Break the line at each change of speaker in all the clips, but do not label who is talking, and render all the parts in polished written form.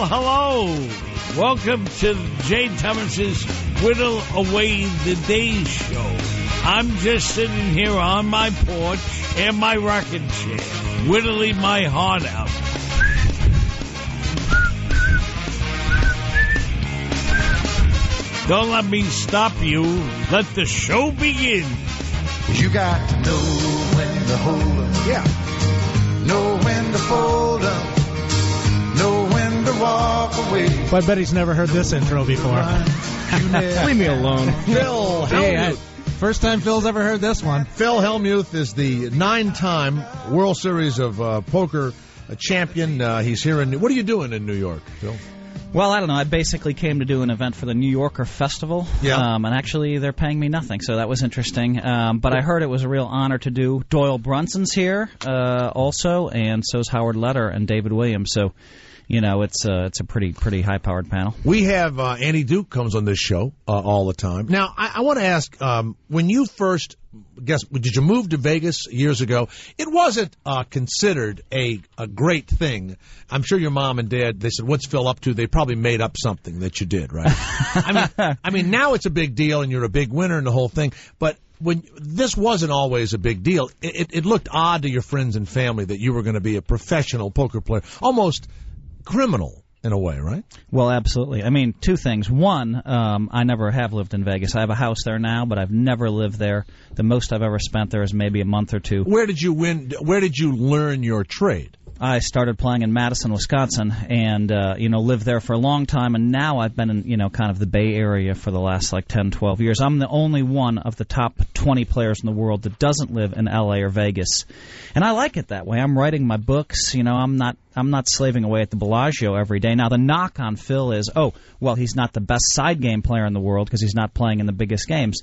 Well, hello. Welcome to Jay Thomas's Whittle Away the Day show. I'm just sitting here on my porch in my rocking chair, whittling my heart out. Don't let me stop you. Let the show begin.
You got to know when to hold up. Yeah. Know when to fold up. Know when to walk away.
But I bet he's never heard this intro before.
Leave me alone.
Phil Hellmuth. First time Phil's ever heard this one.
Phil Hellmuth is the 9-time World Series of Poker champion. He's here in... What are you doing in New York, Phil?
Well, I don't know. I basically came to do an event for the New Yorker Festival, and actually they're paying me nothing, so that was interesting. But I heard it was a real honor to do. Doyle Brunson's here also, and so is Howard Leder and David Williams. So, you know, it's a pretty high-powered panel.
We have Andy Duke comes on this show all the time. Now, I want to ask, when you first... did you move to Vegas years ago? It wasn't considered a great thing. I'm sure your mom and dad, they said, what's Phil up to? They probably made up something that you did, right? I mean, now it's a big deal and you're a big winner and the whole thing. But when this wasn't always a big deal, it looked odd to your friends and family that you were going to be a professional poker player, almost criminal. In a way, right?
Well, absolutely. I mean, two things. One, I never have lived in Vegas. I have a house there now, but I've never lived there. The most I've ever spent there is maybe a month or two.
Where did you win? Where did you learn your trade?
I started playing in Madison, Wisconsin, and lived there for a long time. And now I've been in kind of the Bay Area for the last 10, 12 years. I'm the only one of the top 20 players in the world that doesn't live in L.A. or Vegas, and I like it that way. I'm writing my books. I'm not slaving away at the Bellagio every day. Now, the knock on Phil is, he's not the best side game player in the world because he's not playing in the biggest games.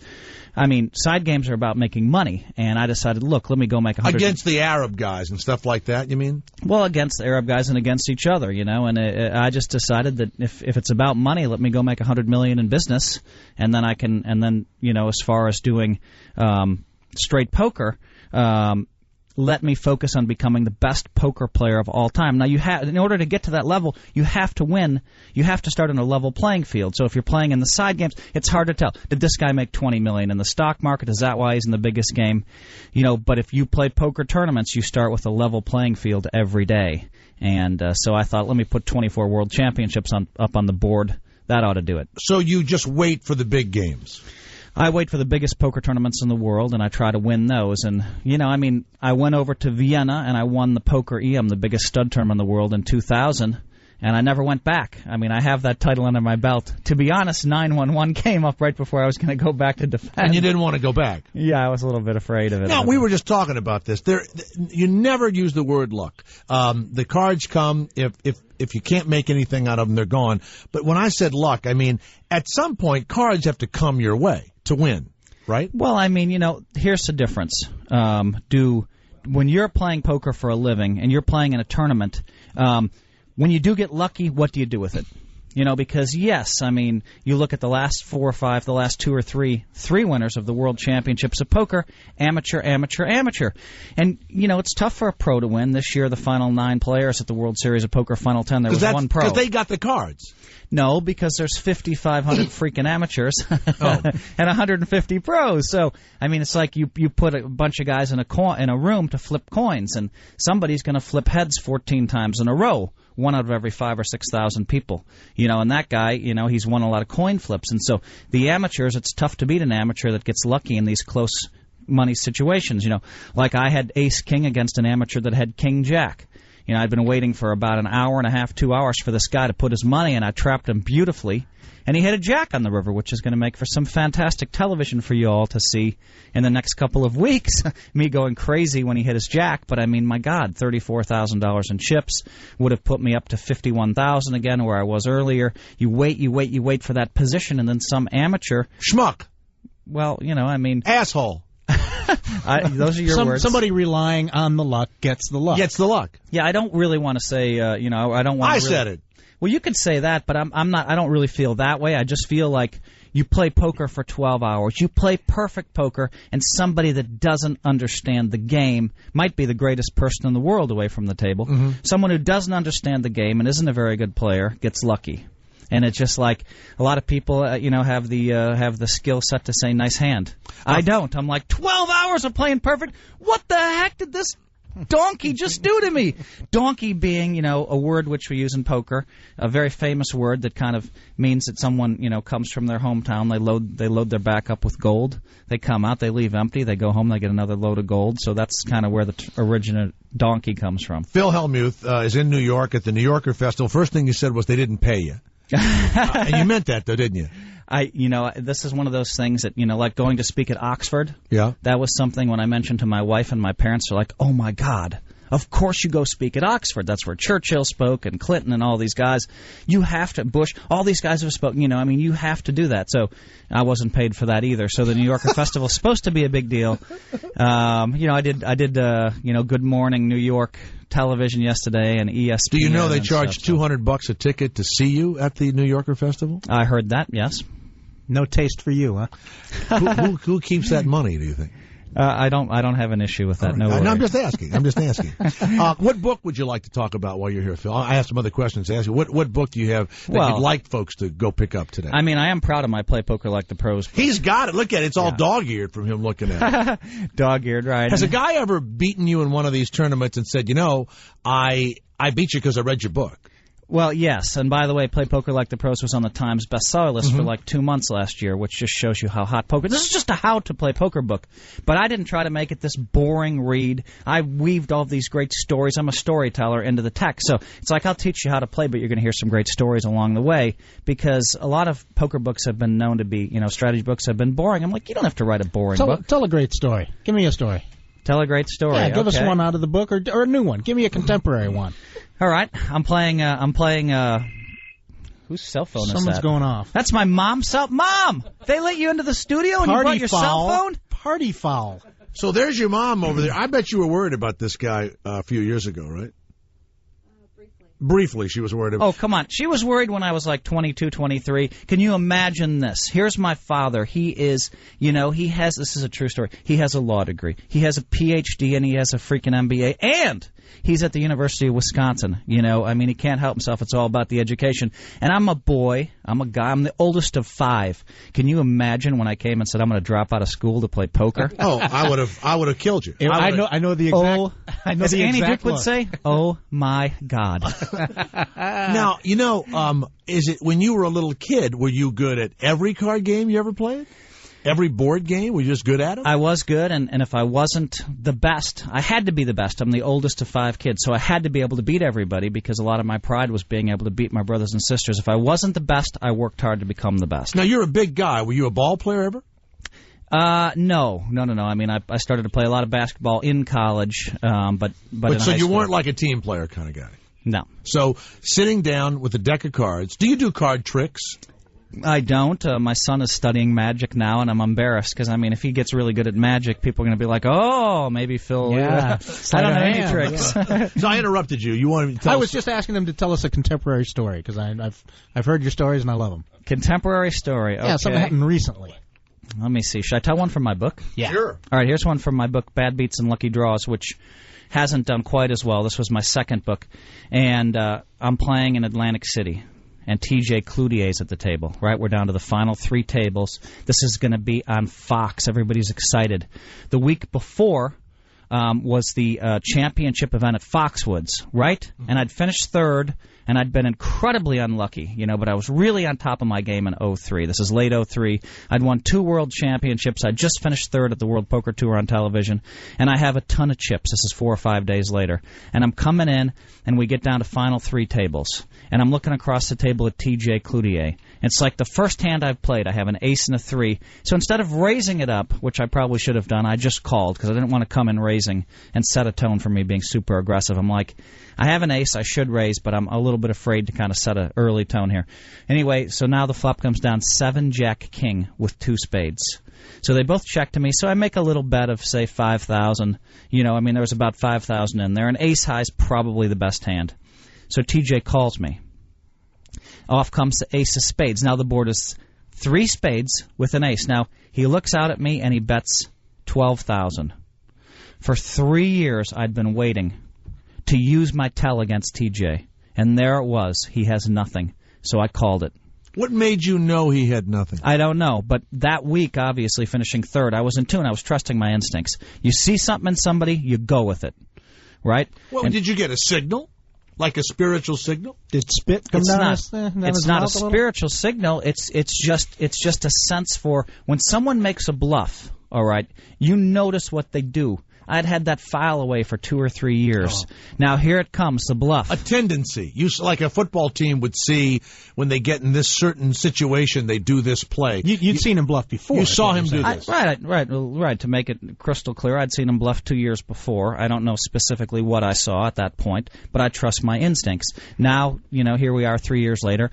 I mean, side games are about making money, and I decided, look, let me go make 100...
Against the Arab guys and stuff like that, you mean?
Well, against the Arab guys and against each other, and I just decided that if it's about money, let me go make $100 million in business, and then as far as doing straight poker, let me focus on becoming the best poker player of all time. Now, in order to get to that level, you have to win. You have to start on a level playing field. So if you're playing in the side games, it's hard to tell. Did this guy make $20 million in the stock market? Is that why he's in the biggest game? But if you play poker tournaments, you start with a level playing field every day. And so I thought, let me put 24 World Championships up on the board. That ought to do it.
So you just wait for the big games.
I wait for the biggest poker tournaments in the world, and I try to win those. And, I went over to Vienna, and I won the Poker EM, the biggest stud tournament in the world, in 2000, and I never went back. I mean, I have that title under my belt. To be honest, 911 came up right before I was going to go back to defend.
And you didn't want to go back?
Yeah, I was a little bit afraid of it.
No, we were just talking about this. You never use the word luck. The cards come. If you can't make anything out of them, they're gone. But when I said luck, I mean, at some point, cards have to come your way to win, right?
Well, I mean, here's the difference. When you're playing poker for a living and you're playing in a tournament, when you do get lucky, what do you do with it? Because, yes, I mean, you look at the last 4 or 5, the last 2 or 3 winners of the World Championships of Poker, amateur. And, it's tough for a pro to win. This year, the final 9 players at the World Series of Poker Final 10, there was one pro.
Because they got the cards.
No, because there's 5,500 freaking amateurs and 150 pros. So, I mean, it's like you put a bunch of guys in a room to flip coins, and somebody's going to flip heads 14 times in a row. 1 out of every 5,000 or 6,000 people, and that guy, he's won a lot of coin flips, and so the amateurs, it's tough to beat an amateur that gets lucky in these close money situations. Like I had Ace King against an amateur that had King Jack. I'd been waiting for about an hour and a half, 2 hours for this guy to put his money, and I trapped him beautifully. And he had a jack on the river, which is going to make for some fantastic television for you all to see in the next couple of weeks. Me going crazy when he hit his jack, but I mean, my God, $34,000 in chips would have put me up to $51,000 again, where I was earlier. You wait for that position, and then some amateur
schmuck.
Well, I mean,
asshole.
Those are your words.
Somebody relying on the luck gets the luck.
Gets the luck.
Yeah, I don't really want to say. I don't want.
I said it.
Well, you could say that, but I'm not. I don't really feel that way. I just feel like, You play poker for 12 hours. You play perfect poker, and somebody that doesn't understand the game might be the greatest person in the world away from the table. Someone who doesn't understand the game and isn't a very good player gets lucky. And it's just like a lot of people, have the skill set to say "nice hand." I don't. I'm like 12 hours of playing perfect. What the heck did this donkey just do to me? Donkey being, a word which we use in poker, a very famous word that kind of means that someone, comes from their hometown. They load their back up with gold. They come out, they leave empty. They go home, they get another load of gold. So that's kind of where the original donkey comes from.
Phil Hellmuth is in New York at the New Yorker Festival. First thing you said was they didn't pay you. And you meant that, though, didn't you?
This is one of those things that, like going to speak at Oxford.
Yeah.
That was something when I mentioned to my wife and my parents, they're like, oh, my God, of course you go speak at Oxford. That's where Churchill spoke and Clinton and all these guys. You have to, Bush, all these guys have spoken, you have to do that. So I wasn't paid for that either. So the New Yorker Festival is supposed to be a big deal. I did Good Morning New York television yesterday and ESPN.
Do you know they charge $200 a ticket to see you at the New Yorker Festival?
I heard that, yes.
No taste for you, huh?
Who keeps that money, do you think?
I don't have an issue with that.
Right.
No worries.
I'm just asking. What book would you like to talk about while you're here, Phil? I have some other questions to ask you. What book do you have that you'd like folks to go pick up today?
I mean, I am proud of my Play Poker Like the Pros book.
He's got it. Look at it. It's all dog-eared from him looking at it.
Dog-eared, right.
Has a guy ever beaten you in one of these tournaments and said, I beat you because I read your book?
Well, yes, and by the way, Play Poker Like the Pros was on the Times bestseller list for like 2 months last year, which just shows you how hot poker. This is just a how-to-play poker book, but I didn't try to make it this boring read. I weaved all these great stories. I'm a storyteller into the text, so it's like I'll teach you how to play, but you're going to hear some great stories along the way, because a lot of poker books have been known to be, strategy books have been boring. I'm like, you don't have to write a boring book.
Tell a great story. Give me a story.
Tell a great story.
Yeah, give us one out of the book or a new one. Give me a contemporary one.
All right, I'm playing. Whose cell phone is that?
Someone's going off.
That's my mom's cell. Mom, they let you into the studio and you brought your cell phone?
Party foul.
So there's your mom over there. I bet you were worried about this guy a few years ago, right? Briefly, she was worried about.
Oh, come on. She was worried when I was like 22, 23. Can you imagine this? Here's my father. He is, this is a true story. He has a law degree. He has a PhD and he has a freaking MBA. And he's at the University of Wisconsin. He can't help himself. It's all about the education. And I'm a boy. I'm a guy. I'm the oldest of 5. Can you imagine when I came and said I'm going to drop out of school to play poker?
Oh, I would have killed you.
I know the exact.
As Annie Duke would say, oh my God.
Now, is it when you were a little kid, were you good at every card game you ever played? Every board game? Were you just good at them?
I was good, and if I wasn't the best, I had to be the best. I'm the oldest of 5 kids, so I had to be able to beat everybody because a lot of my pride was being able to beat my brothers and sisters. If I wasn't the best, I worked hard to become the best.
Now, you're a big guy. Were you a ball player ever?
No. I mean, I started to play a lot of basketball in college, but
so you weren't like a team player kind of guy?
No.
So sitting down with a deck of cards, do you do card tricks?
I don't. My son is studying magic now, and I'm embarrassed because, if he gets really good at magic, people are going to be like, oh, maybe Phil.
Yeah.
I don't know any tricks.
Yeah. So I interrupted you. You wanted to tell
I was just asking them to tell us a contemporary story because I've heard your stories and I love them.
Contemporary story. Okay.
Yeah, something happened recently.
Let me see. Should I tell one from my book?
Yeah.
Sure.
All right, here's one from my book, Bad Beats and Lucky Draws, which hasn't done quite as well. This was my second book, and I'm playing in Atlantic City, and TJ Cloutier's at the table, right? We're down to the final 3 tables. This is going to be on Fox. Everybody's excited. The week before was the championship event at Foxwoods, right? Mm-hmm. And I'd finished 3rd, and I'd been incredibly unlucky, but I was really on top of my game in 03. This is late 03. I'd won 2 world championships. I'd just finished 3rd at the World Poker Tour on television, and I have a ton of chips. This is 4 or 5 days later. And I'm coming in, and we get down to final 3 tables. And I'm looking across the table at TJ Cloutier. It's like the first hand I've played. I have an ace and a 3. So instead of raising it up, which I probably should have done, I just called because I didn't want to come in raising and set a tone for me being super aggressive. I'm like, I have an ace, I should raise, but I'm a little bit afraid to kind of set an early tone here. Anyway, so now the flop comes down 7 Jack King with 2 spades. So they both check to me, so I make a little bet of, say, 5,000. There was about 5,000 in there, and ace high is probably the best hand. So TJ calls me. Off comes the ace of spades. Now the board is 3 spades with an ace. Now, he looks out at me and he bets $12,000. For 3 years, I'd been waiting to use my tell against TJ. And there it was. He has nothing. So I called it.
What made you know he had nothing?
I don't know, but that week, obviously, finishing third, I was in tune. I was trusting my instincts. You see something in somebody, you go with it, right?
Well, did you get a signal? Like a spiritual signal?
Did spit come down?
It's not a spiritual signal. It's just a sense for when someone makes a bluff, all right, you notice what they do. I'd had that file away for 2 or 3 years. Oh. Now here it comes, the bluff.
A tendency. Like a football team would see when they get in this certain situation, they do this play.
You'd seen him bluff before.
You saw him do this.
Right. To make it crystal clear, I'd seen him bluff 2 years before. I don't know specifically what I saw at that point, but I trust my instincts. Now, here we are 3 years later.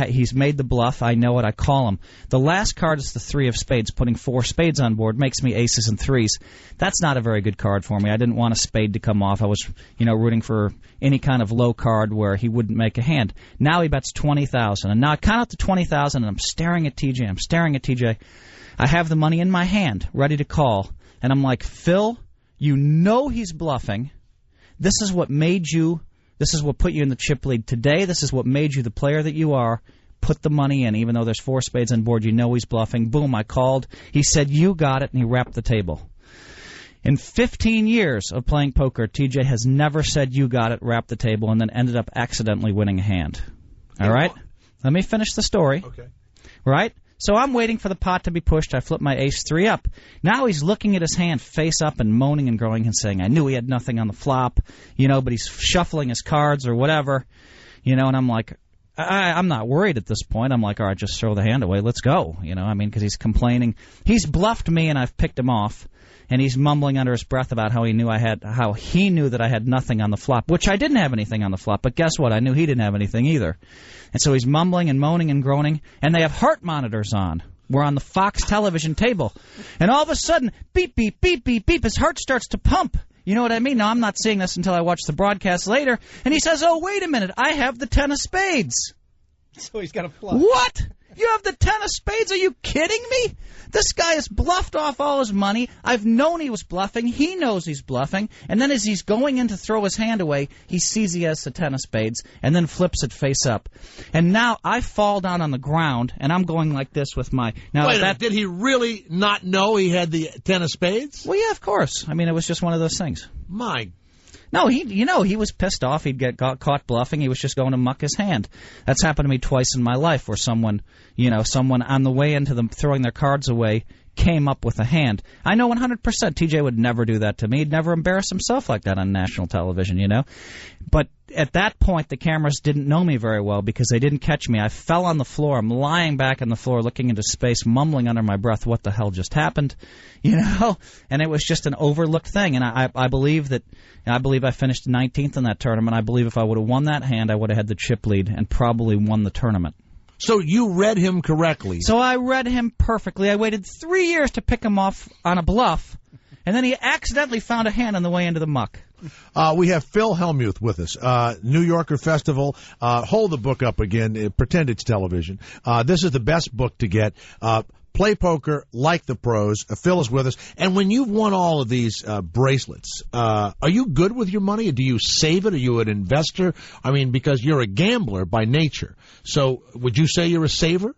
He's made the bluff. I know it. I call him. The last card is the 3 of spades. Putting 4 spades on board makes me aces and threes. That's not a very good card for me. I didn't want a spade to come off. I was, rooting for any kind of low card where he wouldn't make a hand. Now he bets $20,000, and now I count out to $20,000, and I'm staring at TJ. I have the money in my hand, ready to call, and I'm like, Phil, he's bluffing. This is what made you. This is what put you in the chip lead today. This is what made you the player that you are. Put the money in, even though there's 4 spades on board. He's bluffing. Boom! I called. He said, "You got it," and he wrapped the table. In 15 years of playing poker, TJ has never said you got it, wrapped the table, and then ended up accidentally winning a hand. All right? Let me finish the story.
Okay.
Right? So I'm waiting for the pot to be pushed. I flip my ace-3 up. Now he's looking at his hand face up and moaning and groaning and saying, I knew he had nothing on the flop, but he's shuffling his cards or whatever. And I'm like, I'm not worried at this point. I'm like, all right, just throw the hand away. Let's go. Because he's complaining. He's bluffed me and I've picked him off. And he's mumbling under his breath about how he knew that I had nothing on the flop, which I didn't have anything on the flop. But guess what? I knew he didn't have anything either. And so he's mumbling and moaning and groaning. And they have heart monitors on. We're on the Fox television table. And all of a sudden, beep, beep, beep, beep, beep, his heart starts to pump. You know what I mean? Now, I'm not seeing this until I watch the broadcast later. And he says, oh, wait a minute, I have the 10 of spades.
So he's got a flush.
What? You have the 10 of spades? Are you kidding me? This guy has bluffed off all his money. I've known he was bluffing. He knows he's bluffing. And then as he's going in to throw his hand away, he sees he has the 10 of spades and then flips it face up. And now I fall down on the ground, and I'm going like this with my... Now,
wait a minute, did he really not know he had the 10 of spades?
Well, yeah, of course. I mean, it was just one of those things.
My
No, he was pissed off. He'd got caught bluffing. He was just going to muck his hand. That's happened to me twice in my life, where someone on the way into them throwing their cards away came up with a hand. I know 100% TJ would never do that to me. He'd never embarrass himself like that on national television, But at that point, the cameras didn't know me very well because they didn't catch me. I fell on the floor. I'm lying back on the floor looking into space, mumbling under my breath, what the hell just happened? And it was just an overlooked thing. And I believe I finished 19th in that tournament. I believe if I would have won that hand, I would have had the chip lead and probably won the tournament.
So you read him correctly.
So I read him perfectly. I waited 3 years to pick him off on a bluff, and then he accidentally found a hand on the way into the muck.
We have Phil Hellmuth with us. New Yorker Festival. Hold the book up again. Pretend it's television. This is the best book to get. Play poker like the pros. Phil is with us. And when you've won all of these bracelets, are you good with your money? Do you save it? Are you an investor? I mean, because you're a gambler by nature. So would you say you're a saver?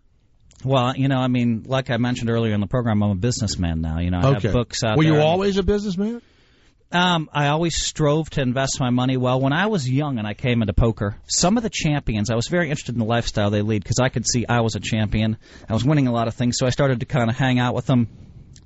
Well, like I mentioned earlier in the program, I'm a businessman now. I have books out there.
Were you always a businessman?
I always strove to invest my money well. When I was young and I came into poker, some of the champions, I was very interested in the lifestyle they lead because I could see I was a champion. I was winning a lot of things, so I started to kind of hang out with them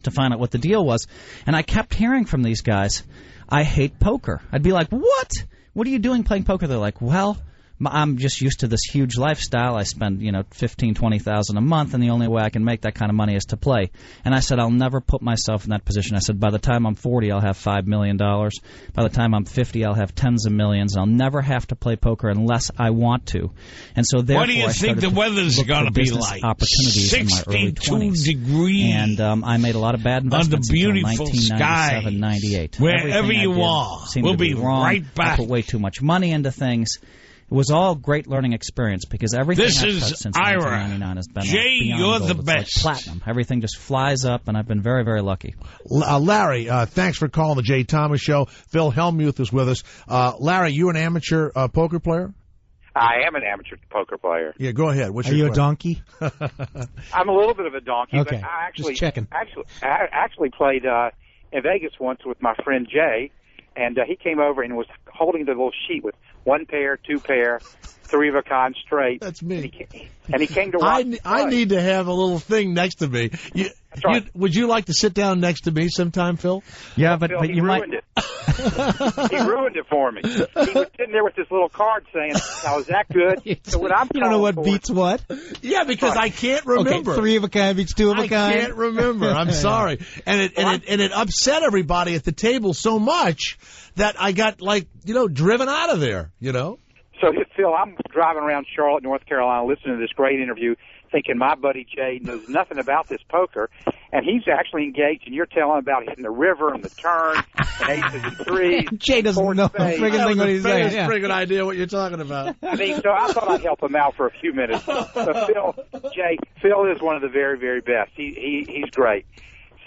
to find out what the deal was. And I kept hearing from these guys, I hate poker. I'd be like, what? What are you doing playing poker? They're like, well, I'm just used to this huge lifestyle. I spend, $15,000, $20,000 a month, and the only way I can make that kind of money is to play. And I said, I'll never put myself in that position. I said, by the time I'm 40, I'll have $5 million. By the time I'm 50, I'll have tens of millions. I'll never have to play poker unless I want to. And so therefore,
what do you think the weather's going to be like?
Opportunities in my early 20s.
degrees.
And I made a lot of bad investments
under beautiful
until 1997, 98.
Wherever
Everything
you
I did
are,
seemed
we'll
to be wrong.
right back.
I put way too much money into things. it was all great learning experience because everything
This
I've
is
touched since
Ira.
1999 has been
Jay,
beyond
you're
gold.
the
It's
best.
like platinum. Everything just flies up, and I've been very, very lucky.
Larry, thanks for calling the Jay Thomas Show. Phil Hellmuth is with us. Larry, you an amateur poker player?
I am an amateur poker player.
Yeah, go ahead. What's
Are
your
you a donkey?
I'm a little bit of a donkey,
Okay,
but I
just checking.
actually played in Vegas once with my friend Jay, and he came over and was holding the little sheet with 1 pair, 2 pair, 3 of a kind straight.
That's me.
And he came to watch.
I need to have a little thing next to me.
right.
Would you like to sit down next to me sometime, Phil?
Yeah, but
Phil,
you might.
ruined it. He ruined it for me. He was sitting there with this little card saying, "Now is that good?" So what I'm
You don't know what
calling for-
beats what?
Yeah, because I can't remember.
Okay, 3 of a kind beats 2 of a
I
kind.
can't remember. I'm sorry. And it upset everybody at the table so much that I got driven out of there,
So, Phil, I'm driving around Charlotte, North Carolina, listening to this great interview, thinking my buddy Jay knows nothing about this poker, and he's actually engaged, and you're telling him about hitting the river and the turn and aces and threes.
Jay doesn't
four
know a
spades.
friggin' thing what he's saying. Yeah.
friggin' idea what you're talking about.
I mean, so I thought I'd help him out for a few minutes. So, Phil is one of the very, very best. He's great.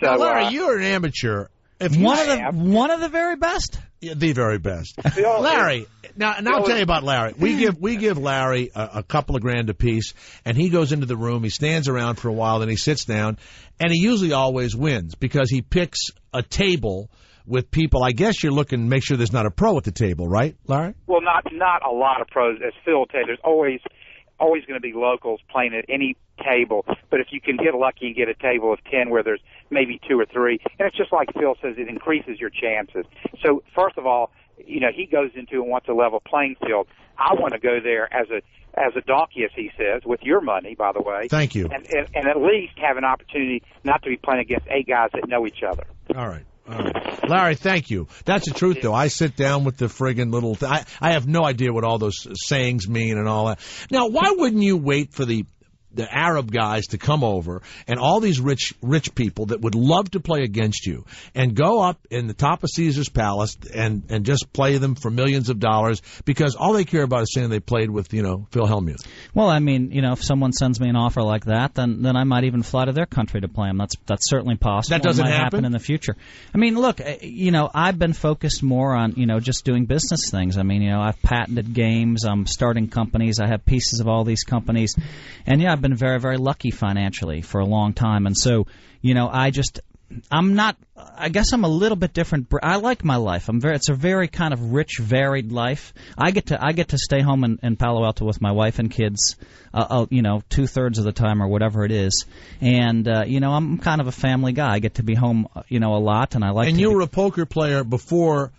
So,
Now, Larry, you're an amateur. If you
One of the very best.
Yeah, the very best.
Phil,
Larry, now I'll tell you about Larry. We give Larry a couple of grand apiece, and he goes into the room. He stands around for a while, then he sits down, and he usually always wins because he picks a table with people. I guess you're looking to make sure there's not a pro at the table, right, Larry?
well, not a lot of pros, as Phil will tell you. There's always going to be locals playing at any table, but if you can get lucky and get a table of 10 where there's maybe 2 or 3, and it's just like Phil says, it increases your chances. So first of all, he goes into and wants a level playing field. I want to go there as a donkey, as he says, with your money, by the way.
Thank you.
And at least have an opportunity not to be playing against 8 guys that know each other.
All right. Larry, thank you. That's the truth, though. I sit down with the friggin' little I have no idea what all those sayings mean and all that. Now, why wouldn't you wait for the Arab guys to come over and all these rich people that would love to play against you and go up in the top of Caesar's Palace and just play them for millions of dollars because all they care about is saying they played with, Phil Hellmuth?
Well, I mean, if someone sends me an offer like that, then I might even fly to their country to play them. That's certainly possible.
That doesn't
It might
happen?
in the future. I mean, look, I've been focused more on, just doing business things. I mean, I've patented games. I'm starting companies. I have pieces of all these companies. And, I've been very, very lucky financially for a long time. And so, I guess I'm a little bit different. I like my life. It's a very kind of rich, varied life. I get to stay home in Palo Alto with my wife and kids, 2/3 of the time or whatever it is. And, I'm kind of a family guy. I get to be home, a lot. And I like
And
to
you were a poker player before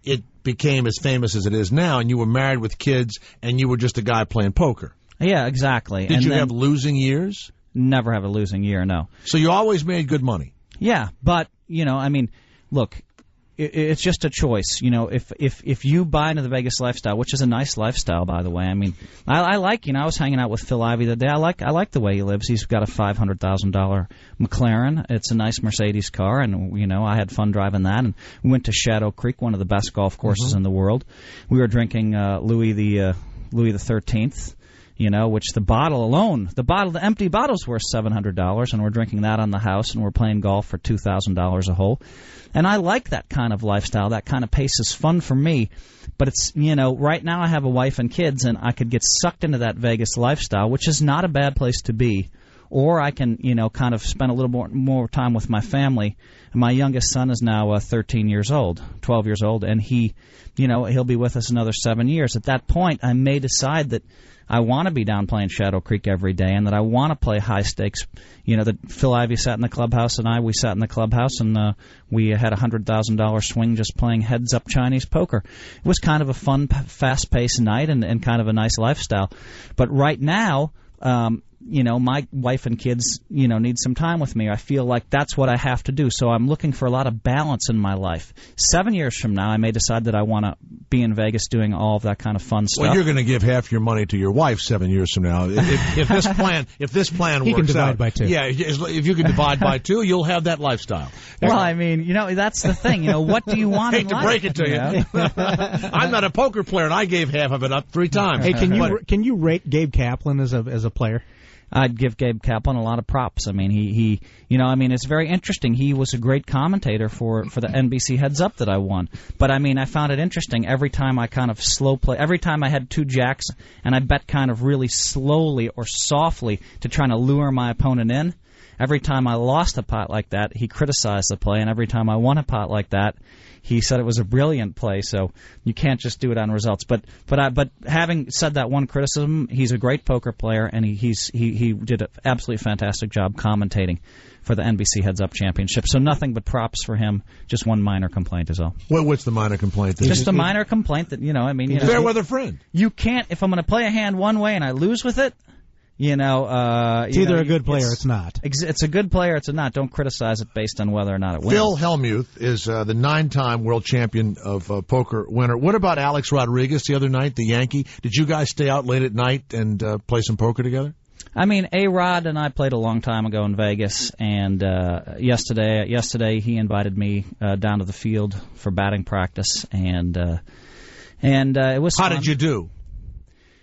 it became as famous as it is now, and you were married with kids, and you were just a guy playing poker.
Yeah, exactly.
Did you have losing years?
Never have a losing year, no.
So you always made good money?
Yeah, but, look, it's just a choice. If you buy into the Vegas lifestyle, which is a nice lifestyle, by the way. I mean, I like, I was hanging out with Phil Ivey the day. I like the way he lives. He's got a $500,000 McLaren. It's a nice Mercedes car, and, I had fun driving that. And we went to Shadow Creek, one of the best golf courses in the world. We were drinking Louis the 13th. Which the empty bottle's worth $700, and we're drinking that on the house, and we're playing golf for $2,000 a hole. And I like that kind of lifestyle. That kind of pace is fun for me. But it's, right now I have a wife and kids, and I could get sucked into that Vegas lifestyle, which is not a bad place to be. Or I can, kind of spend a little more time with my family. And my youngest son is now 12 years old, and he'll be with us another 7 years. At that point, I may decide that I want to be down playing Shadow Creek every day, and that I want to play high stakes. That Phil Ivey sat in the clubhouse, and we sat in the clubhouse, and we had a $100,000 swing just playing heads-up Chinese poker. It was kind of a fun, fast-paced night and kind of a nice lifestyle. But right now, my wife and kids, need some time with me. I feel like that's what I have to do. So I'm looking for a lot of balance in my life. 7 years from now, I may decide that I want to be in Vegas doing all of that kind of fun stuff.
Well, you're going to give half your money to your wife 7 years from now. If this plan
he
works
can divide
out,
by 2.
Yeah, if you can divide by 2, you'll have that lifestyle.
Well, I mean, that's the thing. What do you want
I hate
in
to
life?
break it to you. I'm not a poker player, and I gave half of it up 3 times.
Hey, can you rate Gabe Kaplan as a player?
I'd give Gabe Kaplan a lot of props. I mean, he it's very interesting. He was a great commentator for the NBC Heads Up that I won. But I mean, I found it interesting every time I kind of slow play, every time I had 2 jacks and I bet kind of really slowly or softly to try to lure my opponent in. Every time I lost a pot like that, he criticized the play, and every time I won a pot like that, he said it was a brilliant play. So you can't just do it on results. But having said that one criticism, he's a great poker player, and he did an absolutely fantastic job commentating for the NBC Heads Up Championship. So nothing but props for him. Just one minor complaint is all.
What's the minor complaint?
Just a minor complaint that
fair-weather friend.
You can't, if I'm going to play a hand one way and I lose with it. It's
either a good player or it's not.
It's a good player, it's not. Don't criticize it based on whether or not it wins.
Phil Hellmuth is the 9-time world champion of poker winner. What about Alex Rodriguez the other night, the Yankee? Did you guys stay out late at night and play some poker together?
I mean, A-Rod and I played a long time ago in Vegas, and yesterday he invited me down to the field for batting practice, and it was
How
fun.
did you do?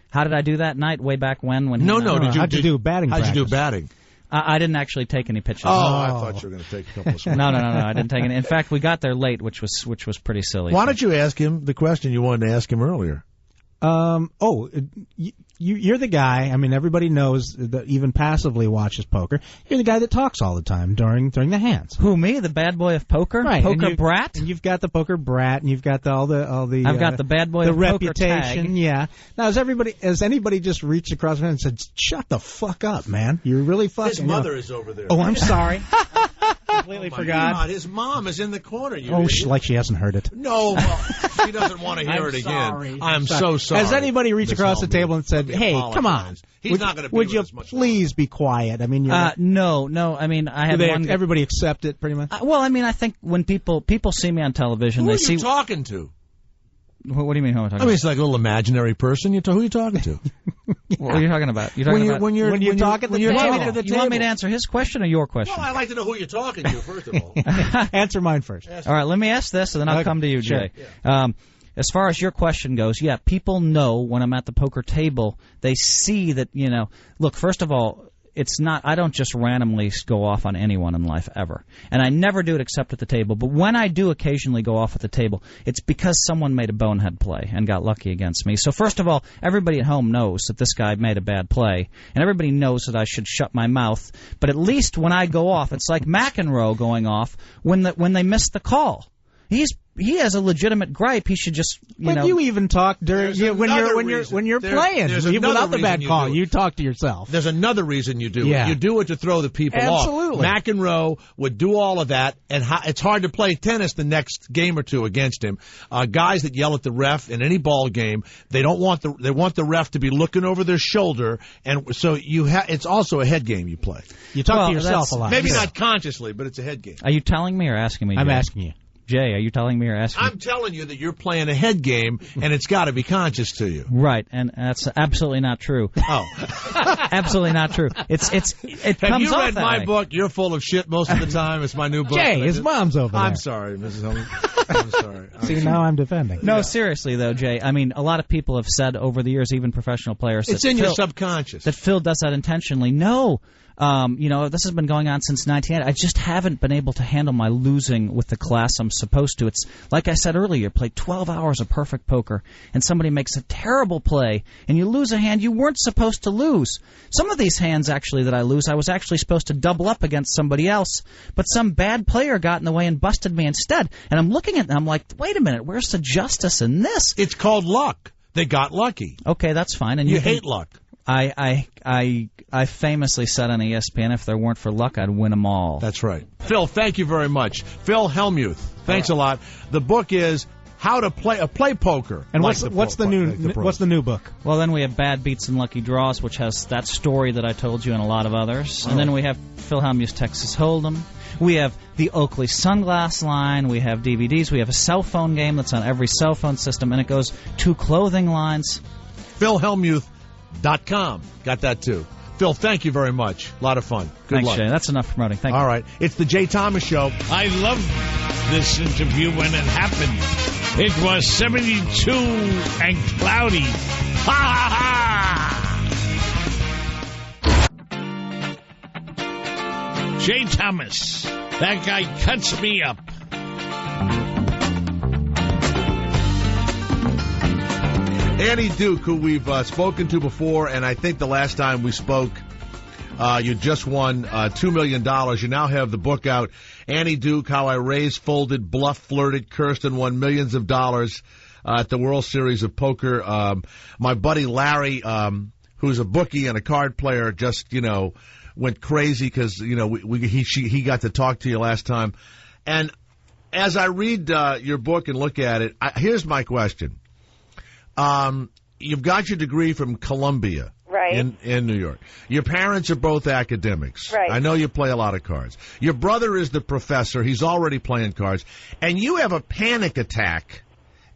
How did I do that night way back when?
How'd you do batting? How'd you do batting?
I didn't actually take any pitches.
I thought you were going to take a couple of swings.
No, I didn't take any. In fact, we got there late, which was pretty silly.
Why don't you ask him the question you wanted to ask him earlier?
You're the guy. I mean, everybody knows that even passively watches poker. You're the guy that talks all the time during the hands.
Who, me, the bad boy of poker,
right?
Poker brat.
And you've got the poker brat, and you've got all the.
I've got the bad boy of
reputation.
Poker tag.
Yeah. Now, has anybody just reached across the hand and said, "Shut the fuck up, man! You're really fucking."
His mother is over there.
Oh, I'm sorry. Completely forgot.
God, his mom is in the corner.
Like she hasn't heard it.
No, she doesn't want to hear it again. I'm so sorry.
Has anybody reached across the table and said, "Hey, come on,
he's not going to be
would
with
you
us much
please
longer.
Be quiet?" I mean,
no. I mean, I have one.
Everybody accept it, pretty much.
Well, I mean, I think when people see me on television,
who
they
are
see.
You talking to?
What do you mean? Who am I talking
I mean, it's like a little imaginary person. Who are you talking to?
What are you talking about?
When you're talking to the table.
You want me to answer his question or your question?
Well, I'd like to know who you're talking to, first of all.
Answer mine first.
All right, let me ask this, and then I'll come to you, Jay.
Yeah.
As far as your question goes, yeah, people know when I'm at the poker table, they see that, look, first of all, it's not, I don't just randomly go off on anyone in life ever. And I never do it except at the table. But when I do occasionally go off at the table, it's because someone made a bonehead play and got lucky against me. So first of all, everybody at home knows that this guy made a bad play. And everybody knows that I should shut my mouth. But at least when I go off, it's like McEnroe going off when they miss the call. He has a legitimate gripe. He should just,
But you even talk during when you're playing. Without the bad call, you talk to yourself.
There's another reason you do it.
Yeah.
You do it to throw the people off.
Absolutely.
McEnroe would do all of that, and it's hard to play tennis the next game or two against him. Guys that yell at the ref in any ball game, they want the ref to be looking over their shoulder, and so it's also a head game you play.
You talk to yourself a lot.
Maybe not consciously, but it's a head game.
Are you telling me or asking me?
I'm
Jay?
asking you.
Jay, are you telling me or asking me?
I'm telling you that you're playing a head game, and it's got to be conscious to you.
Right, and that's absolutely not true.
Oh.
Absolutely not true. It comes off that way.
Have you read my book? You're full of shit most of the time. It's my new book.
Jay, his mom's over there.
I'm sorry, Mrs. Holmes. I'm sorry.
See, now I'm defending.
No, seriously, though, Jay. I mean, a lot of people have said over the years, even professional players,
it's in your subconscious.
That Phil does that intentionally. No. This has been going on since 1980. I just haven't been able to handle my losing with the class I'm supposed to. It's like I said earlier, play 12 hours of perfect poker, and somebody makes a terrible play, and you lose a hand you weren't supposed to lose. Some of these hands, actually, that I lose, I was actually supposed to double up against somebody else, but some bad player got in the way and busted me instead. And I'm looking at them, I'm like, wait a minute, where's the justice in this?
It's called luck. They got lucky.
Okay, that's fine. And
you hate luck.
I famously said on ESPN, if there weren't for luck, I'd win them all.
That's right. Phil, thank you very much. Phil Hellmuth, thanks a lot. The book is how to play poker.
And
like
what's the new book?
Well, then we have Bad Beats and Lucky Draws, which has that story that I told you and a lot of others. And then we have Phil Hellmuth's Texas Hold'em. We have the Oakley Sunglass line. We have DVDs. We have a cell phone game that's on every cell phone system, and it goes to clothing lines.
PhilHellmuth.com. Got that, too. Phil, thank you very much. A lot of fun. Good
Thanks,
luck.
Jay. That's enough promoting. Thank you.
All right. It's the Jay Thomas Show.
I loved this interview when it happened. It was 72 and cloudy. Ha ha ha! Jay Thomas. That guy cuts me up.
Annie Duke, who we've spoken to before, and I think the last time we spoke, you just won $2 million. You now have the book out, Annie Duke, How I Raised, Folded, Bluffed, Flirted, Cursed, and Won Millions of Dollars at the World Series of Poker. My buddy Larry, who's a bookie and a card player, just, went crazy because, he got to talk to you last time. And as I read your book and look at it, here's my question. You've got your degree from Columbia.
Right.
In New York. Your parents are both academics.
Right.
I know you play a lot of cards. Your brother is the professor. He's already playing cards. And you have a panic attack,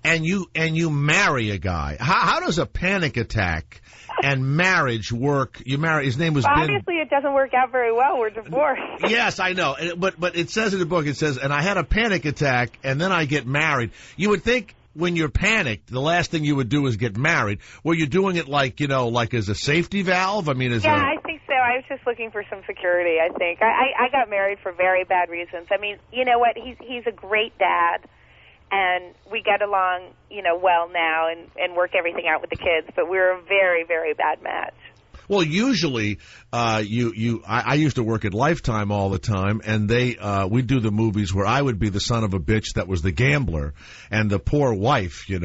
and you marry a guy. How does a panic attack and marriage work? You marry, his name was Ben.
Obviously, it doesn't work out very well. We're divorced.
Yes, I know. But it says in the book, it says, and I had a panic attack, and then I get married. You would think, when you're panicked, the last thing you would do is get married. Were you doing it like as a safety valve? I mean,
I think so. I was just looking for some security, I think. I got married for very bad reasons. I mean, you know what? He's a great dad, and we get along, well now and work everything out with the kids, but we're a very, very bad match.
Well, usually, I used to work at Lifetime all the time, and we'd do the movies where I would be the son of a bitch that was the gambler and the poor wife,
Yeah.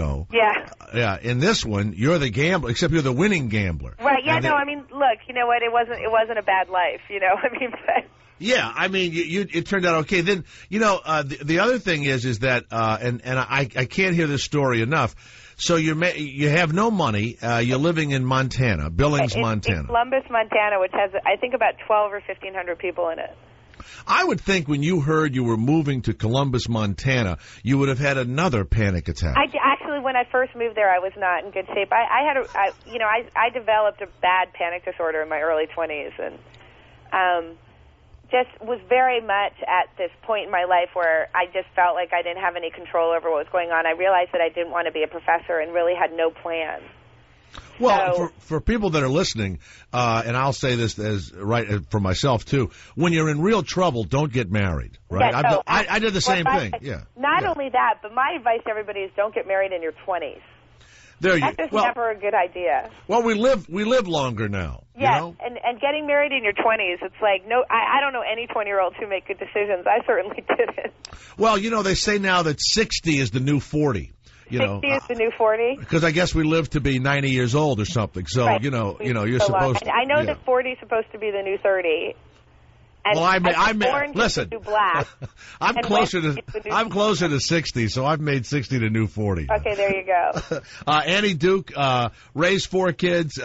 Yeah. In this one, you're the gambler, except you're the winning gambler.
Right. Yeah. I mean, look. You know what? It wasn't a bad life. I mean, but.
Yeah, I mean, it turned out okay. Then, the other thing is that, and I can't hear this story enough. So you have no money. You're living in Montana, Billings, Montana.
In Columbus, Montana, which has, I think, about 12 or 1,500 people in it.
I would think when you heard you were moving to Columbus, Montana, you would have had another panic attack.
Actually, when I first moved there, I was not in good shape. I developed a bad panic disorder in my early 20s, and just was very much at this point in my life where I just felt like I didn't have any control over what was going on. I realized that I didn't want to be a professor and really had no plan.
Well, for people that are listening, and I'll say this for myself too, when you're in real trouble, don't get married, right?
Yeah,
I did the same thing. Yeah.
Not only that, but my advice to everybody is don't get married in your 20s. That's just never a good idea.
Well, we live longer now.
Yeah, and getting married in your 20s, it's like, no, I don't know any 20-year-olds who make good decisions. I certainly didn't.
Well, they say now that 60 is the new 40.
60 is the new 40?
Because I guess we live to be 90 years old or something. So,
right.
You're supposed to.
I know that 40 is supposed to be the new 30. And
well, listen.
Black,
I'm closer to 60, so I've made 60 the new 40.
Okay, there you go.
Annie Duke raised 4 kids.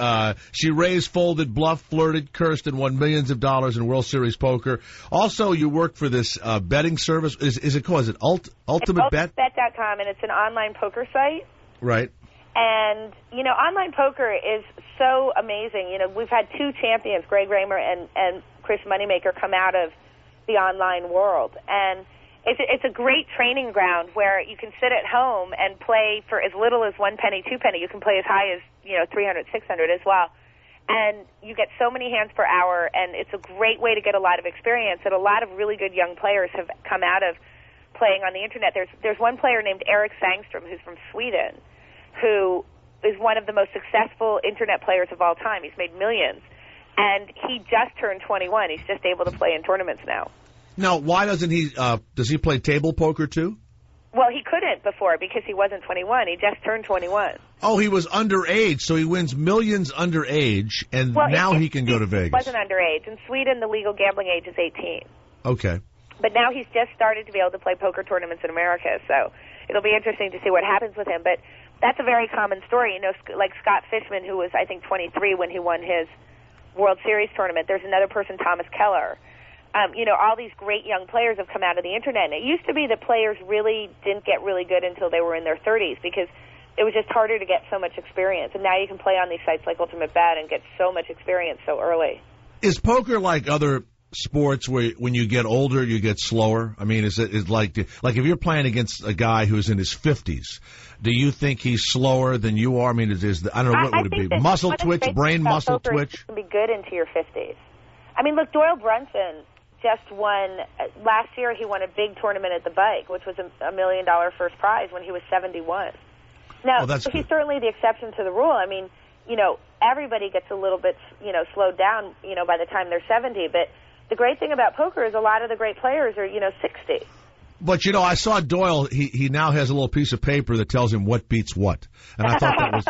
She raised, folded, bluffed, flirted, cursed, and won millions of dollars in World Series poker. Also, you work for this betting service. Is it called? Is it Ultimate Bet?
UltimateBet.com, and it's an online poker site.
Right.
And, online poker is so amazing. We've had 2 champions, Greg Raymer and Chris Moneymaker, come out of the online world. And it's a great training ground where you can sit at home and play for as little as 1 penny, 2 penny. You can play as high as, 300, 600 as well. And you get so many hands per hour, and it's a great way to get a lot of experience. And a lot of really good young players have come out of playing on the Internet. There's one player named Eric Sangstrom who's from Sweden, who is one of the most successful Internet players of all time. He's made millions. And he just turned 21. He's just able to play in tournaments now.
Now, why doesn't he, does he play table poker too?
Well, he couldn't before because he wasn't 21. He just turned 21.
Oh, he was underage, so he wins millions underage, and now he can go to Vegas.
He wasn't underage. In Sweden, the legal gambling age is 18.
Okay.
But now he's just started to be able to play poker tournaments in America, so it'll be interesting to see what happens with him. But that's a very common story. You know, like Scott Fishman, who was, I think, 23 when he won his World Series tournament. There's another person, Thomas Keller. You know, all these great young players have come out of the Internet. And it used to be that players really didn't get really good until they were in their 30s because it was just harder to get so much experience. And now you can play on these sites like Ultimate Bet and get so much experience so early.
Is poker like other sports where when you get older you get slower? I mean, is it like if you're playing against a guy who's in his 50s, do you think he's slower than you are? I mean, I don't know, what would it be? Muscle twitch, brain muscle twitch?
You can be good into your 50s. I mean, look, Doyle Brunson just won, last year he won a big tournament at the Bike, which was $1 million first prize when he was 71. Now, he's certainly the exception to the rule. I mean, you know, everybody gets a little bit, you know, slowed down, you know, by the time they're 70, but the great thing about poker is a lot of the great players are, you know, 60.
But, you know, I saw Doyle, he now has a little piece of paper that tells him what beats what. And I thought that was...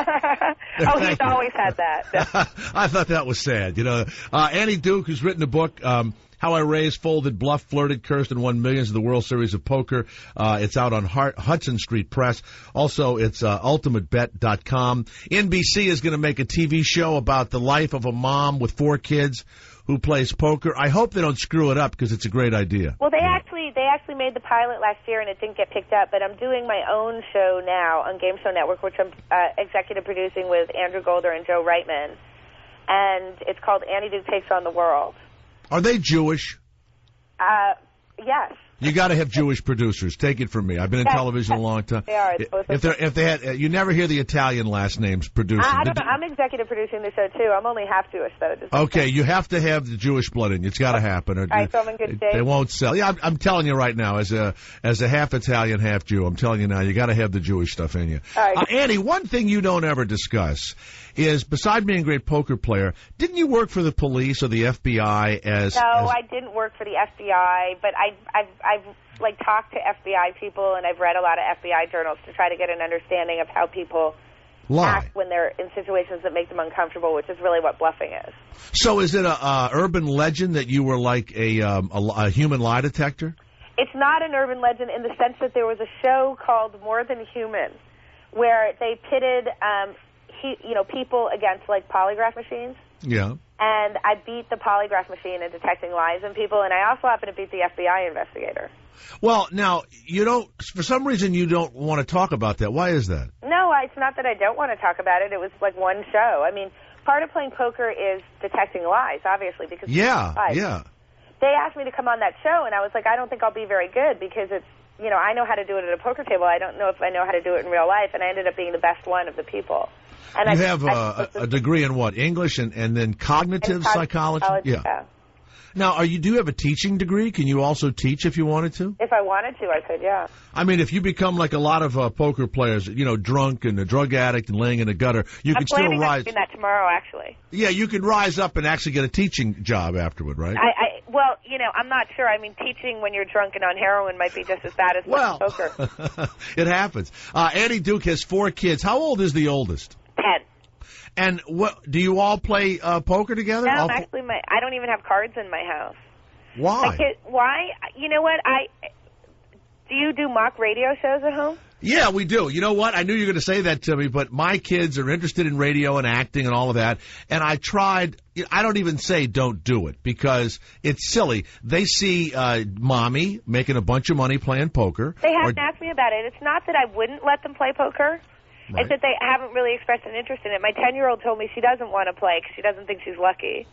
Oh, he's always had that.
I thought that was sad. You know, Annie Duke, who's written a book, How I Raised, Folded, Bluffed, Flirted, Cursed, and Won Millions of the World Series of Poker. It's out on Hudson Street Press. Also, it's ultimatebet.com. NBC is going to make a TV show about the life of a mom with 4 kids who plays poker. I hope they don't screw it up because it's a great idea.
Well, they actually made the pilot last year and it didn't get picked up, but I'm doing my own show now on Game Show Network, which I'm executive producing with Andrew Golder and Joe Reitman, and it's called Annie Duke Takes on the World.
Are they Jewish?
Yes.
You got to have Jewish producers. Take it from me. I've been in television a long time.
They are.
If they had, you never hear the Italian last names producing.
I don't know. I'm executive producing the show too. I'm only half Jewish though.
Okay, you have to have the Jewish blood in you. It's got to happen.
All right, so I'm in good shape.
They won't sell. Yeah, I'm telling you right now, as a half Italian, half Jew, I'm telling you now, you got to have the Jewish stuff in you.
All right.
Annie, one thing you don't ever discuss is, beside being a great poker player, didn't you work for the police or the FBI
I didn't work for the FBI, but I've like talked to FBI people and I've read a lot of FBI journals to try to get an understanding of how people act when they're in situations that make them uncomfortable, which is really what bluffing is.
So is it a urban legend that you were like a human lie detector?
It's not an urban legend in the sense that there was a show called More Than Human where they pitted people against like polygraph machines.
Yeah.
And I beat the polygraph machine in detecting lies in people, and I also happen to beat the FBI investigator.
Well, now, for some reason you don't want to talk about that. Why is that?
No, it's not that I don't want to talk about it. It was like one show. I mean, part of playing poker is detecting lies, obviously, because
yeah.
They asked me to come on that show, and I was like, I don't think I'll be very good because it's, you know, I know how to do it at a poker table. I don't know if I know how to do it in real life, and I ended up being the best one of the people. And
you have a degree in what? English and then cognitive psychology?
Yeah.
Now, do you have a teaching degree? Can you also teach if you wanted to?
If I wanted to, I could, yeah.
I mean, if you become like a lot of poker players, you know, drunk and a drug addict and laying in a gutter, you can still rise. I'm planning on doing
that tomorrow, actually.
Yeah, you can rise up and actually get a teaching job afterward, right?
Well, you know, I'm not sure. I mean, teaching when you're drunk and on heroin might be just as bad as poker.
It happens. Annie Duke has 4 kids. How old is the oldest?
10.
And what do you all play poker together?
No, actually, I don't even have cards in my house.
Why?
Why? You know what? Do you do mock radio shows at home?
Yeah, we do. You know what? I knew you were going to say that to me, but my kids are interested in radio and acting and all of that. And I tried. I don't even say don't do it because it's silly. They see mommy making a bunch of money playing poker.
They haven't asked me about it. It's not that I wouldn't let them play poker. Right. It's that they haven't really expressed an interest in it. My 10-year-old told me she doesn't want to play because she doesn't think she's lucky.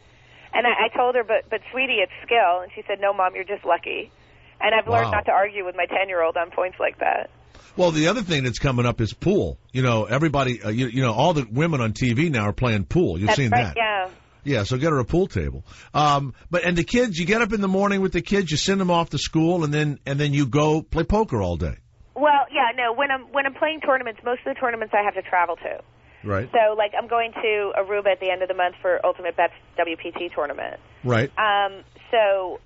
And I told her, but sweetie, it's skill. And she said, no, Mom, you're just lucky. And I've learned not to argue with my 10-year-old on points like that.
Well, the other thing that's coming up is pool. You know, everybody, all the women on TV now are playing pool. You've seen that.
Yeah.
Yeah, so get her a pool table. And the kids, you get up in the morning with the kids, you send them off to school, and then you go play poker all day.
Well, yeah, no. When I'm playing tournaments, most of the tournaments I have to travel to.
Right.
So, like, I'm going to Aruba at the end of the month for Ultimate Bet's WPT tournament.
Right.
So,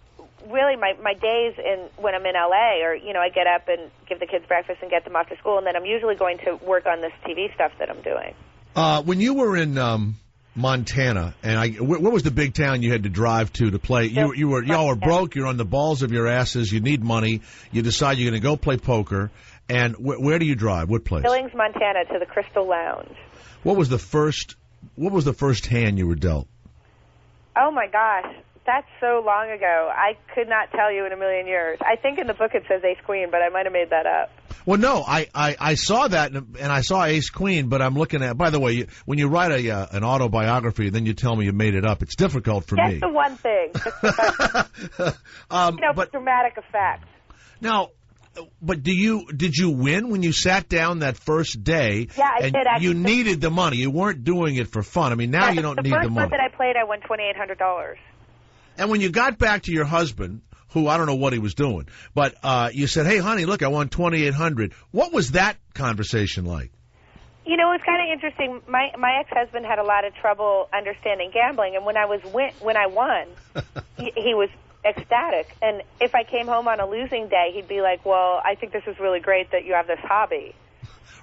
really, my days when I'm in LA are, you know, I get up and give the kids breakfast and get them off to school, and then I'm usually going to work on this TV stuff that I'm doing.
When you were in Montana, and what was the big town you had to drive to play? Y'all were broke. You're on the balls of your asses. You need money. You decide you're going to go play poker. And where do you drive? What place?
Billings, Montana, to the Crystal Lounge.
What was the first hand you were dealt?
Oh my gosh, that's so long ago. I could not tell you in a million years. I think in the book it says Ace Queen, but I might have made that up.
Well, no, I saw that, and I saw Ace Queen, but I'm looking at, by the way, when you write an autobiography and then you tell me you made it up, it's difficult for me.
That's the one thing. For dramatic effect.
Now, but did you win when you sat down that first day?
Yeah, I
and
did.
You needed the money. You weren't doing it for fun. I mean, now you don't need the money.
The first month that I played, I won $2,800.
And when you got back to your husband, who I don't know what he was doing, but you said, "Hey, honey, look, I won $2,800." What was that conversation like?
You know, it's kind of interesting. My ex-husband had a lot of trouble understanding gambling, and when I won, he was ecstatic. And if I came home on a losing day, he'd be like, "Well, I think this is really great that you have this hobby."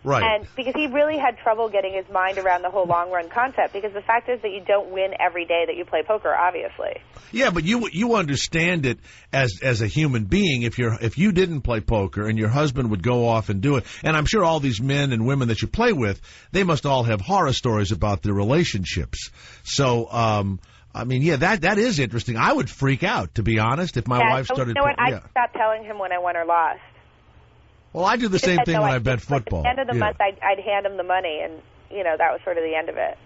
Right.
And because he really had trouble getting his mind around the whole long-run concept, because the fact is that you don't win every day that you play poker, obviously.
Yeah, but you understand it as a human being. If you didn't play poker and your husband would go off and do it, and I'm sure all these men and women that you play with, they must all have horror stories about their relationships. So, I mean, yeah, that is interesting. I would freak out, to be honest, if my wife started.
You know what? I stopped telling him when I won or lost.
Well, I do the same thing when I bet football.
At the end of the month, I'd hand him the money, and that was sort of the end of it.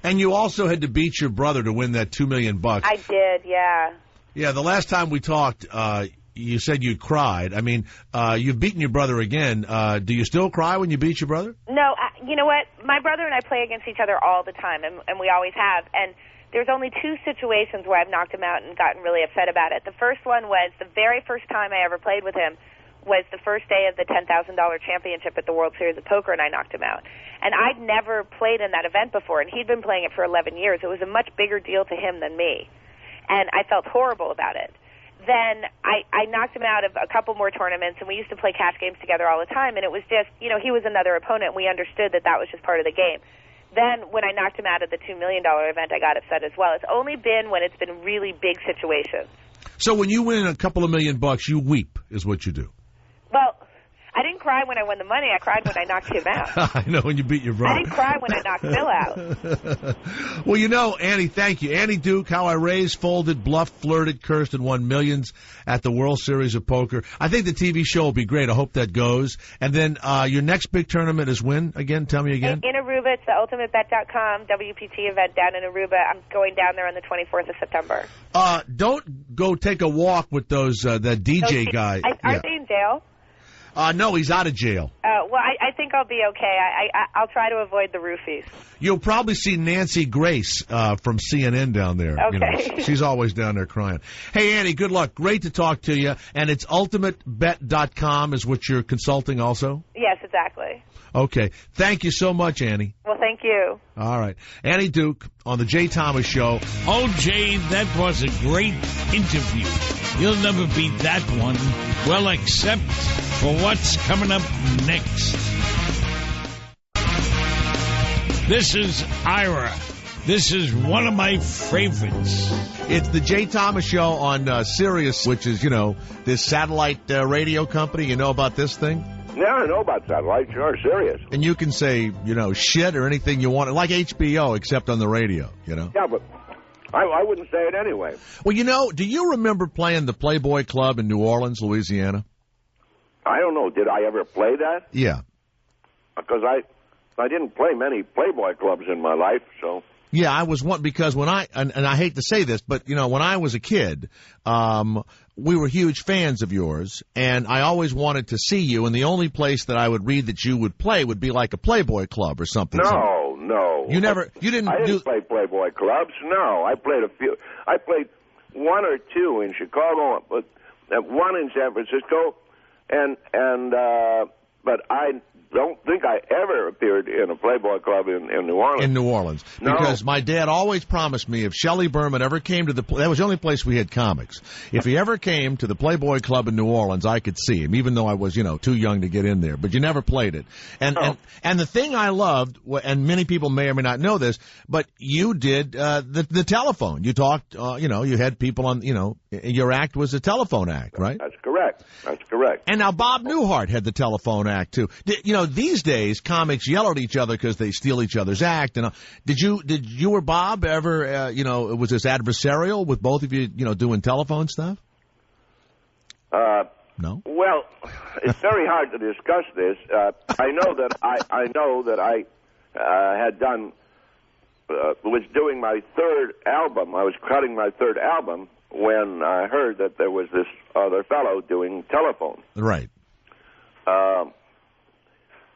And you also had to beat your brother to win that $2 million.
I did, yeah.
Yeah, the last time we talked, you said you cried. I mean, you've beaten your brother again. Do you still cry when you beat your brother?
No, you know what? My brother and I play against each other all the time, and we always have. And there's only two situations where I've knocked him out and gotten really upset about it. The first one was the very first time I ever played with him. Was the first day of the $10,000 championship at the World Series of Poker, and I knocked him out. And I'd never played in that event before, and he'd been playing it for 11 years. It was a much bigger deal to him than me, and I felt horrible about it. Then I knocked him out of a couple more tournaments, and we used to play cash games together all the time, and it was just, he was another opponent, and we understood that was just part of the game. Then when I knocked him out of the $2 million event, I got upset as well. It's only been when it's been really big situations.
So when you win a couple of $1 million, you weep, is what you do.
Well, I didn't cry when I won the money. I cried when I knocked him out.
I know, when you beat your brother.
I didn't cry when I knocked Phil out.
Well, Annie, thank you. Annie Duke, How I Raised, Folded, Bluffed, Flirted, Cursed, and Won Millions at the World Series of Poker. I think the TV show will be great. I hope that goes. And then your next big tournament is when again? Tell me again.
In Aruba. It's the UltimateBet.com WPT event down in Aruba. I'm going down there on the 24th of September.
Don't go take a walk with those that DJ guy.
Aren't they in jail?
No, he's out of jail.
Well, I think I'll be okay. I'll try to avoid the roofies.
You'll probably see Nancy Grace from CNN down there.
Okay.
She's always down there crying. Hey, Annie, good luck. Great to talk to you. And it's ultimatebet.com is what you're consulting also?
Yes, exactly.
Okay. Thank you so much, Annie.
Well, thank you.
All right. Annie Duke on the Jay Thomas Show.
Oh, Jay, that was a great interview. You'll never beat that one. Well, except for what's coming up next. This is Ira. This is one of my favorites.
It's the Jay Thomas Show on Sirius, which is, this satellite radio company. You know about this thing?
Yeah, I know about satellite. Sure, Sirius.
And you can say, shit or anything you want, like HBO, except on the radio,
Yeah, but I wouldn't say it anyway.
Well, do you remember playing the Playboy Club in New Orleans, Louisiana?
I don't know. Did I ever play that?
Yeah.
Because I didn't play many Playboy clubs in my life, so.
Yeah, I was one because when and I hate to say this, but when I was a kid, we were huge fans of yours, and I always wanted to see you. And the only place that I would read that you would play would be like a Playboy Club or something.
No.
You didn't.
I didn't play Playboy clubs. No, I played a few. I played one or two in Chicago, but one in San Francisco, and but I don't think I ever appeared in a Playboy Club in New Orleans.
In New Orleans.
No.
Because my dad always promised me if Shelley Berman ever came to that was the only place we had comics. If he ever came to the Playboy Club in New Orleans, I could see him, even though I was, too young to get in there. But you never played it. And the thing I loved, and many people may or may not know this, but you did the telephone. You talked, you had people on, your act was a telephone act, right?
That's correct.
And now Bob Newhart had the telephone act, too. These days, comics yell at each other because they steal each other's act. And did you or Bob ever, was this adversarial with both of you, doing telephone stuff? No.
Well, it's very hard to discuss this. I know that I had done was doing my third album. I was cutting my third album when I heard that there was this other fellow doing telephone.
Right.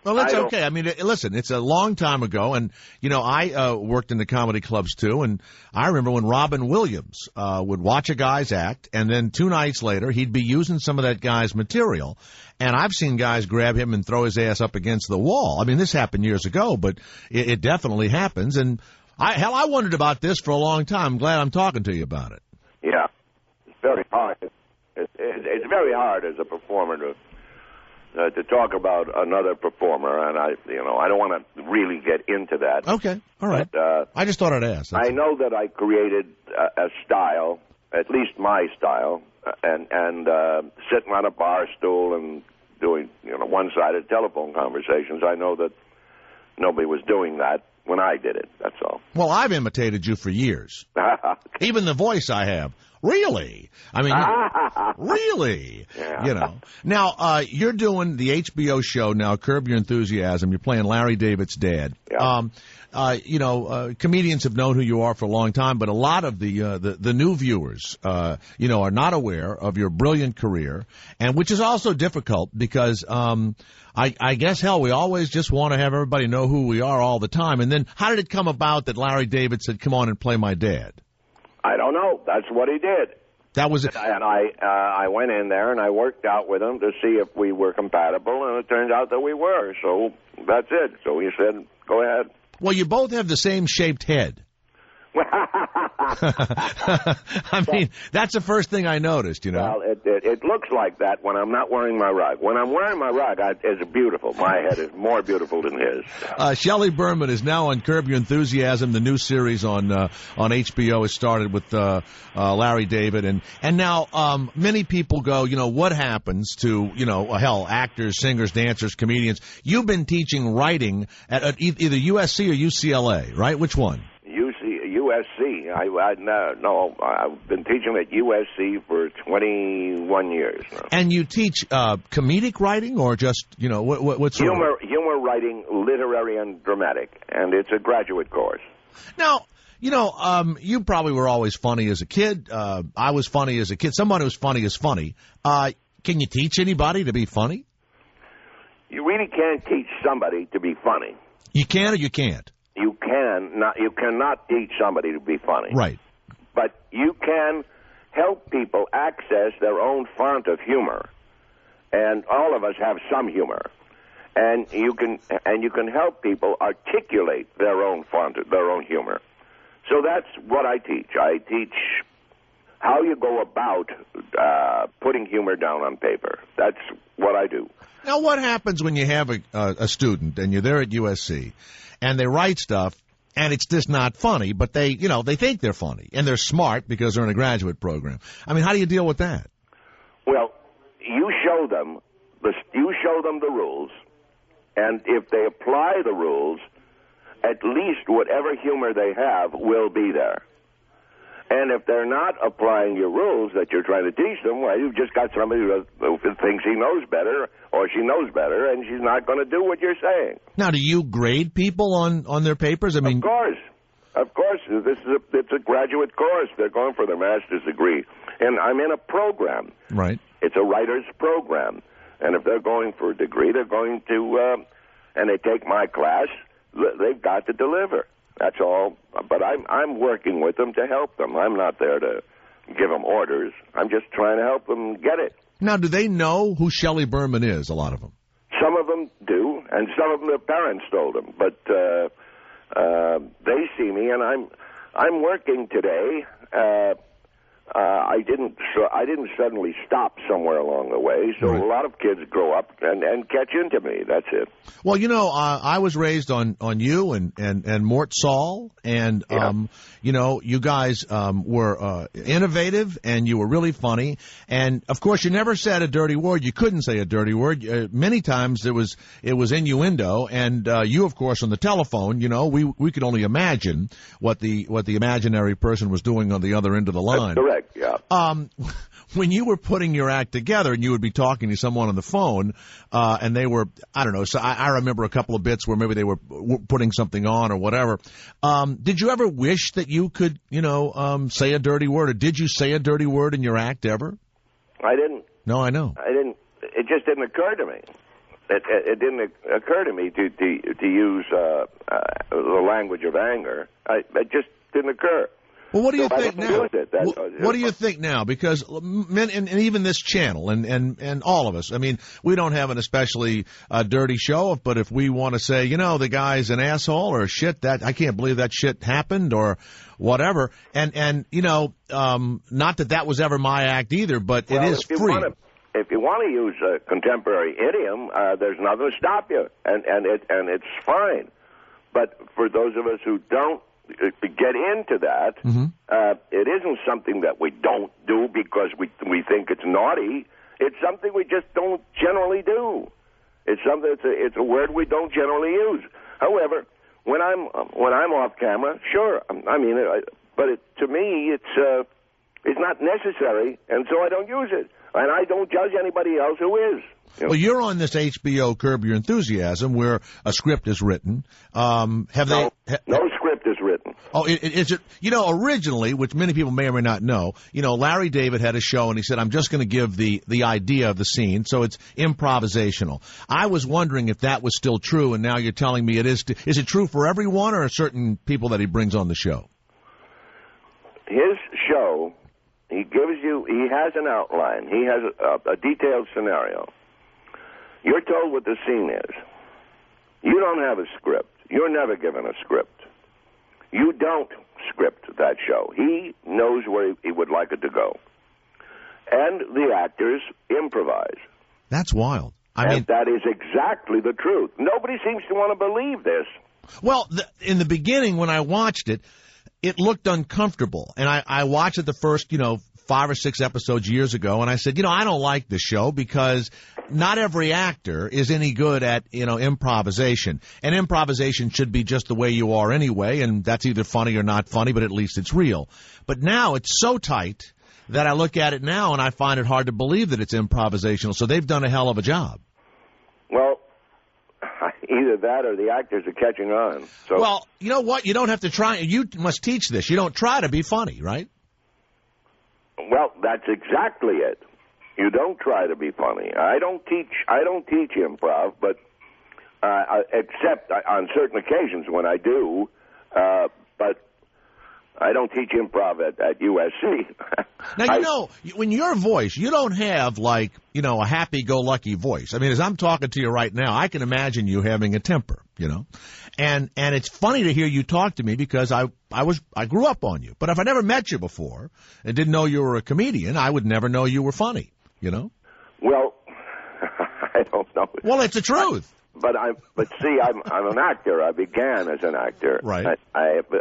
Well, that's okay. I mean, listen, it's a long time ago, and, I worked in the comedy clubs, too, and I remember when Robin Williams would watch a guy's act, and then 2 nights later, he'd be using some of that guy's material, and I've seen guys grab him and throw his ass up against the wall. I mean, this happened years ago, but it definitely happens, and, I wondered about this for a long time. I'm glad I'm talking to you about it.
Yeah, it's very hard. It's very hard as a performer to talk about another performer, and I don't want to really get into that.
Okay, all right. But, I just thought I'd ask.
I know that I created a style, at least my style, and sitting on a bar stool and doing one-sided telephone conversations. I know that nobody was doing that when I did it. That's all.
Well, I've imitated you for years. Even the voice I have. Really? I mean, really?
Yeah.
Now, you're doing the HBO show now, Curb Your Enthusiasm. You're playing Larry David's dad.
Yeah.
Comedians have known who you are for a long time, but a lot of the new viewers, are not aware of your brilliant career, and which is also difficult because, I guess, we always just want to have everybody know who we are all the time. And then how did it come about that Larry David said, come on and play my dad?
I don't know. That's what he did.
That was it.
And I went in there and I worked out with him to see if we were compatible, and it turned out that we were. So that's it. So he said, go ahead.
Well, you both have the same shaped head. I mean, that's the first thing I noticed,
Well, it looks like that when I'm not wearing my rug. When I'm wearing my rug, it's beautiful. My head is more beautiful than his.
Shelley Berman is now on Curb Your Enthusiasm. The new series on HBO has started with Larry David. And now many people go, what happens to, actors, singers, dancers, comedians? You've been teaching writing at either USC or UCLA, right? Which one?
USC. I've been teaching at USC for 21 years now.
And you teach comedic writing or just, what's
humor writing, literary and dramatic, and it's a graduate course.
Now, you probably were always funny as a kid. I was funny as a kid. Someone who's funny is funny. Can you teach anybody to be funny?
You really can't teach somebody to be funny.
You can or you can't?
You cannot teach somebody to be funny.
Right.
But you can help people access their own font of humor. And all of us have some humor. And you can help people articulate their own font, their own humor. So that's what I teach. I teach how you go about putting humor down on paper. That's what I do.
Now, what happens when you have a student and you're there at USC and they write stuff and it's just not funny, but they think they're funny and they're smart because they're in a graduate program? I mean, how do you deal with that?
Well, you show them the rules, and if they apply the rules, at least whatever humor they have will be there. And if they're not applying your rules that you're trying to teach them, well, you've just got somebody who thinks he knows better or she knows better, and she's not going to do what you're saying.
Now, do you grade people on their papers? I mean,
Of course. It's a graduate course. They're going for their master's degree. And I'm in a program.
Right.
It's a writer's program. And if they're going for a degree, they're going to, and they take my class, they've got to deliver. That's all. But I'm working with them to help them. I'm not there to give them orders. I'm just trying to help them get it.
Now, do they know who Shelley Berman is, a lot of them?
Some of them do, and some of them their parents told them. But they see me, and I'm working today. I didn't suddenly stop somewhere along the way, so a lot of kids grow up and catch into me. That's it.
Well, I was raised on you and Mort Saul, and you guys were innovative, and you were really funny, and of course you never said a dirty word. You couldn't say a dirty word. Many times it was innuendo, and you, of course, on the telephone, we could only imagine what the imaginary person was doing on the other end of the line.
That's correct. Yeah.
When you were putting your act together and you would be talking to someone on the phone, and they were, I don't know, so I remember a couple of bits where maybe they were putting something on or whatever. Did you ever wish that you could, say a dirty word, or did you say a dirty word in your act ever?
I didn't.
No, I know.
I didn't. It just didn't occur to me. It didn't occur to me to use the language of anger. It just didn't occur.
Well, what do you think now? What do you think now? Because men, and even this channel, and all of us, I mean, we don't have an especially dirty show, but if we want to say, the guy's an asshole or shit, that I can't believe that shit happened or whatever, and not that was ever my act either, but it is free.
If you want to use a contemporary idiom, there's nothing to stop you, and it's fine. But for those of us who don't get into that, it isn't something that we don't do because we think it's naughty. It's something we just don't generally do. It's something. It's a word we don't generally use. However, when I'm off camera, sure. I mean, but to me, it's not necessary, and so I don't use it. And I don't judge anybody else who is.
Well, you're on this HBO Curb Your Enthusiasm where a script is written.
No script is written.
Oh, is it? Originally, which many people may or may not know, Larry David had a show and he said, I'm just going to give the idea of the scene, so it's improvisational. I was wondering if that was still true, and now you're telling me it is. Is it true for everyone or certain people that he brings on the show?
His show, he has an outline. He has a detailed scenario. You're told what the scene is. You don't have a script. You're never given a script. You don't script that show. He knows where he would like it to go. And the actors improvise.
That's wild. I mean,
that is exactly the truth. Nobody seems to want to believe this.
Well, in the beginning when I watched it, it looked uncomfortable. And I watched it the first, 5 or 6 episodes years ago, and I said, I don't like this show because not every actor is any good at, improvisation. And improvisation should be just the way you are anyway, and that's either funny or not funny, but at least it's real. But now it's so tight that I look at it now and I find it hard to believe that it's improvisational. So they've done a hell of a job.
Well, either that or the actors are catching on. So.
Well, you know what? You don't have to try. You must teach this. You don't try to be funny, right?
Well, that's exactly it. You don't try to be funny. I don't teach improv, but except on certain occasions when I do. But I don't teach improv at USC.
Now, when your voice, you don't have like, a happy-go-lucky voice. I mean, as I'm talking to you right now, I can imagine you having a temper, And it's funny to hear you talk to me because I grew up on you. But if I never met you before and didn't know you were a comedian, I would never know you were funny,
Well, I don't know.
Well, it's the truth.
But see, I'm an actor. I began as an actor.
Right.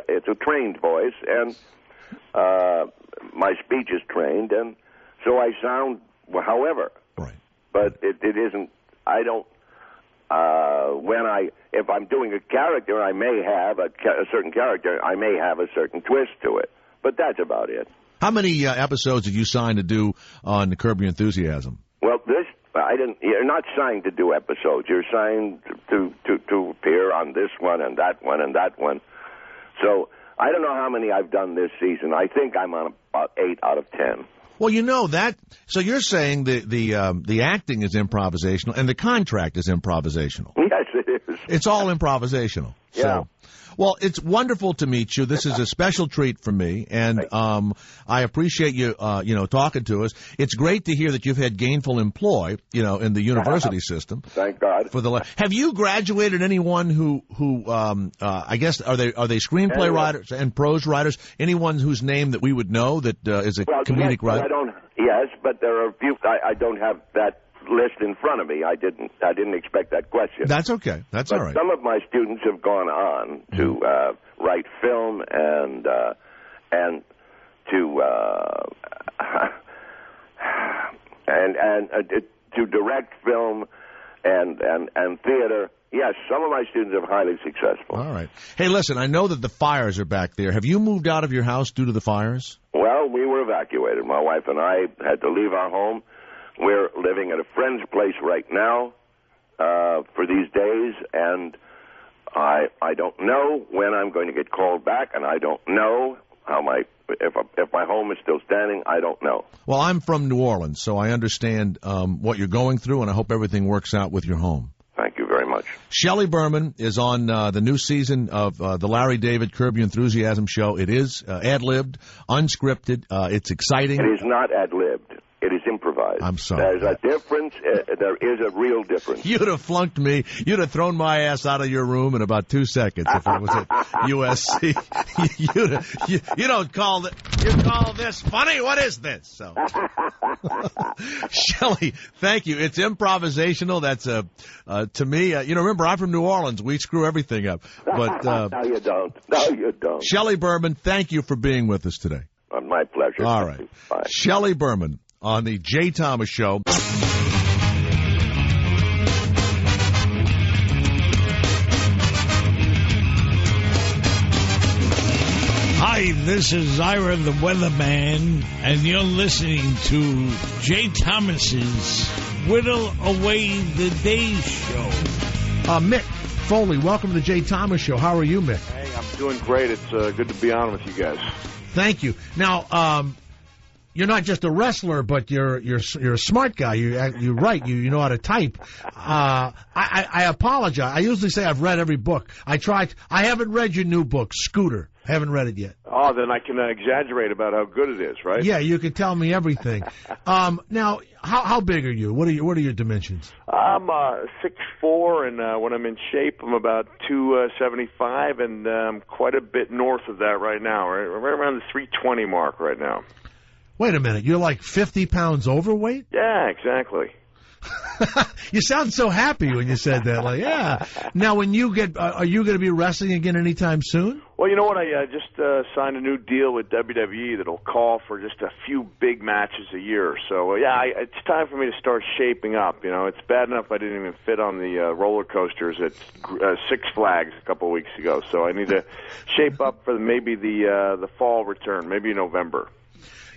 It's a trained voice, and my speech is trained, and so I sound however.
Right.
But it isn't. I don't. If I'm doing a character, I may have a certain character. I may have a certain twist to it, but that's about it.
How many episodes did you sign to do on Curb Your Enthusiasm?
Well, I didn't. You're not signed to do episodes. You're signed to appear on this one and that one and that one. So I don't know how many I've done this season. I think I'm on about 8 out of 10.
Well, that. So you're saying the acting is improvisational and the contract is improvisational.
Yes, it is.
It's all improvisational.
Yeah.
So, Well, it's wonderful to meet you. This is a special treat for me, and I appreciate you, talking to us. It's great to hear that you've had gainful employ, in the university system.
Thank God.
Have you graduated anyone who I guess are they screenplay writers and prose writers? Anyone whose name that we would know that is a comedic writer?
Yes, but there are a few. I don't have that list in front of me. I didn't expect that question.
That's okay. That's all right.
Some of my students have gone on to write film and to to direct film and theater. Yes, some of my students are highly successful.
All right. Hey, listen, I know that the fires are back there. Have you moved out of your house due to the fires?
Well, we were evacuated. My wife and I had to leave our home. We're living at a friend's place right now for these days, and I don't know when I'm going to get called back, and I don't know if my home is still standing. I don't know.
Well, I'm from New Orleans, so I understand what you're going through, and I hope everything works out with your home.
Thank you very much.
Shelley Berman is on the new season of the Larry David Curb Your Enthusiasm show. It is ad-libbed, unscripted. It's exciting.
It is not ad-libbed. It is improvised.
I'm sorry.
There's a difference. There is a real difference.
You'd have flunked me. You'd have thrown my ass out of your room in about 2 seconds if I was at USC. You don't call it. You call this funny? What is this? So, Shelley, thank you. It's improvisational. That's to me. Remember, I'm from New Orleans. We screw everything up. But
no, you don't. No, you don't.
Shelley Berman, thank you for being with us today.
My pleasure.
All right, Shelley Berman on the Jay Thomas Show.
Hi, this is Ira the Weatherman, and you're listening to Jay Thomas's Whittle Away the Day Show.
Mick Foley, welcome to the Jay Thomas Show. How are you, Mick?
Hey, I'm doing great. It's good to be on with you guys.
Thank you. Now, you're not just a wrestler, but you're a smart guy. You write. You know how to type. I apologize. I usually say I've read every book. I haven't read your new book, Scooter. I haven't read it yet.
Oh, then I can exaggerate about how good it is, right?
Yeah, you can tell me everything. Now, how big are you? What are your dimensions?
I'm 6'4", and when I'm in shape, I'm about 275, and I'm quite a bit north of that right now. Right around the 320 mark right now.
Wait a minute, you're like 50 pounds overweight?
Yeah, exactly.
You sound so happy when you said that. Like, yeah. Now, when you are you going to be wrestling again anytime soon?
Well, you know what? I just signed a new deal with WWE that'll call for just a few big matches a year. So, it's time for me to start shaping up. It's bad enough I didn't even fit on the roller coasters at Six Flags a couple of weeks ago. So I need to shape up for maybe the fall return, maybe November.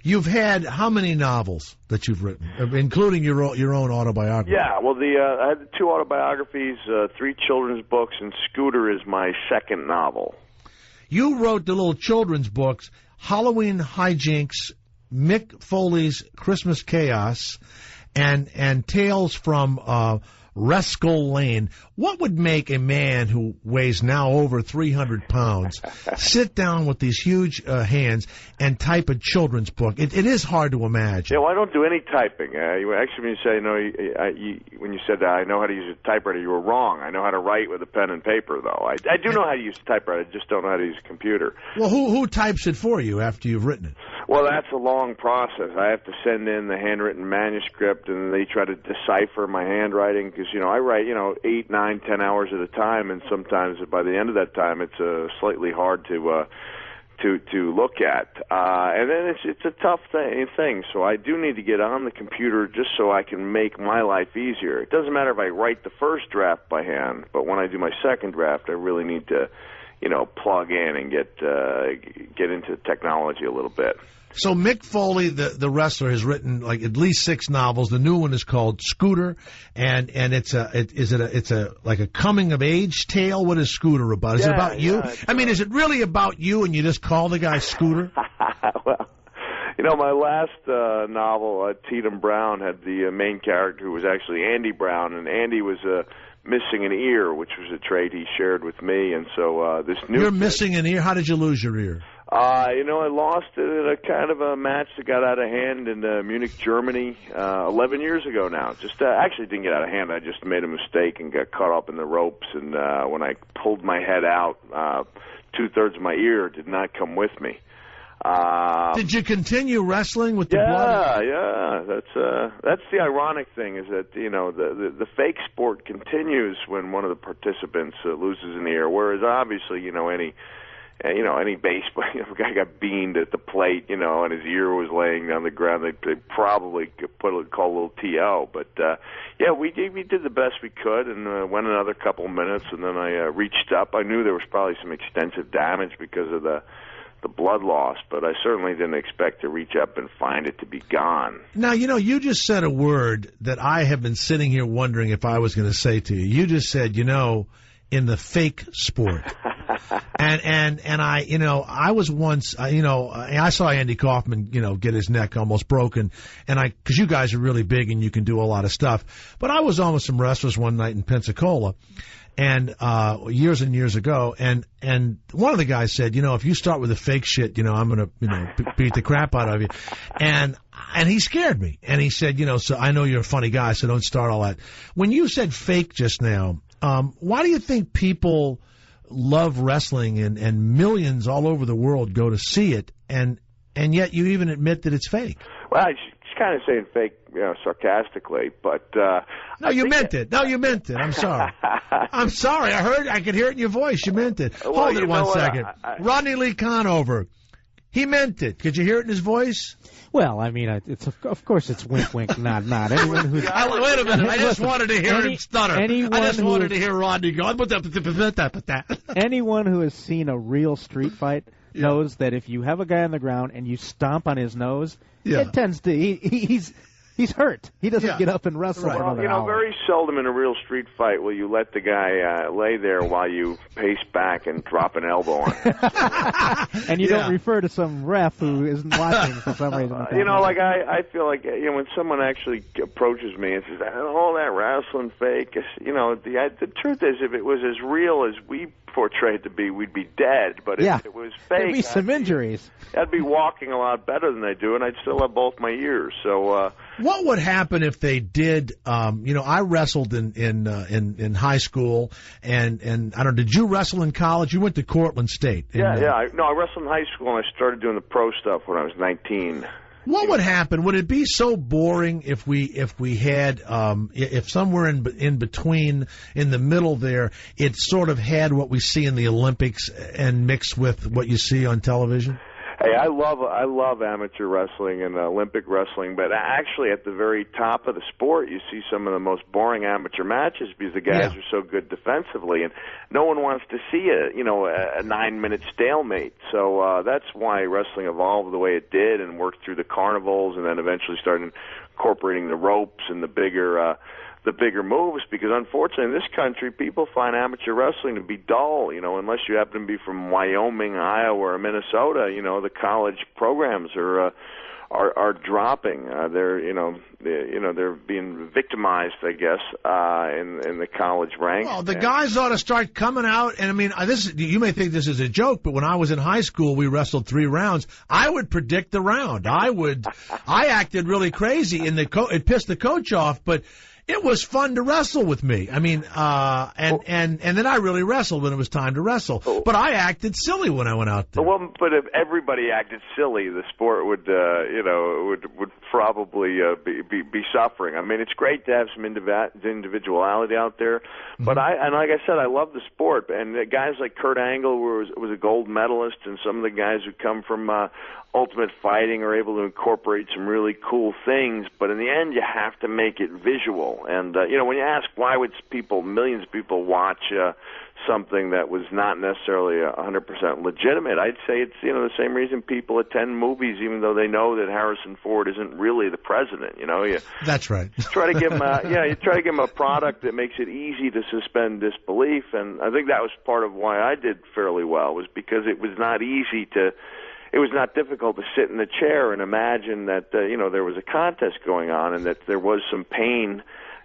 You've had how many novels that you've written, including your own autobiography?
Yeah, well, I had 2 autobiographies, 3 children's books, and Scooter is my second novel.
You wrote the little children's books, Halloween Hijinks, Mick Foley's Christmas Chaos, and Tales from Reskull Lane. What would make a man who weighs now over 300 pounds sit down with these huge hands and type a children's book? It is hard to imagine.
Yeah, well, I don't do any typing. Actually, when you say when you said I know how to use a typewriter, you were wrong. I know how to write with a pen and paper, though. I do know how to use a typewriter. I just don't know how to use a computer.
Well, who types it for you after you've written it?
Well, that's a long process. I have to send in the handwritten manuscript, and they try to decipher my handwriting because, I write, 8, 9, 10 hours at a time, and sometimes by the end of that time, it's slightly hard to look at. And then it's a tough thing. So I do need to get on the computer just so I can make my life easier. It doesn't matter if I write the first draft by hand, but when I do my second draft, I really need to, plug in and get into technology a little bit.
So Mick Foley, the wrestler, has written like at least 6 novels. The new one is called Scooter, and it's like a coming of age tale. What is Scooter about? Is it about you? I mean, is it really about you, and you just call the guy Scooter?
Well, You know, my last novel, Tatum Brown, had the main character who was actually Andy Brown, and Andy was missing an ear, which was a trait he shared with me, and so this new...
You're missing an ear? How did you lose your ear?
You know, I lost it at a kind of a match that got out of hand in Munich, Germany, 11 years ago now. Just actually didn't get out of hand. I just made a mistake and got caught up in the ropes, and when I pulled my head out, 2/3 of my ear did not come with me.
Did you continue wrestling with the blood?
Yeah. That's the ironic thing, is that, you know, the fake sport continues when one of the participants loses an ear, whereas obviously, you know, any baseball, you know, if a guy got beamed at the plate, you know, and his ear was laying on the ground, they'd probably call a little TO. But yeah, we did the best we could, and went another couple minutes, and then I reached up. I knew there was probably some extensive damage because of the blood loss, but I certainly didn't expect to reach up and find it to be gone.
Now, you know, you just said a word that I have been sitting here wondering if I was going to say to you. You just said, you know, in the fake sport. and I, you know, I was once, you know, I saw Andy Kaufman, you know, get his neck almost broken, and because you guys are really big and you can do a lot of stuff, but I was on with some wrestlers one night in Pensacola, and years and years ago, and one of the guys said, you know, if you start with the fake shit, you know, I'm gonna, you know, beat the crap out of you, and he scared me, and he said, you know, so I know you're a funny guy, so don't start all that. When you said fake just now, why do you think people love wrestling and millions all over the world go to see it, and yet you even admit that it's fake?
Well, she's kind of saying fake, you know, sarcastically, but
no, you meant it. No, you meant it. I'm sorry. I'm sorry. I could hear it in your voice. You meant it.
Well,
hold it one second. Rodney Lee Conover. He meant it. Could you hear it in his voice?
Well, I mean, of course it's wink, wink, nod, nod. Anyone who's
wait a minute. I just wanted to hear him stutter. I just wanted to hear Rodney go.
Anyone who has seen a real street fight knows that if you have a guy on the ground and you stomp on his nose, it tends to he's hurt. He doesn't get up and wrestle for another hour.
Very seldom in a real street fight will you let the guy lay there while you pace back and drop an elbow on him.
And you don't refer to some ref who isn't watching for some reason.
You know, like I feel like, you know, when someone actually approaches me and says, "Oh, that wrestling fake," you know, the truth is, if it was as real as we portrayed to be, we'd be dead. But if it was fake,
there'd be some injuries.
I'd be walking a lot better than I do, and I'd still have both my ears. So,
what would happen if they did? You know, I wrestled in high school, and I don't know. Did you wrestle in college? You went to Cortland State.
I wrestled in high school, and I started doing the pro stuff when I was 19.
What would happen? Would it be so boring if we had if somewhere in between, in the middle there, it sort of had what we see in the Olympics and mixed with what you see on television?
Hey, I love amateur wrestling and Olympic wrestling, but actually at the very top of the sport, you see some of the most boring amateur matches because the guys are so good defensively, and no one wants to see a 9-minute stalemate. So that's why wrestling evolved the way it did and worked through the carnivals, and then eventually started incorporating the ropes and the bigger moves, because unfortunately in this country people find amateur wrestling to be dull, you know, unless you happen to be from Wyoming, Iowa, or Minnesota. You know, the college programs are dropping. They're being victimized, I guess, in the college ranks.
Well, the guys ought to start coming out, and I mean, you may think this is a joke, but when I was in high school, we wrestled 3 rounds. I would predict the round. I acted really crazy, and it pissed the coach off, but it was fun to wrestle with me. I mean, and then I really wrestled when it was time to wrestle. But I acted silly when I went out there.
Well, but if everybody acted silly, the sport would probably be suffering. I mean, it's great to have some individuality out there, but like I said, I love the sport. And guys like Kurt Angle, who was a gold medalist, and some of the guys who come from Ultimate Fighting are able to incorporate some really cool things, but in the end you have to make it visual. And when you ask why would millions of people watch something that was not necessarily 100% legitimate, I'd say it's the same reason people attend movies, even though they know that Harrison Ford isn't really the president.
That's right.
Try to give him you try to give him a product that makes it easy to suspend disbelief, and I think that was part of why I did fairly well, was because it was not easy to it was not difficult to sit in the chair and imagine that there was a contest going on and that there was some pain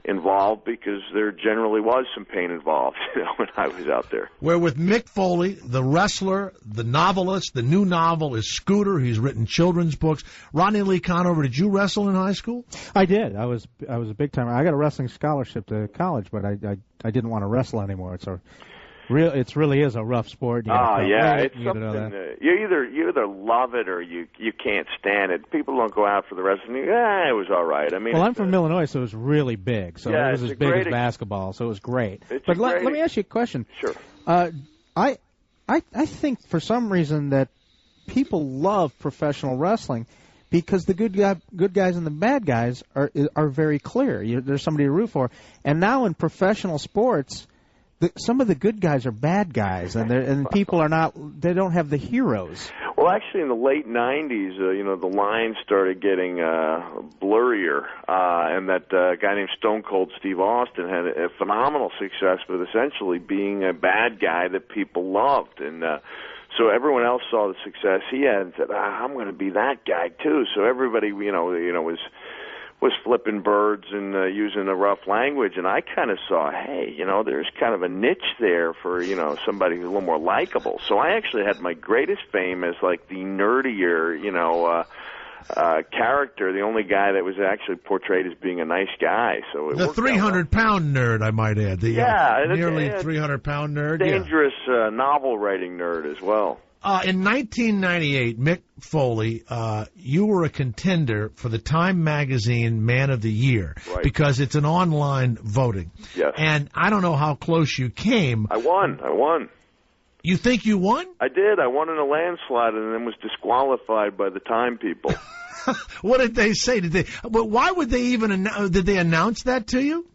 involved, because there generally was some pain involved when I was out there.
Where with Mick Foley, the wrestler, the novelist, the new novel is Scooter. He's written children's books. Rodney Lee Conover, did you wrestle in high school?
I did. I was a big timer. I got a wrestling scholarship to college, but I didn't want to wrestle anymore. It really is a rough sport.
It's something. You either love it or you can't stand it. People don't go out for the wrestling. It was all right. I mean,
well, I'm from Illinois, so it was really big. So it was as big as basketball, so it was great. But let me ask you a question.
Sure.
I think for some reason that people love professional wrestling because the good guys and the bad guys are very clear. There's somebody to root for. And now in professional sports, some of the good guys are bad guys, and people are not. They don't have the heroes.
Well, actually, in the late '90s, the lines started getting blurrier, and that guy named Stone Cold Steve Austin had a phenomenal success with essentially being a bad guy that people loved, and so everyone else saw the success he had and said, "I'm going to be that guy too." So everybody, was flipping birds and using a rough language, and I kind of saw, hey, there's kind of a niche there for, somebody who's a little more likable. So I actually had my greatest fame as, like, the nerdier, character, the only guy that was actually portrayed as being a nice guy. So
the 300-pound nerd, I might add. Nearly 300-pound nerd.
Dangerous novel writing nerd as well.
In 1998, Mick Foley, you were a contender for the Time Magazine Man of the Year,
right,
because it's an online voting.
Yes.
And I don't know how close you came.
I won.
You think you won?
I did. I won in a landslide and then was disqualified by the Time people.
What did they say? But why would they even did they announce that to you?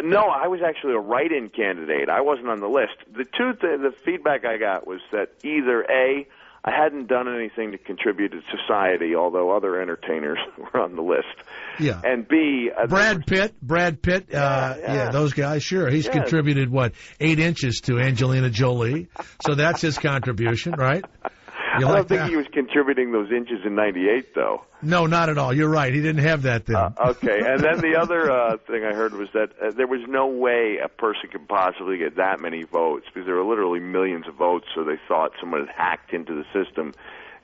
No, I was actually a write-in candidate. I wasn't on the list. The feedback I got was that either A, I hadn't done anything to contribute to society, although other entertainers were on the list.
Yeah.
And B,
Brad Pitt, those guys, sure. He's contributed, 8 inches to Angelina Jolie. So that's his contribution, right?
I don't think he was contributing those inches in '98, though.
No, not at all. You're right. He didn't have that then.
Okay. And then the other thing I heard was that there was no way a person could possibly get that many votes, because there were literally millions of votes, so they thought someone had hacked into the system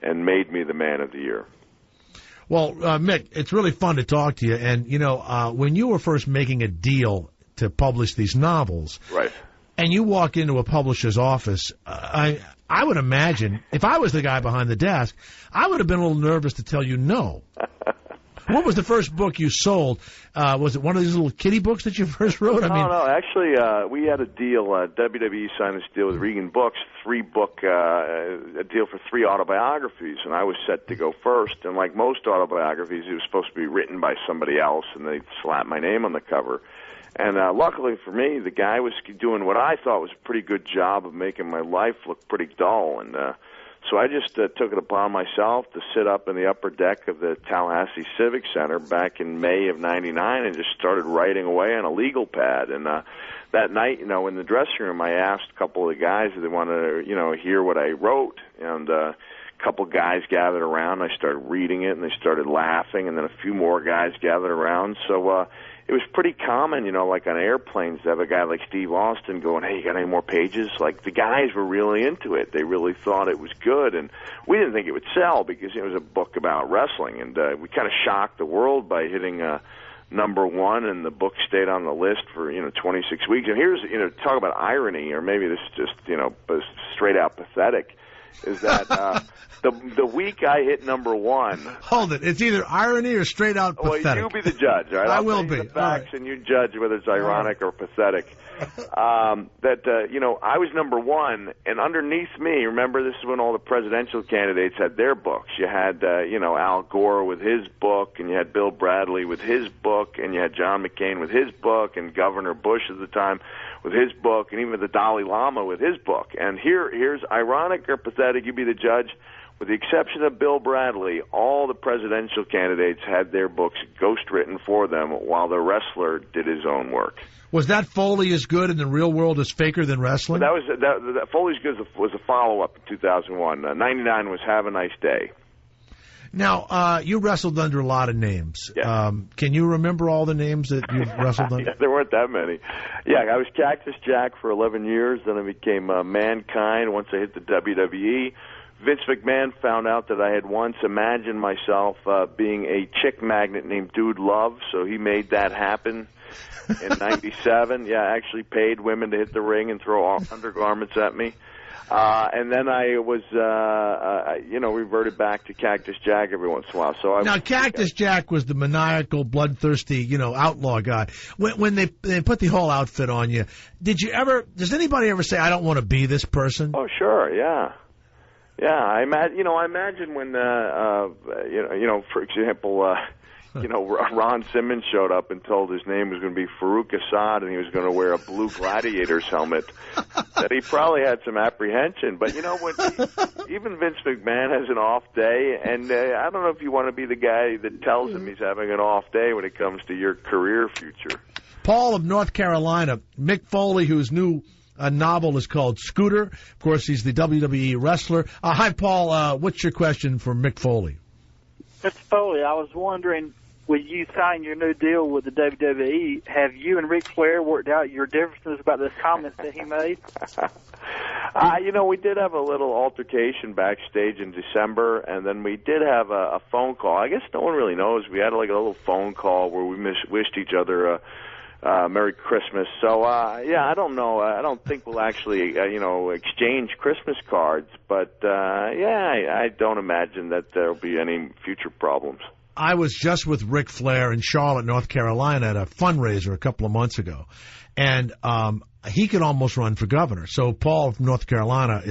and made me the Man of the Year.
Well, Mick, it's really fun to talk to you. And, when you were first making a deal to publish these novels,
right,
and you walk into a publisher's office, I would imagine, if I was the guy behind the desk, I would have been a little nervous to tell you no. What was the first book you sold? Was it one of these little kiddie books that you first wrote?
No. Actually, we had a deal. WWE signed this deal with Regan Books, a deal for 3 autobiographies, and I was set to go first. And like most autobiographies, it was supposed to be written by somebody else, and they slapped my name on the cover. And luckily for me, the guy was doing what I thought was a pretty good job of making my life look pretty dull. And so I just took it upon myself to sit up in the upper deck of the Tallahassee Civic Center back in May of '99 and just started writing away on a legal pad. And that night, in the dressing room, I asked a couple of the guys if they wanted to, hear what I wrote. And a couple guys gathered around. I started reading it, and they started laughing. And then a few more guys gathered around. So it was pretty common, like on airplanes, to have a guy like Steve Austin going, "Hey, you got any more pages?" Like, the guys were really into it. They really thought it was good, and we didn't think it would sell because it was a book about wrestling, and we kind of shocked the world by hitting number 1, and the book stayed on the list for 26 weeks. And here's talk about irony, or maybe this is just straight out pathetic, is that the week I hit number 1.
Hold it. It's either irony or straight out pathetic.
Well, you be the judge, all right?
I will be.
The facts, and you judge whether it's ironic or pathetic. I was number 1, and underneath me, remember, this is when all the presidential candidates had their books. You had, Al Gore with his book, and you had Bill Bradley with his book, and you had John McCain with his book, and Governor Bush at the time with his book, and even the Dalai Lama with his book. And here's ironic or pathetic, you be the judge. with the exception of Bill Bradley, all the presidential candidates had their books ghostwritten for them while the wrestler did his own work.
Was that Foley as good in the real world as Faker than wrestling?
That Foley's Good was a follow-up in 2001. 99 was Have a Nice Day.
Now, you wrestled under a lot of names.
Yeah.
Can you remember all the names that you wrestled under?
Yeah, there weren't that many. Yeah, I was Cactus Jack for 11 years. Then I became Mankind once I hit the WWE. Vince McMahon found out that I had once imagined myself being a chick magnet named Dude Love, so he made that happen in 97. Yeah, I actually paid women to hit the ring and throw undergarments at me. And then I was, reverted back to Cactus Jack every once in a while. So
now, Cactus Jack was the maniacal, bloodthirsty, outlaw guy. When they put the whole outfit on you, does anybody ever say, I don't want to be this person?
Oh, sure, yeah. Yeah, I imagine when, for example, Ron Simmons showed up and told his name was going to be Farouk Assad and he was going to wear a blue Gladiator's helmet, that he probably had some apprehension. But, even Vince McMahon has an off day, and I don't know if you want to be the guy that tells him he's having an off day when it comes to your career future.
Paul of North Carolina, Mick Foley, whose new novel is called Scooter. Of course, he's the WWE wrestler. Hi, Paul. What's your question for Mick Foley?
Mr. Foley, I was wondering, when you signed your new deal with the WWE, have you and Ric Flair worked out your differences about those comments that he made?
We did have a little altercation backstage in December, and then we did have a phone call. I guess no one really knows. We had a little phone call where we wished each other Merry Christmas. So, I don't know. I don't think we'll actually, exchange Christmas cards. But, I don't imagine that there'll be any future problems.
I was just with Ric Flair in Charlotte, North Carolina at a fundraiser a couple of months ago. And he could almost run for governor. So Paul from North Carolina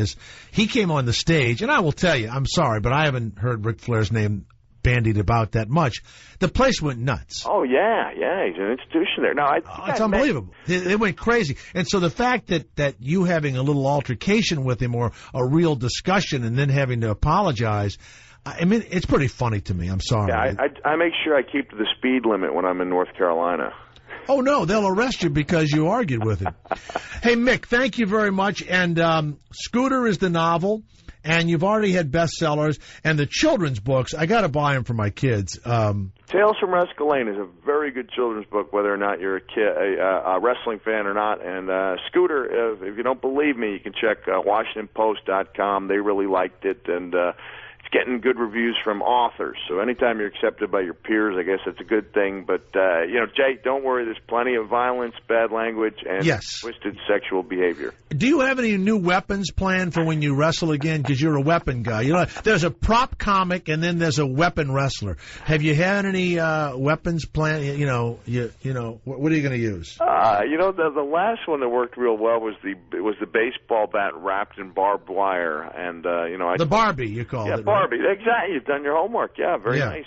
he came on the stage. And I will tell you, I'm sorry, but I haven't heard Ric Flair's name bandied about that much. The place went nuts.
Oh, yeah, he's an institution there. No,
it's unbelievable. It went crazy. And so the fact that you having a little altercation with him or a real discussion and then having to apologize, I mean, it's pretty funny to me. I'm sorry.
Yeah, I make sure I keep to the speed limit when I'm in North Carolina.
Oh, no, they'll arrest you because you argued with him. Hey, Mick, thank you very much. And Scooter is the novel. And you've already had bestsellers, and the children's books, I got to buy them for my kids.
Tales from Rescalane is a very good children's book, whether or not you're a wrestling fan or not. And Scooter, if you don't believe me, you can check WashingtonPost.com. They really liked it, and it's getting good reviews from authors. So anytime you're accepted by your peers, I guess that's a good thing. But, Jay, don't worry. There's plenty of violence, bad language, and twisted sexual behavior.
Do you have any new weapons planned for when you wrestle again? Because you're a weapon guy. There's a prop comic, and then there's a weapon wrestler. Have you had any weapons planned? What are you going to use?
The last one that worked real well was the baseball bat wrapped in barbed wire, and
the Barbie, you call it.
Barbie, right? Exactly. You've done your homework. Yeah, very nice.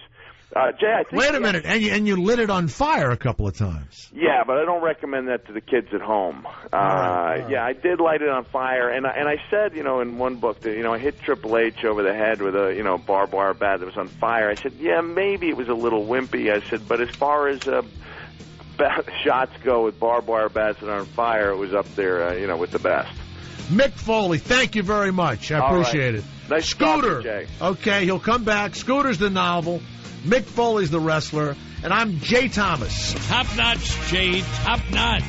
Jay, I think
wait a minute, and you lit it on fire a couple of times.
Yeah, but I don't recommend that to the kids at home. Yeah, I did light it on fire, and I said, in one book that I hit Triple H over the head with a barbed wire bat that was on fire. I said, yeah, maybe it was a little wimpy. I said, but as far as shots go with barbed wire bats that are on fire, it was up there, with the best.
Mick Foley, thank you very much. I appreciate it.
Nice
Scooter.
Jay.
Okay, he'll come back. Scooter's the novel. Mick Foley's the wrestler. And I'm Jay Thomas.
Top notch, Jay. Top notch.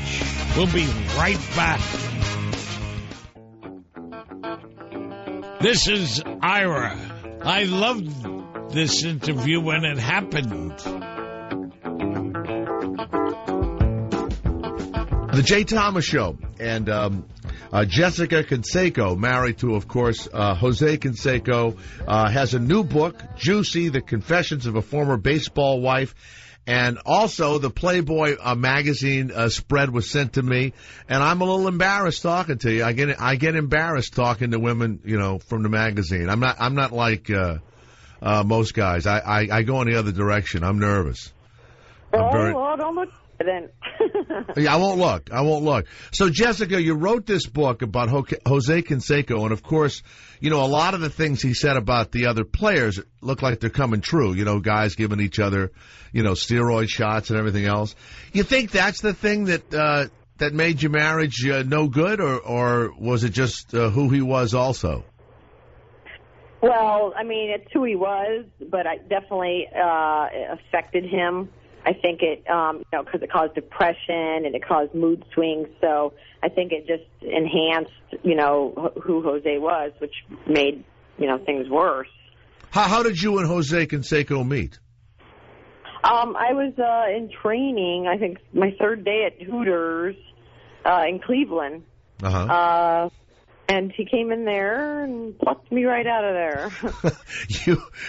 We'll be right back. This is Ira. I loved this interview when it happened.
The Jay Thomas Show. And Jessica Canseco, married to, of course, Jose Canseco, has a new book, Juicy, The Confessions of a Former Baseball Wife. And also the Playboy magazine spread was sent to me. And I'm a little embarrassed talking to you. I get embarrassed talking to women, from the magazine. I'm not like most guys. I go in the other direction. I'm nervous.
then.
Yeah, I won't look. So, Jessica, you wrote this book about Jose Canseco, and of course, you know, a lot of the things he said about the other players look like they're coming true. You know, guys giving each other, you know, steroid shots and everything else. You think that's the thing that that made your marriage no good, or was it just who he was also?
Well, I mean, it's who he was, but it definitely affected him. I think it, because it caused depression and it caused mood swings. So I think it just enhanced, who Jose was, which made, things worse.
How did you and Jose Canseco meet?
I was in training, I think my third day at Hooters in Cleveland.
Uh-huh.
And he came in there and plucked me right out of there.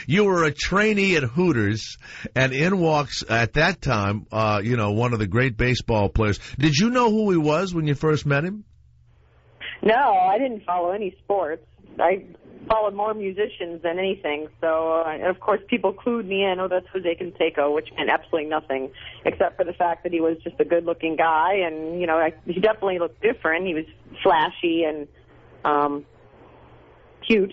You were a trainee at Hooters, and in walks, at that time, one of the great baseball players. Did you know who he was when you first met him?
No, I didn't follow any sports. I followed more musicians than anything. So, of course, people clued me in, that's Jose Canseco, which meant absolutely nothing, except for the fact that he was just a good-looking guy, and, he definitely looked different. He was flashy and cute.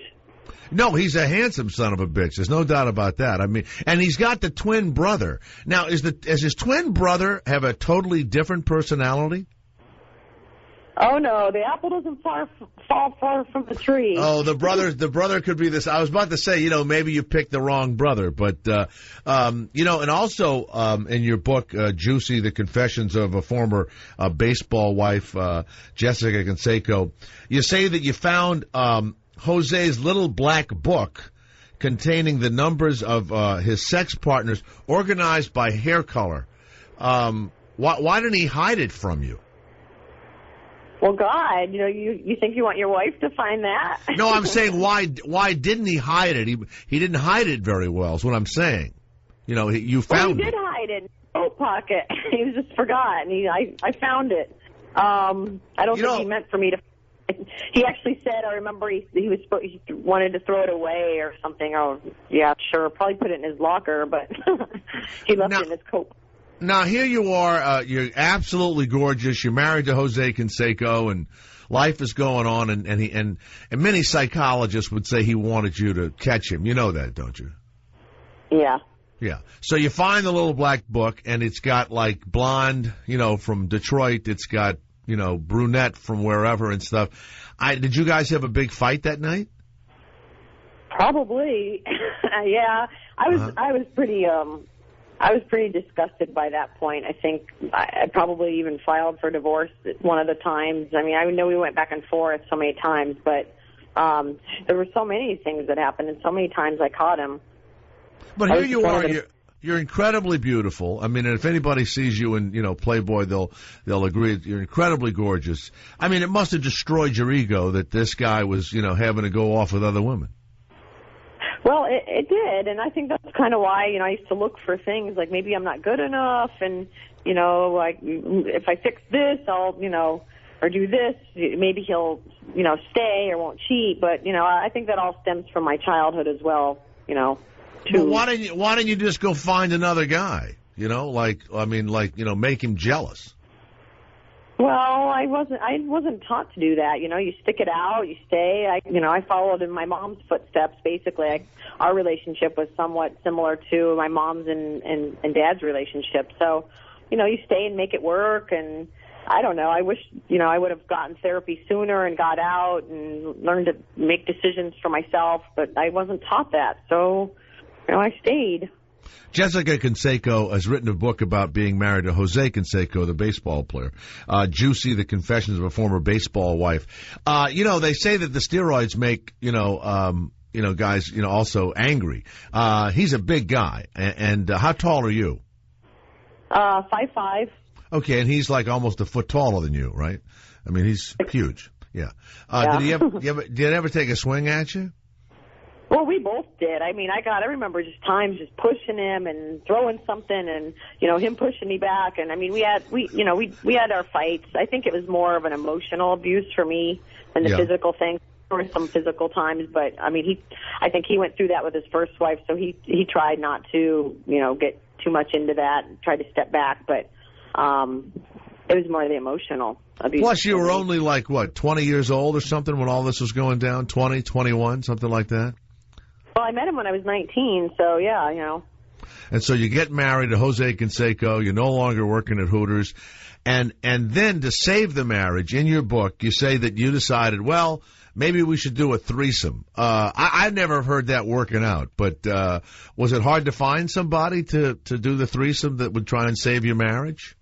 No, he's a handsome son of a bitch. There's no doubt about that. I mean, and he's got the twin brother. Now, does his twin brother have a totally different personality?
Oh no, the apple doesn't fall far from the tree.
Oh, the brother could be this. I was about to say, maybe you picked the wrong brother, but and also in your book, Juicy: The Confessions of a Former Baseball Wife, Jessica Canseco, you say that you found Jose's little black book containing the numbers of his sex partners organized by hair color. Why didn't he hide it from you?
Well, God, you think you want your wife to find that?
No, I'm saying why didn't he hide it? He didn't hide it very well is what I'm saying. You found
he did hide it in his coat pocket. He was just forgotten. I found it. I don't think he meant for me to. He actually said, I remember he wanted to throw it away or something. Oh, yeah, sure. Probably put it in his locker, but he left it in his coat.
Now, here you are. You're absolutely gorgeous. You're married to Jose Canseco, and life is going on. And many psychologists would say he wanted you to catch him. You know that, don't you?
Yeah.
Yeah. So you find the little black book, and it's got like blonde, from Detroit. It's got brunette from wherever and stuff. Did you guys have a big fight that night?
Probably. Yeah. I was pretty disgusted by that point. I think I probably even filed for divorce one of the times. I mean, I know we went back and forth so many times, but there were so many things that happened, and so many times I caught him.
But here you are. You're incredibly beautiful. I mean, if anybody sees you in, Playboy, they'll agree that you're incredibly gorgeous. I mean, it must have destroyed your ego that this guy was, having to go off with other women.
Well, it did, and I think that's kind of why, I used to look for things like maybe I'm not good enough, and, like if I fix this, I'll, or do this, maybe he'll, stay or won't cheat. But, I think that all stems from my childhood as well, Well,
why didn't you just go find another guy? Make him jealous.
Well, I wasn't taught to do that. You stick it out, you stay. I followed in my mom's footsteps. Basically, our relationship was somewhat similar to my mom's and dad's relationship. So, you stay and make it work. And I don't know. I wish I would have gotten therapy sooner and got out and learned to make decisions for myself. But I wasn't taught that, so I stayed.
Jessica Canseco has written a book about being married to Jose Canseco, the baseball player. Juicy: The Confessions of a Former Baseball Wife. They say that the steroids make, guys, also angry. He's a big guy. And how tall are you?
5'5".
Okay, and he's like almost a foot taller than you, right? I mean, he's huge. Yeah.
Yeah.
Did he ever take a swing at you?
Well, we both did. I mean, I remember just times just pushing him and throwing something, and him pushing me back. And I mean, we had our fights. I think it was more of an emotional abuse for me than the physical thing. There were some physical times, but I mean, I think he went through that with his first wife, so he tried not to get too much into that and tried to step back. But It was more the emotional abuse.
Plus, you were only like, what, 20 years old or something when all this was going down? 20, 21, something like that?
Well, I met him when I was 19, so yeah, you know.
And so you get married to Jose Canseco. You're no longer working at Hooters. And then to save the marriage, in your book, you say that you decided, well, maybe we should do a threesome. I never heard that working out, but was it hard to find somebody to do the threesome that would try and save your marriage?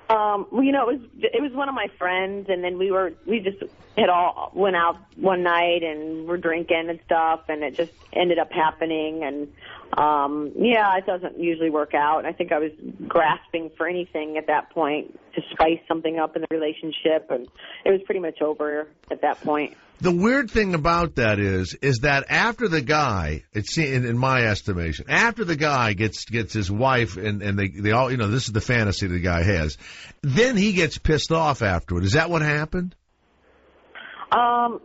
Well, you know, it was one of my friends, and then we just had all went out one night and were drinking and stuff, and it just ended up happening. And yeah, it doesn't usually work out. And I think I was grasping for anything at that point to spice something up in the relationship, and it was pretty much over at that point.
The weird thing about that is that after the guy, it's in my estimation, after the guy gets his wife and they all, you know, this is the fantasy the guy has, then he gets pissed off afterward. Is that what happened?
Well,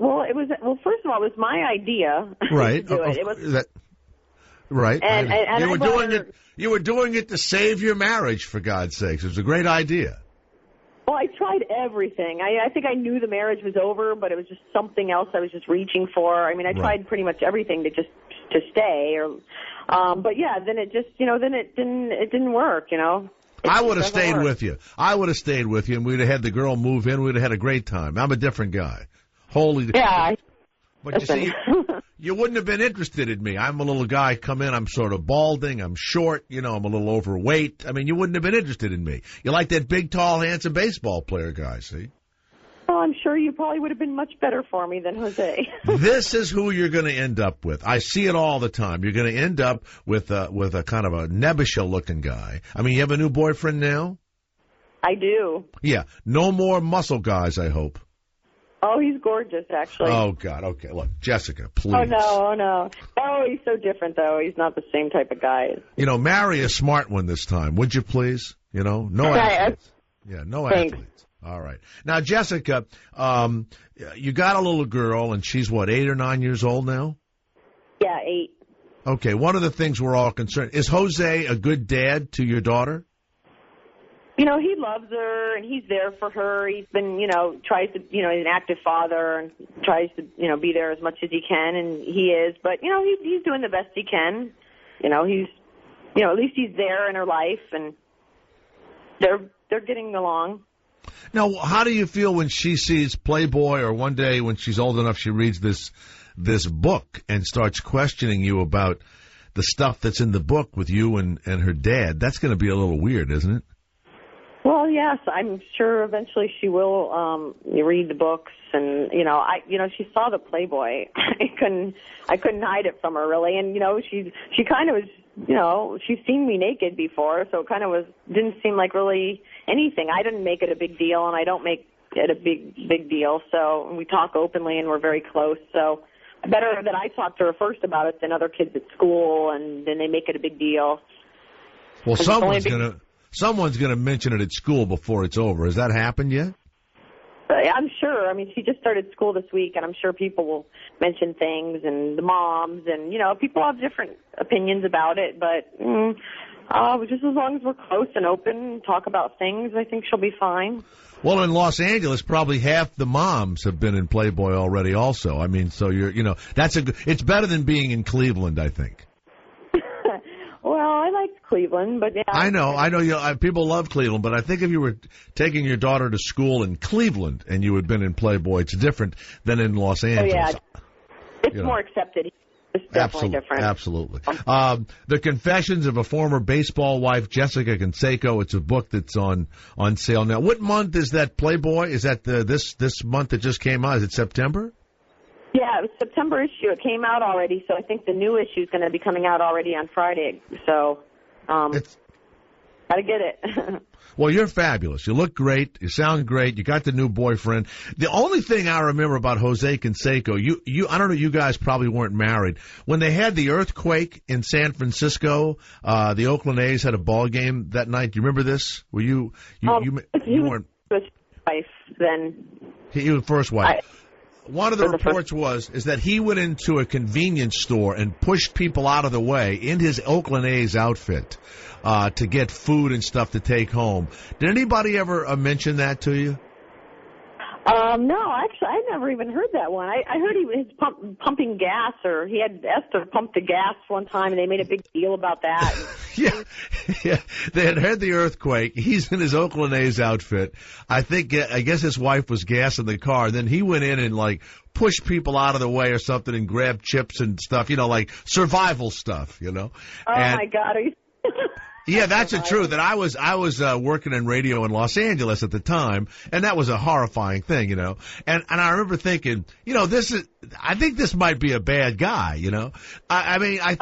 first of all, it was my idea.
Right.
To do it. It was
right.
And
you were doing it to save your marriage, for God's sakes. It was a great idea.
Well, I tried everything. I think I knew the marriage was over, but it was just something else I was just reaching for. I mean, I tried pretty much everything to stay. But yeah, then it just, you know, then it didn't work, you know.
I would have stayed with you. I would have stayed with you, and we'd have had the girl move in. We'd have had a great time. I'm a different guy. Holy.
Yeah.
But you see, you wouldn't have been interested in me. I'm a little guy, come in, I'm sort of balding, I'm short, you know, I'm a little overweight. I mean, you wouldn't have been interested in me. You like that big, tall, handsome baseball player guy, see?
Well, I'm sure you probably would have been much better for me than Jose.
This is who you're going to end up with. I see it all the time. You're going to end up with a kind of a Nebusha-looking guy. I mean, you have a new boyfriend now?
I do.
Yeah. No more muscle guys, I hope.
Oh, he's gorgeous, actually.
Oh, God. Okay. Look, Jessica, please.
Oh, no. Oh, he's so different, though. He's not the same type of guy.
You know, marry a smart one this time, would you please? You know, no athletes. Yeah, no athletes. All right. Now, Jessica, you got a little girl, and she's, what, 8 or 9 years old now?
Yeah, 8.
Okay. One of the things we're all concerned, is Jose a good dad to your daughter?
You know, he loves her, and he's there for her. He's been, you know, tries to, you know, he's an active father and tries to, you know, be there as much as he can, and he is. But, you know, he's doing the best he can. You know, he's, you know, at least he's there in her life, and they're getting along.
Now, how do you feel when she sees Playboy, or one day when she's old enough she reads this book and starts questioning you about the stuff that's in the book with you and her dad? That's going to be a little weird, isn't it?
Well, yes, I'm sure eventually she will read the books, and you know, she saw the Playboy. I couldn't hide it from her really, and you know, she kind of was, you know, she's seen me naked before, so it kind of didn't seem like really anything. I didn't make it a big deal, and I don't make it a big deal. So we talk openly, and we're very close. So better that I talk to her first about it than other kids at school, and then they make it a big deal.
Well, someone's going to mention it at school before it's over. Has that happened yet?
I'm sure. I mean, she just started school this week, and I'm sure people will mention things, and the moms, and, you know, people have different opinions about it, but just as long as we're close and open and talk about things, I think she'll be fine.
Well, in Los Angeles, probably half the moms have been in Playboy already also. I mean, so it's better than being in Cleveland, I think.
Well, I liked Cleveland, but yeah.
I know. People love Cleveland, but I think if you were taking your daughter to school in Cleveland and you had been in Playboy, it's different than in Los Angeles.
Oh, yeah. It's more accepted. It's definitely different.
Absolutely. The Confessions of a Former Baseball Wife, Jessica Canseco. It's a book that's on sale now. What month is that Playboy? Is that this month that just came out? Is it September?
Yeah, it was September issue. It came out already, so I think the new issue is going to be coming out already on Friday. So, got to get it.
Well, you're fabulous. You look great. You sound great. You got the new boyfriend. The only thing I remember about Jose Canseco, I don't know, you guys probably weren't married. When they had the earthquake in San Francisco, the Oakland A's had a ball game that night. Do you remember this? Were you weren't?
His wife then.
He was first wife. one of the reports is that he went into a convenience store and pushed people out of the way in his Oakland A's outfit to get food and stuff to take home. Did anybody ever mention that to you?
No, actually, I never even heard that one. I heard he was pumping gas, or he had Esther pump the gas one time, and they made a big deal about that.
Yeah. They had heard the earthquake. He's in his Oakland A's outfit. I guess his wife was gassing the car. Then he went in and like pushed people out of the way or something and grabbed chips and stuff, like survival stuff,
Oh, my God. Are you...
Yeah, that's the truth. And I was working in radio in Los Angeles at the time, and that was a horrifying thing, And I remember thinking, I think this might be a bad guy, I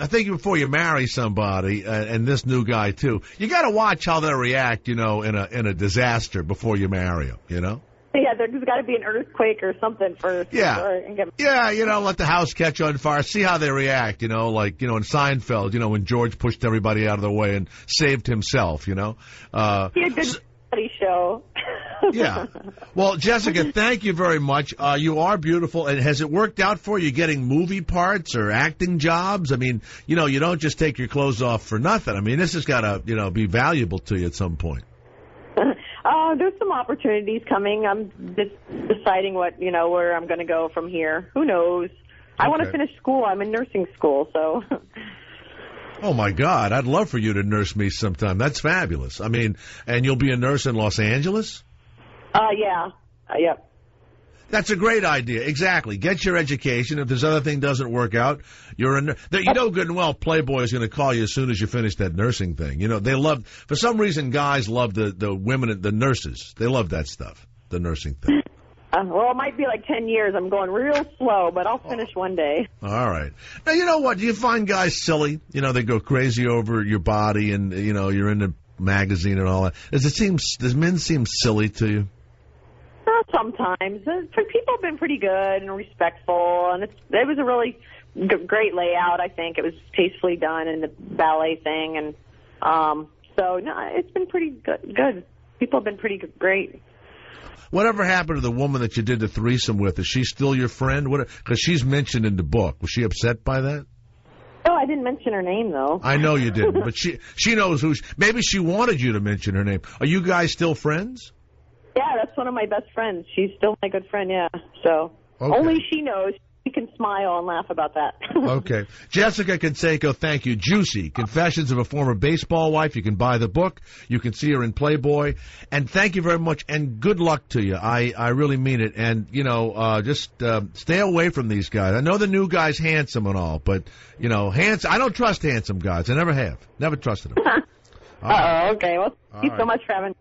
think before you marry somebody, and this new guy too, you got to watch how they react, in a disaster before you marry them,
Yeah, there's got to be an earthquake or something first.
Yeah, let the house catch on fire. See how they react, in Seinfeld, when George pushed everybody out of the way and saved himself, Yeah,
good study show.
Yeah. Well, Jessica, thank you very much. You are beautiful. And has it worked out for you getting movie parts or acting jobs? I mean, you don't just take your clothes off for nothing. I mean, this has got to, be valuable to you at some point.
There's some opportunities coming. I'm just deciding where I'm going to go from here. Who knows? I want to finish school. I'm in nursing school, so.
Oh, my God. I'd love for you to nurse me sometime. That's fabulous. I mean, and you'll be a nurse in Los Angeles?
Yeah. Yep.
That's a great idea. Exactly. Get your education. If this other thing doesn't work out, you're good and well Playboy is going to call you as soon as you finish that nursing thing. They love, for some reason, guys love the women, the nurses. They love that stuff, the nursing thing.
Well, it might be like 10 years. I'm going real slow, but I'll finish one day.
All right. Now, you know what? Do you find guys silly? They go crazy over your body and, you're in the magazine and all that. Does men seem silly to you?
Sometimes. People have been pretty good and respectful, and it was a really great layout, I think. It was tastefully done in the ballet thing, and so, no, it's been pretty good. People have been pretty great.
Whatever happened to the woman that you did the threesome with? Is she still your friend? Because she's mentioned in the book. Was she upset by that?
No, I didn't mention her name, though.
I know you didn't, but she knows who. Maybe she wanted you to mention her name. Are you guys still friends?
Yeah, that's one of my best friends. She's still my good friend, yeah. So only she knows. She can smile and laugh about that.
Okay. Jessica Canseco, thank you. Juicy, Confessions of a Former Baseball Wife. You can buy the book. You can see her in Playboy. And thank you very much, and good luck to you. I really mean it. And, just stay away from these guys. I know the new guy's handsome and all, but, I don't trust handsome guys. I never have. Never trusted them.
Okay. Well, thank you so much for having me.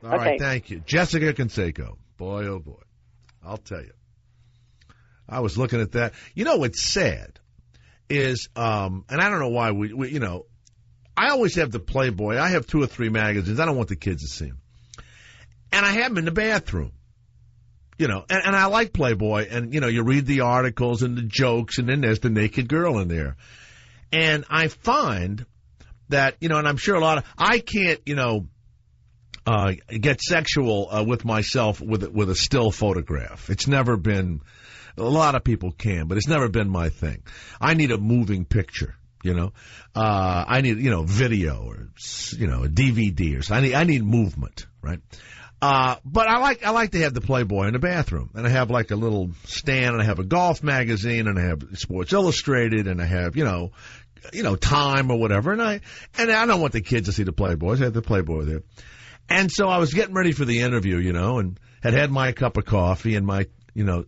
All right, thank you. Jessica Canseco. Boy, oh, boy. I'll tell you. I was looking at that. What's sad is, and I don't know why we I always have the Playboy. I have 2 or 3 magazines. I don't want the kids to see them. And I have them in the bathroom. And I like Playboy. And, you read the articles and the jokes, and then there's the naked girl in there. And I find that, and I'm sure I can't, get sexual with myself with a still photograph. It's never been, a lot of people can, but it's never been my thing. I need a moving picture, I need, video or, a DVD or something. I need movement, right? But I like to have the Playboy in the bathroom, and I have like a little stand, and I have a golf magazine, and I have Sports Illustrated, and I have, Time or whatever, and I don't want the kids to see the Playboys. I have the Playboy there. And so I was getting ready for the interview, and had my cup of coffee and my,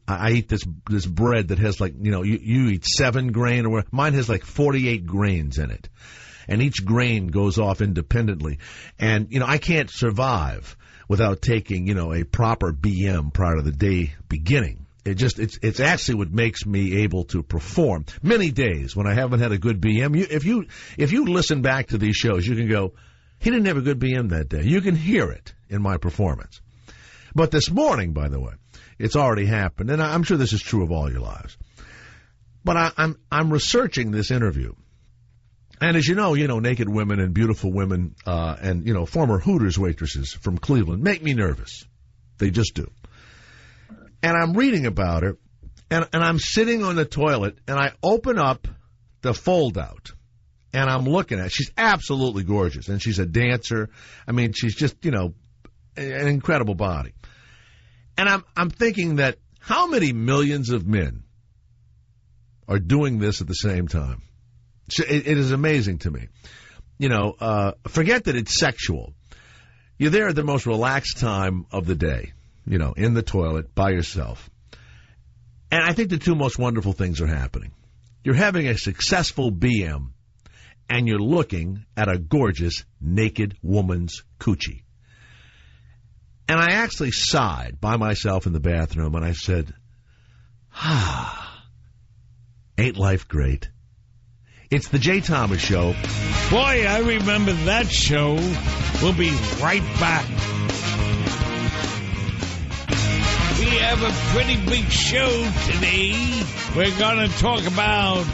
I eat this bread that has like, you eat 7 grain or whatever. Mine has like 48 grains in it. And each grain goes off independently. And, I can't survive without taking, a proper BM prior to the day beginning. It's actually what makes me able to perform. Many days when I haven't had a good BM, if you listen back to these shows, you can go, he didn't have a good BM that day. You can hear it in my performance. But this morning, by the way, it's already happened, and I'm sure this is true of all your lives. But I'm researching this interview. And as you know, naked women and beautiful women and, former Hooters waitresses from Cleveland make me nervous. They just do. and I'm reading about her, and I'm sitting on the toilet, and I open up the fold-out, and I'm looking at it. She's absolutely gorgeous, and she's a dancer. I mean, she's just, an incredible body. And I'm thinking that how many millions of men are doing this at the same time? It is amazing to me. Forget that it's sexual. You're there at the most relaxed time of the day, in the toilet by yourself. And I think the two most wonderful things are happening. You're having a successful BM, and you're looking at a gorgeous, naked woman's coochie. And I actually sighed by myself in the bathroom, and I said, ain't life great? It's the Jay Thomas Show.
Boy, I remember that show. We'll be right back. We have a pretty big show today. We're going to talk about...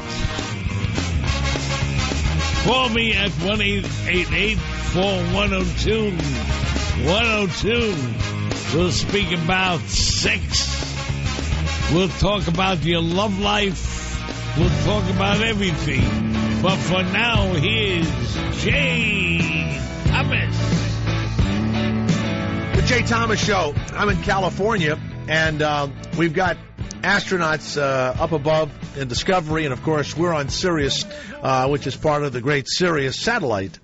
Call me at 1-888-4102-102. We'll speak about sex. We'll talk about your love life. We'll talk about everything. But for now, here's Jay Thomas.
The Jay Thomas Show. I'm in California, and we've got astronauts up above in Discovery, and of course we're on Sirius, which is part of the great Sirius satellite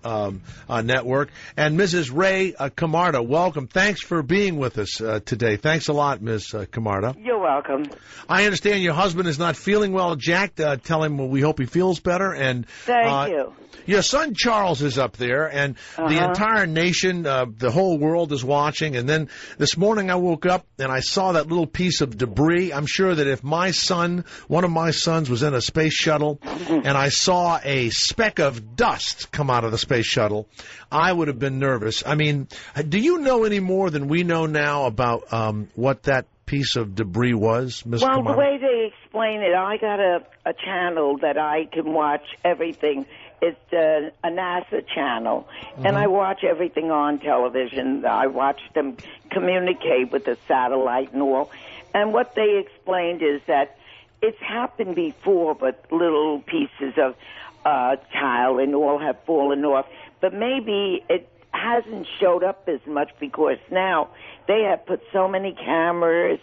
network. And Mrs. Ray Camarda, welcome. Thanks for being with us today. Thanks a lot, Ms. Camarda.
You're welcome.
I understand your husband is not feeling well. Jack, tell him we hope he feels better. And
thank you.
Your son Charles is up there, and the entire nation, the whole world is watching. And then this morning I woke up and I saw that little piece of debris. I'm sure that if my son, one of my sons, was in a space shuttle and I saw a speck of dust come out of the space shuttle, I would have been nervous. I mean, do you know any more than we know now about what that piece of debris was, Ms.
Well,
Camarda?
the way they explain it, I got a channel that I can watch everything. It's a NASA channel, and I watch everything on television. I watch them communicate with the satellite and all. And what they explained is that it's happened before, but little pieces of tile and all have fallen off. But maybe it hasn't showed up as much because now they have put so many cameras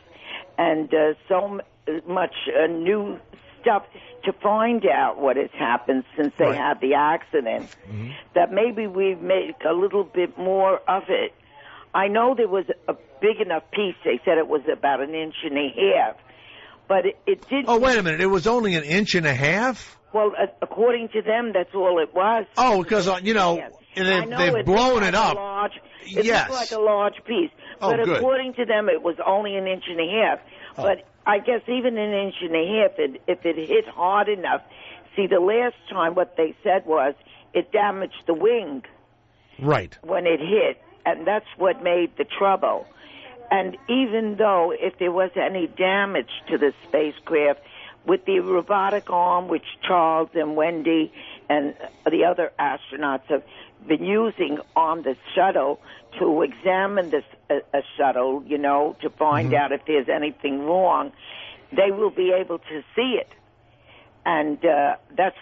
and so much new stuff to find out what has happened since they had the accident, that maybe we've made a little bit more of it. I know there was a big enough piece. They said it was about 1.5 inches, but it did...
Oh, wait a minute. It was only 1.5 inches?
Well, according to them, that's all it was.
Oh, because, they've blown it up.
It looked like a large piece.
Oh,
but
good.
according to them, it was only 1.5 inches.
Oh.
But I guess even 1.5 inches, if it hit hard enough... See, the last time what they said was it damaged the wing.
Right.
When it hit, and that's what made the trouble. And even though if there was any damage to the spacecraft, with the robotic arm, which Charles and Wendy and the other astronauts have been using on the shuttle to examine this shuttle, to find out if there's anything wrong, they will be able to see it. And that's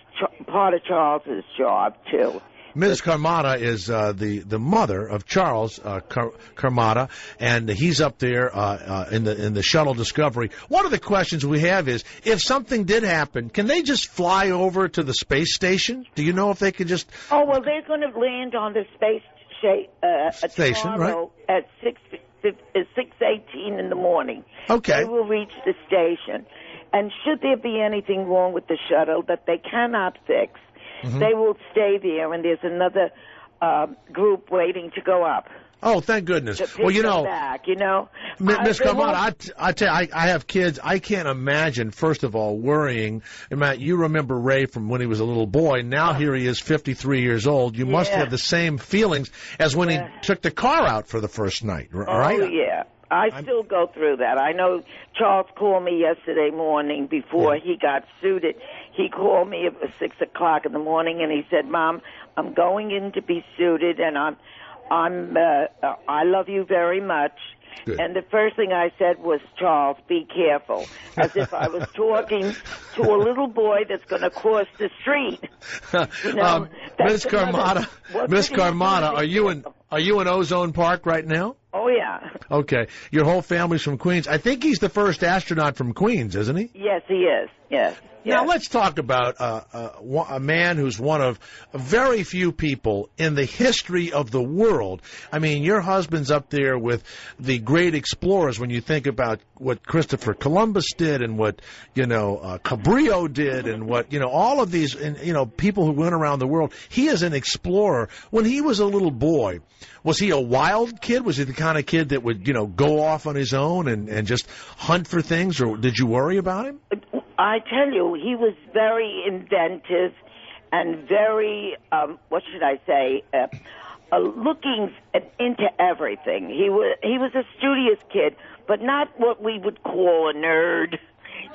part of Charles's job, too.
Ms. Camarda is the mother of Charles Camarda, and he's up there in the shuttle Discovery. One of the questions we have is, if something did happen, can they just fly over to the space station? Do you know if they could just...
Oh, well, they're going to land on the space station,
right?
At 6:18 in the morning.
Okay.
They will reach the station. And should there be anything wrong with the shuttle that they cannot fix, they will stay there, and there's another group waiting to go up.
Oh, thank goodness.
To pick them back,
Ms. Camarda, I tell you, I have kids. I can't imagine, first of all, worrying. Matt, you remember Ray from when he was a little boy. Now here he is, 53 years old. You must have the same feelings as when he took the car out for the first night, right?
Oh, yeah. I still go through that. I know Charles called me yesterday morning before he got suited. He called me at 6 o'clock in the morning, and he said, "Mom, I'm going in to be suited, and I love you very much,
Good.
And the first thing I said was, Charles, be careful, as if I was talking to a little boy that's going to cross the street.
Miss Carmada, are you in Ozone Park right now?
Oh, yeah.
Okay. Your whole family's from Queens. I think he's the first astronaut from Queens, isn't he?
Yes, he is. Yes.
Now, let's talk about a man who's one of very few people in the history of the world. I mean, your husband's up there with the great explorers when you think about what Christopher Columbus did and what, Cabrillo did and what, all of these, people who went around the world. He is an explorer. When he was a little boy, was he a wild kid? Was he the kind of kid that would, go off on his own and just hunt for things, or did you worry about him?
I tell you, he was very inventive and very, looking into everything. He was a studious kid, but not what we would call a nerd.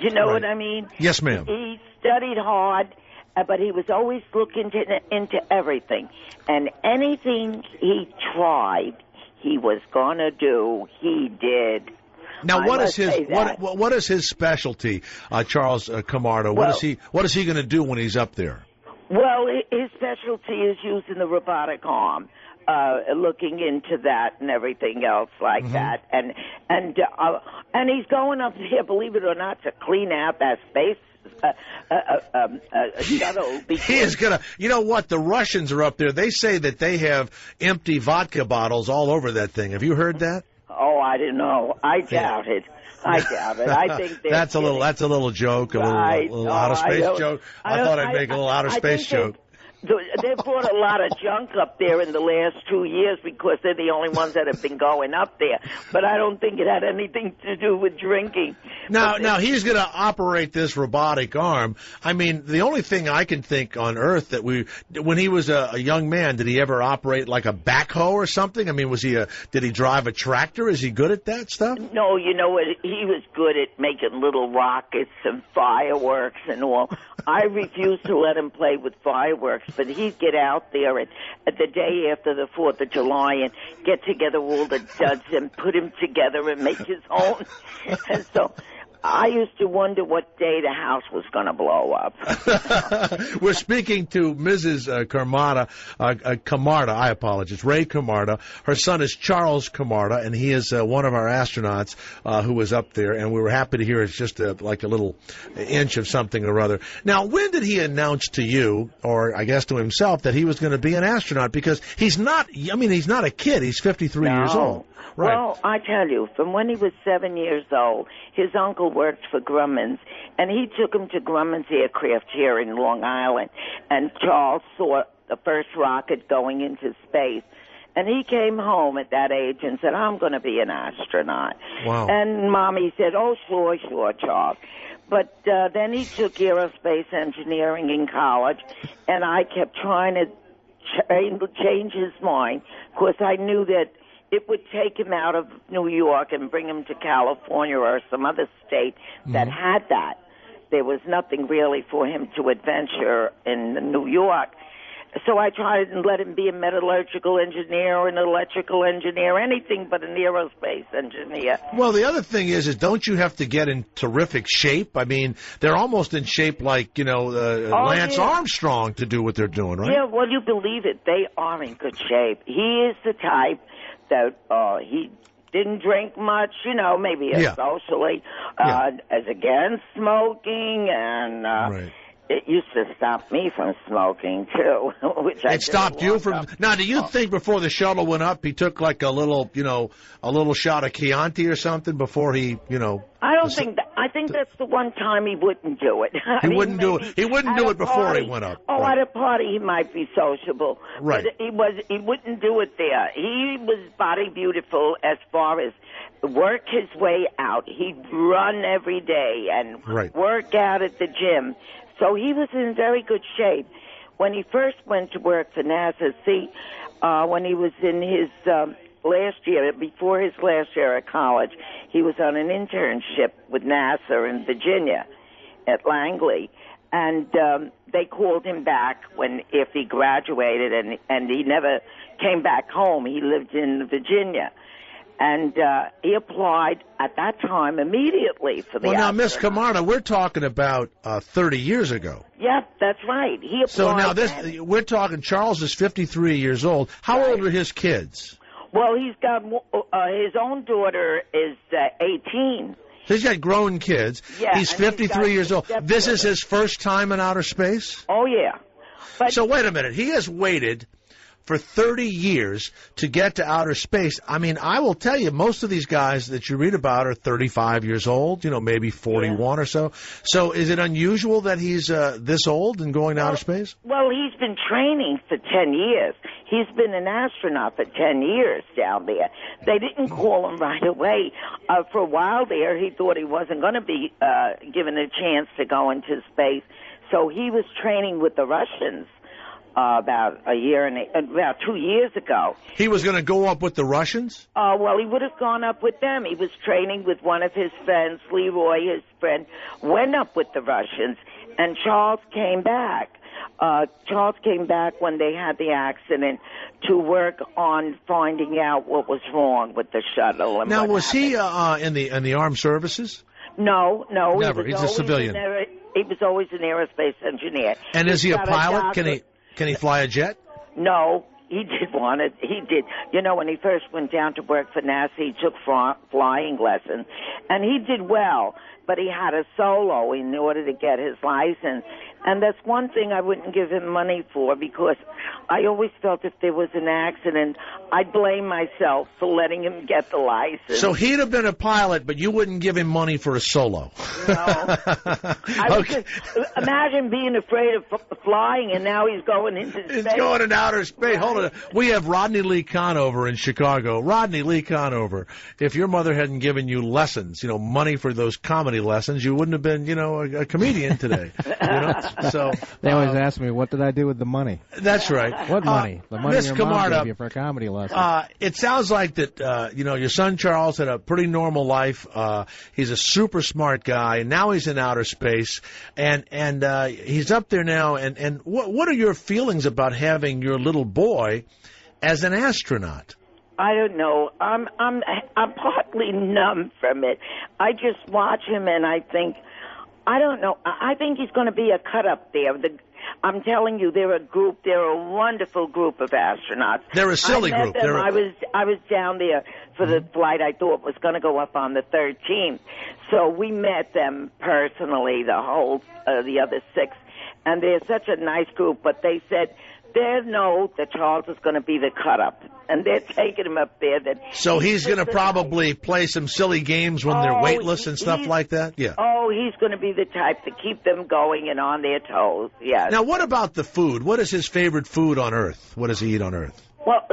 You know what I mean?
Yes, ma'am.
He studied hard, but he was always looking into everything. And anything he tried, he was going to do, he did.
Now, what is his specialty, Charles Camardo? What is he going to do when he's up there?
Well, his specialty is using the robotic arm, looking into that and everything else like that, and he's going up here, believe it or not, to clean out that space. Shuttle.
He is gonna. You know what? The Russians are up there. They say that they have empty vodka bottles all over that thing. Have you heard that?
Oh, I didn't know. I doubt it. I think
that's a little joke, a little outer space joke. I thought I'd make a little outer space joke.
They brought a lot of junk up there in the last 2 years because they're the only ones that have been going up there. But I don't think it had anything to do with drinking.
Now he's going to operate this robotic arm. I mean, the only thing I can think on Earth that when he was a young man, did he ever operate like a backhoe or something? I mean, did he drive a tractor? Is he good at that stuff?
No, you know what? He was good at making little rockets and fireworks and all. I refused to let him play with fireworks, but he'd get out there at the day after the 4th of July and get together all the duds and put him together and make his own. And so I used to wonder what day the house was going to blow up.
We're speaking to Mrs. Camarda, I apologize, Ray Camarda. Her son is Charles Camarda, and he is one of our astronauts who was up there, and we were happy to hear it's just like a little inch of something or other. Now, when did he announce to you, or I guess to himself, that he was going to be an astronaut? Because he's not a kid. He's 53 years old. Right.
Well, I tell you, from when he was 7 years old, his uncle worked for Grumman's, and he took him to Grumman's Aircraft here in Long Island, and Charles saw the first rocket going into space. And he came home at that age and said, I'm going to be an astronaut.
Wow.
And Mommy said, oh, sure, Charles. But then he took aerospace engineering in college, and I kept trying to change his mind, because I knew that it would take him out of New York and bring him to California or some other state that had that. There was nothing really for him to adventure in New York. So I tried and let him be a metallurgical engineer or an electrical engineer, anything but an aerospace engineer.
Well, the other thing is don't you have to get in terrific shape? I mean, they're almost in shape like, Lance Armstrong to do what they're doing, right?
Yeah, well, you believe it. They are in good shape. He is the type that he didn't drink much, maybe socially, as against smoking, and
right.
It used to stop me from smoking, too.
It stopped you from... Now, do you think before the shuttle went up, he took like a little shot of Chianti or something before he,
I don't think that. I think that's the one time he wouldn't do it.
He wouldn't do it. He wouldn't do it before he went up.
Oh,
right.
At a party he might be sociable.
Right.
But he wouldn't do it there. He was body beautiful as far as work his way out. He'd run every day and work out at the gym. So he was in very good shape. When he first went to work for NASA, when he was in his last year, before his last year at college, he was on an internship with NASA in Virginia at Langley. And they called him back if he graduated, and he never came back home. He lived in Virginia. And he applied at that time immediately for the
Well, now,
astronaut.
Miss Camarda, we're talking about 30 years ago.
Yeah, that's right. He applied.
So now we're talking, Charles is 53 years old. How old are his kids?
Well, he's got his own daughter is 18.
So he's got grown kids.
Yeah,
he's
and he's
53
got
years old.
stepdaughter.
This is his first time in outer space?
Oh, yeah. But
So wait a minute. He has waited for 30 years to get to outer space. I mean, I will tell you, most of these guys that you read about are 35 years old, maybe 41 or so. So is it unusual that he's this old and going to outer space?
Well, he's been training for 10 years. He's been an astronaut for 10 years down there. They didn't call him right away. For a while there, he thought he wasn't going to be given a chance to go into space. So he was training with the Russians about 2 years ago.
He was going to go up with the Russians?
Well, he would have gone up with them. He was training with one of his friends, Leroy, his friend, went up with the Russians, and Charles came back. Charles came back when they had the accident to work on finding out what was wrong with the shuttle. And
Now,
what
was he
happened.
in the armed services?
No.
Never.
He was
He's a
always
civilian.
He was always an aerospace engineer.
And is he a
He's got
pilot?
doctorate.
Can he fly a jet?
No, he did want it. He did. When he first went down to work for NASA, he took flying lessons, and he did well. But he had a solo in order to get his license. And that's one thing I wouldn't give him money for, because I always felt if there was an accident, I'd blame myself for letting him get the license.
So he'd have been a pilot, but you wouldn't give him money for a solo.
Just imagine being afraid of flying, and now he's going into space.
He's going into outer space. Hold on. We have Rodney Lee Conover in Chicago. Rodney Lee Conover, if your mother hadn't given you lessons, money for those comedy lessons, you wouldn't have been, a comedian today. So
They always ask me, what did I do with the money?
That's right.
What money? The money
Miss
your mom
Camarda,
gave you for a comedy lesson.
It sounds like that, your son Charles had a pretty normal life. He's a super smart guy, and now he's in outer space, and he's up there now. And what are your feelings about having your little boy as an astronaut?
I don't know. I'm partly numb from it. I just watch him and I think, I don't know. I think he's going to be a cut up there. I'm telling you, they're a wonderful group of astronauts.
They're a silly group.
I was down there for the flight I thought was going to go up on the 13th. So we met them personally, the other 6, and they're such a nice group. But they said they know that Charles is going to be the cut up, and they're taking him up there.
So he's going to probably play some silly games when they're weightless and stuff like that? Yeah.
Oh, he's going to be the type to keep them going and on their toes, yes.
Now, what about the food? What is his favorite food on Earth? What does he eat on Earth?
Well,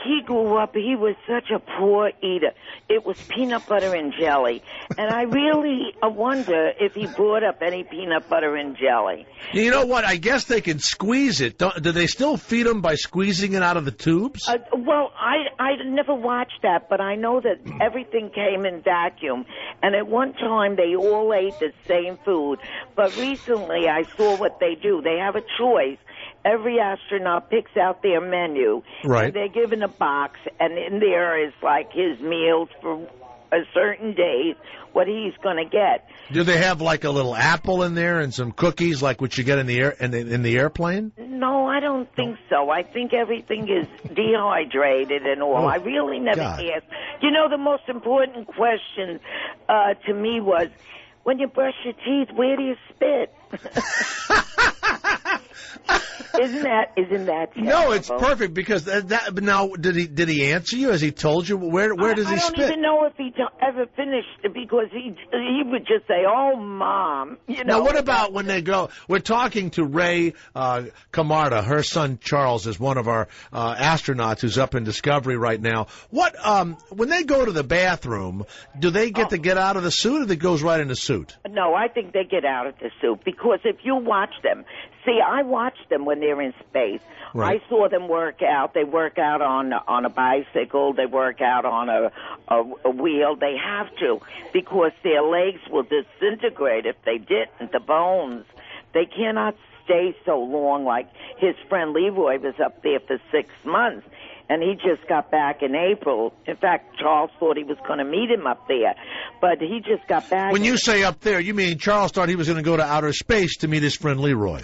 he grew up, he was such a poor eater. It was peanut butter and jelly. And I really wonder if he brought up any peanut butter and jelly.
You know what? I guess they can squeeze it. Do they still feed him by squeezing it out of the tubes?
Well, I never watched that, but I know that everything came in vacuum. And at one time, they all ate the same food. But recently, I saw what they do. They have a choice. Every astronaut picks out their menu.
Right.
And they're given a box, and in there is like his meals for a certain day, what he's going to get.
Do they have like a little apple in there and some cookies like what you get in the airplane?
No, I don't think so. I think everything is dehydrated and all. I really never asked. The most important question to me was, when you brush your teeth, where do you spit? Isn't that terrible?
No, it's perfect because now did he answer you? Has he told you where does he spit?
I don't even know if he ever finished it, because he would just say, "Oh, Mom."
Now, what about when they go? We're talking to Ray Camarda. Her son Charles is one of our astronauts who's up in Discovery right now. What when they go to the bathroom, do they get to get out of the suit, or it goes right in the suit?
No, I think they get out of the suit, because if you watch them, I watch them when they're in space.
Right.
I saw them work out. They work out on a bicycle. They work out on a wheel. They have to, because their legs will disintegrate if they didn't. The bones, they cannot stay so long. Like his friend Leroy was up there for 6 months. and he just got back in April. In fact, Charles thought he was going to meet him up there, but he just got back.
When you say up there, you mean Charles thought he was going to go to outer space to meet his friend Leroy?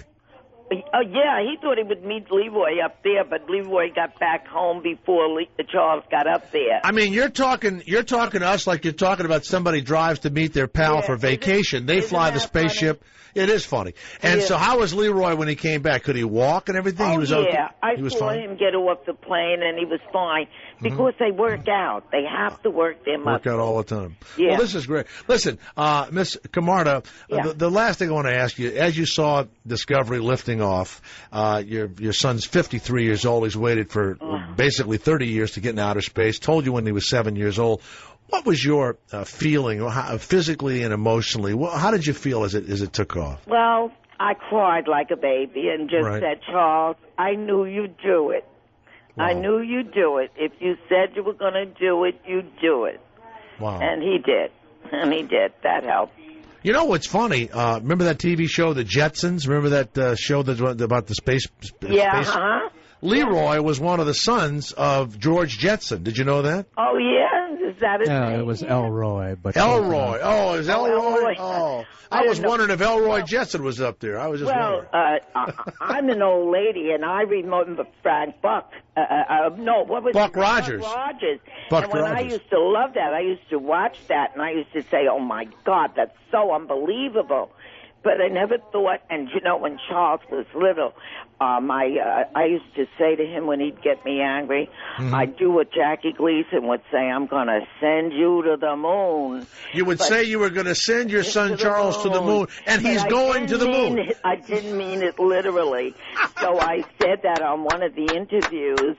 Oh, yeah, he thought he would meet Leroy up there, but Leroy got back home before Charles got up there.
I mean, you're talking to us like you're talking about somebody drives to meet their pal for vacation. They fly the spaceship. Funny? It is funny. And so how was Leroy when he came back? Could he walk and everything?
Oh,
he was
yeah.
okay?
I
he was
saw
fine?
him get off the plane, and he was fine because they work out. They have to work their muscles.
Work out all the time.
Yeah.
Well, this is great. Listen, Miss Camarda, the last thing I want to ask you, as you saw Discovery lifting off, your son's 53 years old. He's waited for basically 30 years to get in outer space. Told you when he was 7 years old. What was your feeling, physically and emotionally? How did you feel as it took off?
Well, I cried like a baby and just said, Charles, I knew you'd do it. Wow. I knew you'd do it. If you said you were going to do it, you'd do it.
Wow.
And he did. And he did. That helped.
You know what's funny? Remember that TV show, The Jetsons? Remember that show about the space?
Yeah,
space? Leroy was one of the sons of George Jetson. Did you know that?
Oh, yeah? Is that his name?
it was Elroy. But
Elroy. Oh, is Elroy?
Oh,
I was wondering if Elroy Jetson was up there. I was just wondering.
I'm an old lady, and I remember Frank Buck. What was
Buck Rogers.
Buck Rogers.
Buck
and when
Rogers.
I used to love that, I used to watch that, and I used to say, oh, my God, that's so unbelievable. But I never thought, and you know, when Charles was little, I used to say to him when he'd get me angry, I'd do what Jackie Gleason would say, I'm going to send you to the moon.
You would say you were going to send your son Charles to the moon, and he's going to the moon.
I didn't mean it literally. So I said that on one of the interviews.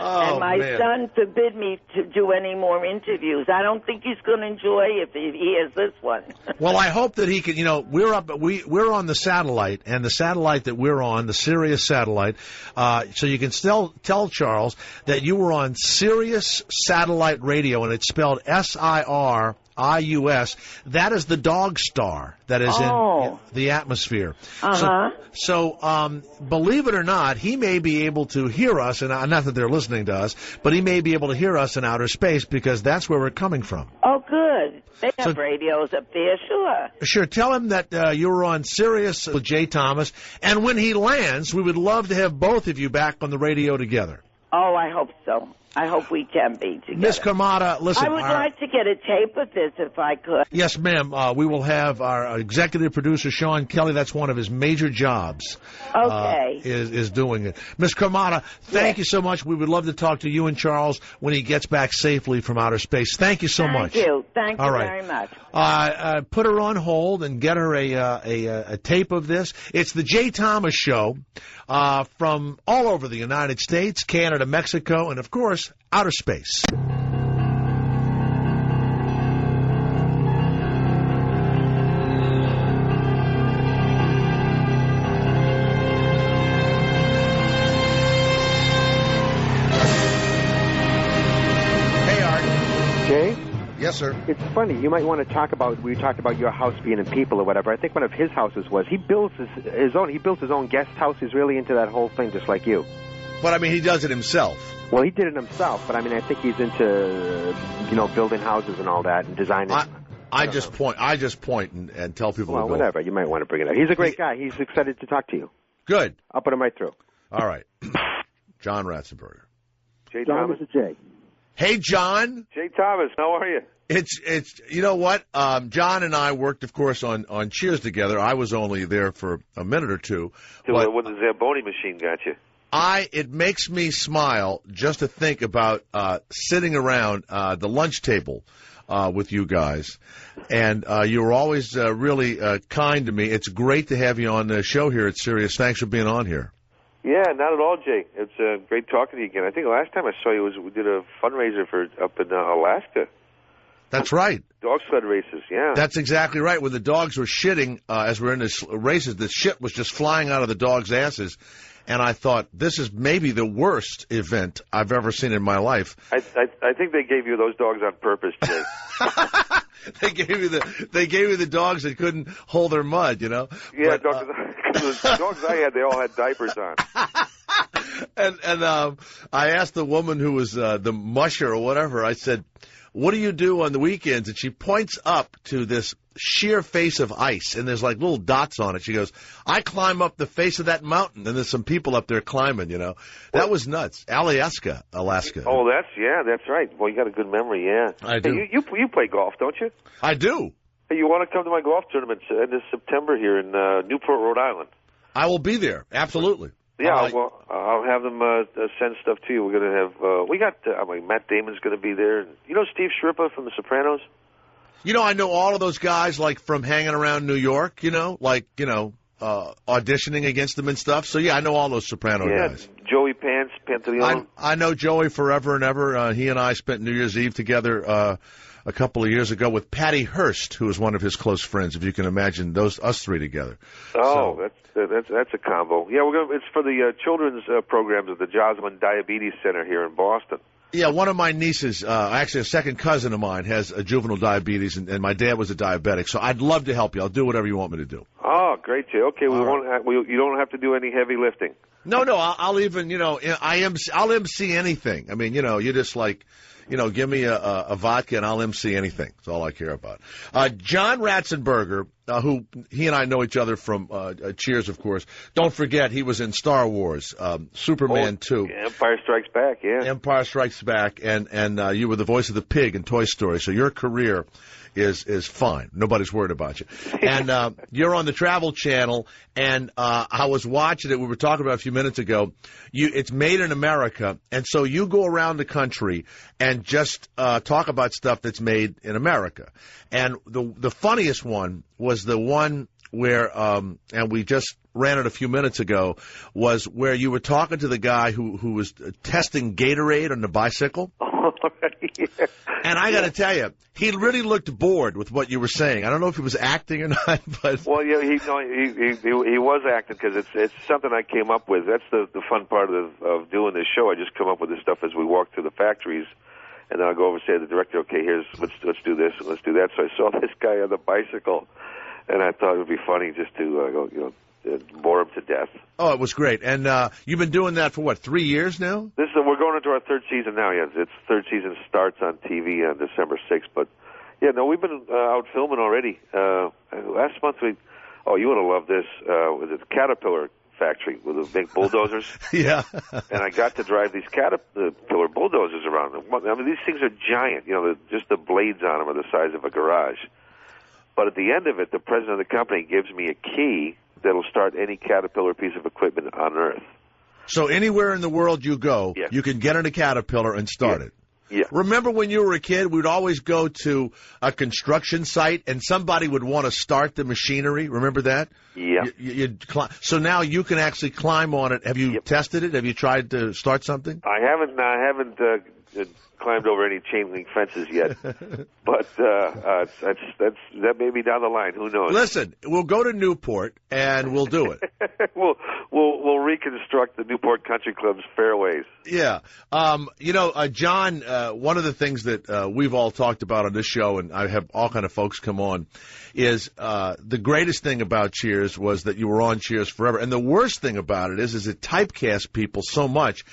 And my son forbid me to do any more interviews. I don't think he's going to enjoy if he hears this one. Well,
I hope that he can. You know, we're on the satellite, and the satellite that we're on, the Sirius satellite. So you can still tell Charles that you were on Sirius Satellite Radio, and it's spelled SIRIUS. That is the dog star that is in the atmosphere. So believe it or not, he may be able to hear us, and not that they're listening to us, but he may be able to hear us in outer space because that's where we're coming from.
Oh, good. They have radios up there, sure.
Sure. Tell him that you were on Sirius with Jay Thomas, and when he lands, we would love to have both of you back on the radio together.
Oh, I hope so. I hope we can be together.
Miss Camarda, listen.
I would like to get a tape of this if I could.
Yes, ma'am. We will have our executive producer, Sean Kelly. That's one of his major jobs.
Okay.
Is doing it. Miss Camarda, thank you so much. We would love to talk to you and Charles when he gets back safely from outer space. Thank you so much.
Thank you. Thank you very much.
Put her on hold and get her a tape of this. It's the Jay Thomas Show from all over the United States, Canada, Mexico, and, of course, outer space.
Jay?
Yes, sir.
It's funny. You might want to talk about, we talked about your house being in people or whatever. I think one of his houses was, he builds his own. He built his own guest house. He's really into that whole thing, just like you.
But, I mean, he does it himself.
Well, he did it himself, but, I mean, I think he's into, building houses and all that and designing.
I just point and tell people
well,
to go.
Whatever. You might want to bring it up. He's a great guy. He's excited to talk to you.
Good.
I'll put him right through.
All right. John Ratzenberger.
Jay Thomas. This is Jay.
Hey, John.
Jay Thomas, how are you?
It's you know what? John and I worked, of course, on Cheers together. I was only there for a minute or two.
When the Zamboni machine got you.
It makes me smile just to think about sitting around the lunch table with you guys. And you were always really kind to me. It's great to have you on the show here at Sirius. Thanks for being on here.
Yeah, not at all, Jay. It's great talking to you again. I think the last time I saw you we did a fundraiser up in Alaska.
That's right.
Dog sled races, yeah.
That's exactly right. When the dogs were shitting as we're in the races, the shit was just flying out of the dogs' asses. And I thought, this is maybe the worst event I've ever seen in my life.
I think they gave you those dogs on purpose, Jay.
They gave you the dogs that couldn't hold their mud,
Yeah, the dogs I had, they all had diapers on.
And I asked the woman who was the musher or whatever, I said, what do you do on the weekends? And she points up to this sheer face of ice, and there's like little dots on it. She goes, I climb up the face of that mountain, and there's some people up there climbing, you know. That was nuts. Alaska.
Oh, that's right. Well, you got a good memory, yeah.
I do.
Hey, you play golf, don't you?
I do.
Hey, you want to come to my golf tournament this September here in Newport, Rhode Island?
I will be there, absolutely.
Yeah, well, I'll have them send stuff to you. We're going to have, we got, Matt Damon's going to be there. You know Steve Shrippa from The Sopranos?
You know, I know all of those guys, like, from hanging around New York, you know, like, you know, auditioning against them and stuff. So, yeah, I know all those Soprano guys.
Joey Pantaleone.
I know Joey forever and ever. He and I spent New Year's Eve together a couple of years ago with Patty Hearst, who was one of his close friends, if you can imagine us three together.
Oh, that's a combo. Yeah, it's for the children's programs at the Joslin Diabetes Center here in Boston.
Yeah, one of my nieces, actually a second cousin of mine, has a juvenile diabetes, and my dad was a diabetic. So I'd love to help you. I'll do whatever you want me to do.
Oh, great, Jay. Okay, you don't have to do any heavy lifting.
No, I'll even, you know, I'll MC anything. I mean, you know, you just like, you know, give me a vodka and I'll MC anything. That's all I care about. John Ratzenberger, who he and I know each other from Cheers, of course. Don't forget, he was in Star Wars, Superman 2.
Empire Strikes Back, yeah.
Empire Strikes Back, and you were the voice of the pig in Toy Story. So your career is fine. Nobody's worried about you. And you're on the Travel Channel, and I was watching it. We were talking about it a few minutes ago. It's made in America, and so you go around the country and just talk about stuff that's made in America. And the funniest one was the one where, and we just ran it a few minutes ago, was where you were talking to the guy who was testing Gatorade on the bicycle.
Yeah.
And I got to tell you, he really looked bored with what you were saying. I don't know if he was acting or not, but
well, yeah, he was acting because it's something I came up with. That's the fun part of doing this show. I just come up with this stuff as we walk through the factories, and then I'll go over and say to the director, "Okay, let's do this and let's do that." So I saw this guy on the bicycle, and I thought it would be funny just to bore him to death.
Oh, it was great. And you've been doing that for, what, 3 years now?
We're going into our third season now, yeah. Its third season starts on TV on December 6th. But, yeah, no, we've been out filming already. Last month you would have loved this. Was it Caterpillar factory with the big bulldozers?
Yeah.
And I got to drive these Caterpillar bulldozers around. I mean, these things are giant. You know, just the blades on them are the size of a garage. But at the end of it, the president of the company gives me a key that'll start any Caterpillar piece of equipment on Earth.
So anywhere in the world you go,
yes,
you can get in a Caterpillar and start it.
Yeah.
Remember when you were a kid, we'd always go to a construction site and somebody would want to start the machinery. Remember that?
Yeah.
So now you can actually climb on it. Have you tested it? Have you tried to start something?
I haven't climbed over any chain link fences yet, but that may be down the line. Who knows?
Listen, we'll go to Newport and we'll do it.
we'll reconstruct the Newport Country Club's fairways.
Yeah, John. One of the things that we've all talked about on this show, and I have all kind of folks come on, is the greatest thing about Cheers was that you were on Cheers forever, and the worst thing about it is it typecast people so much.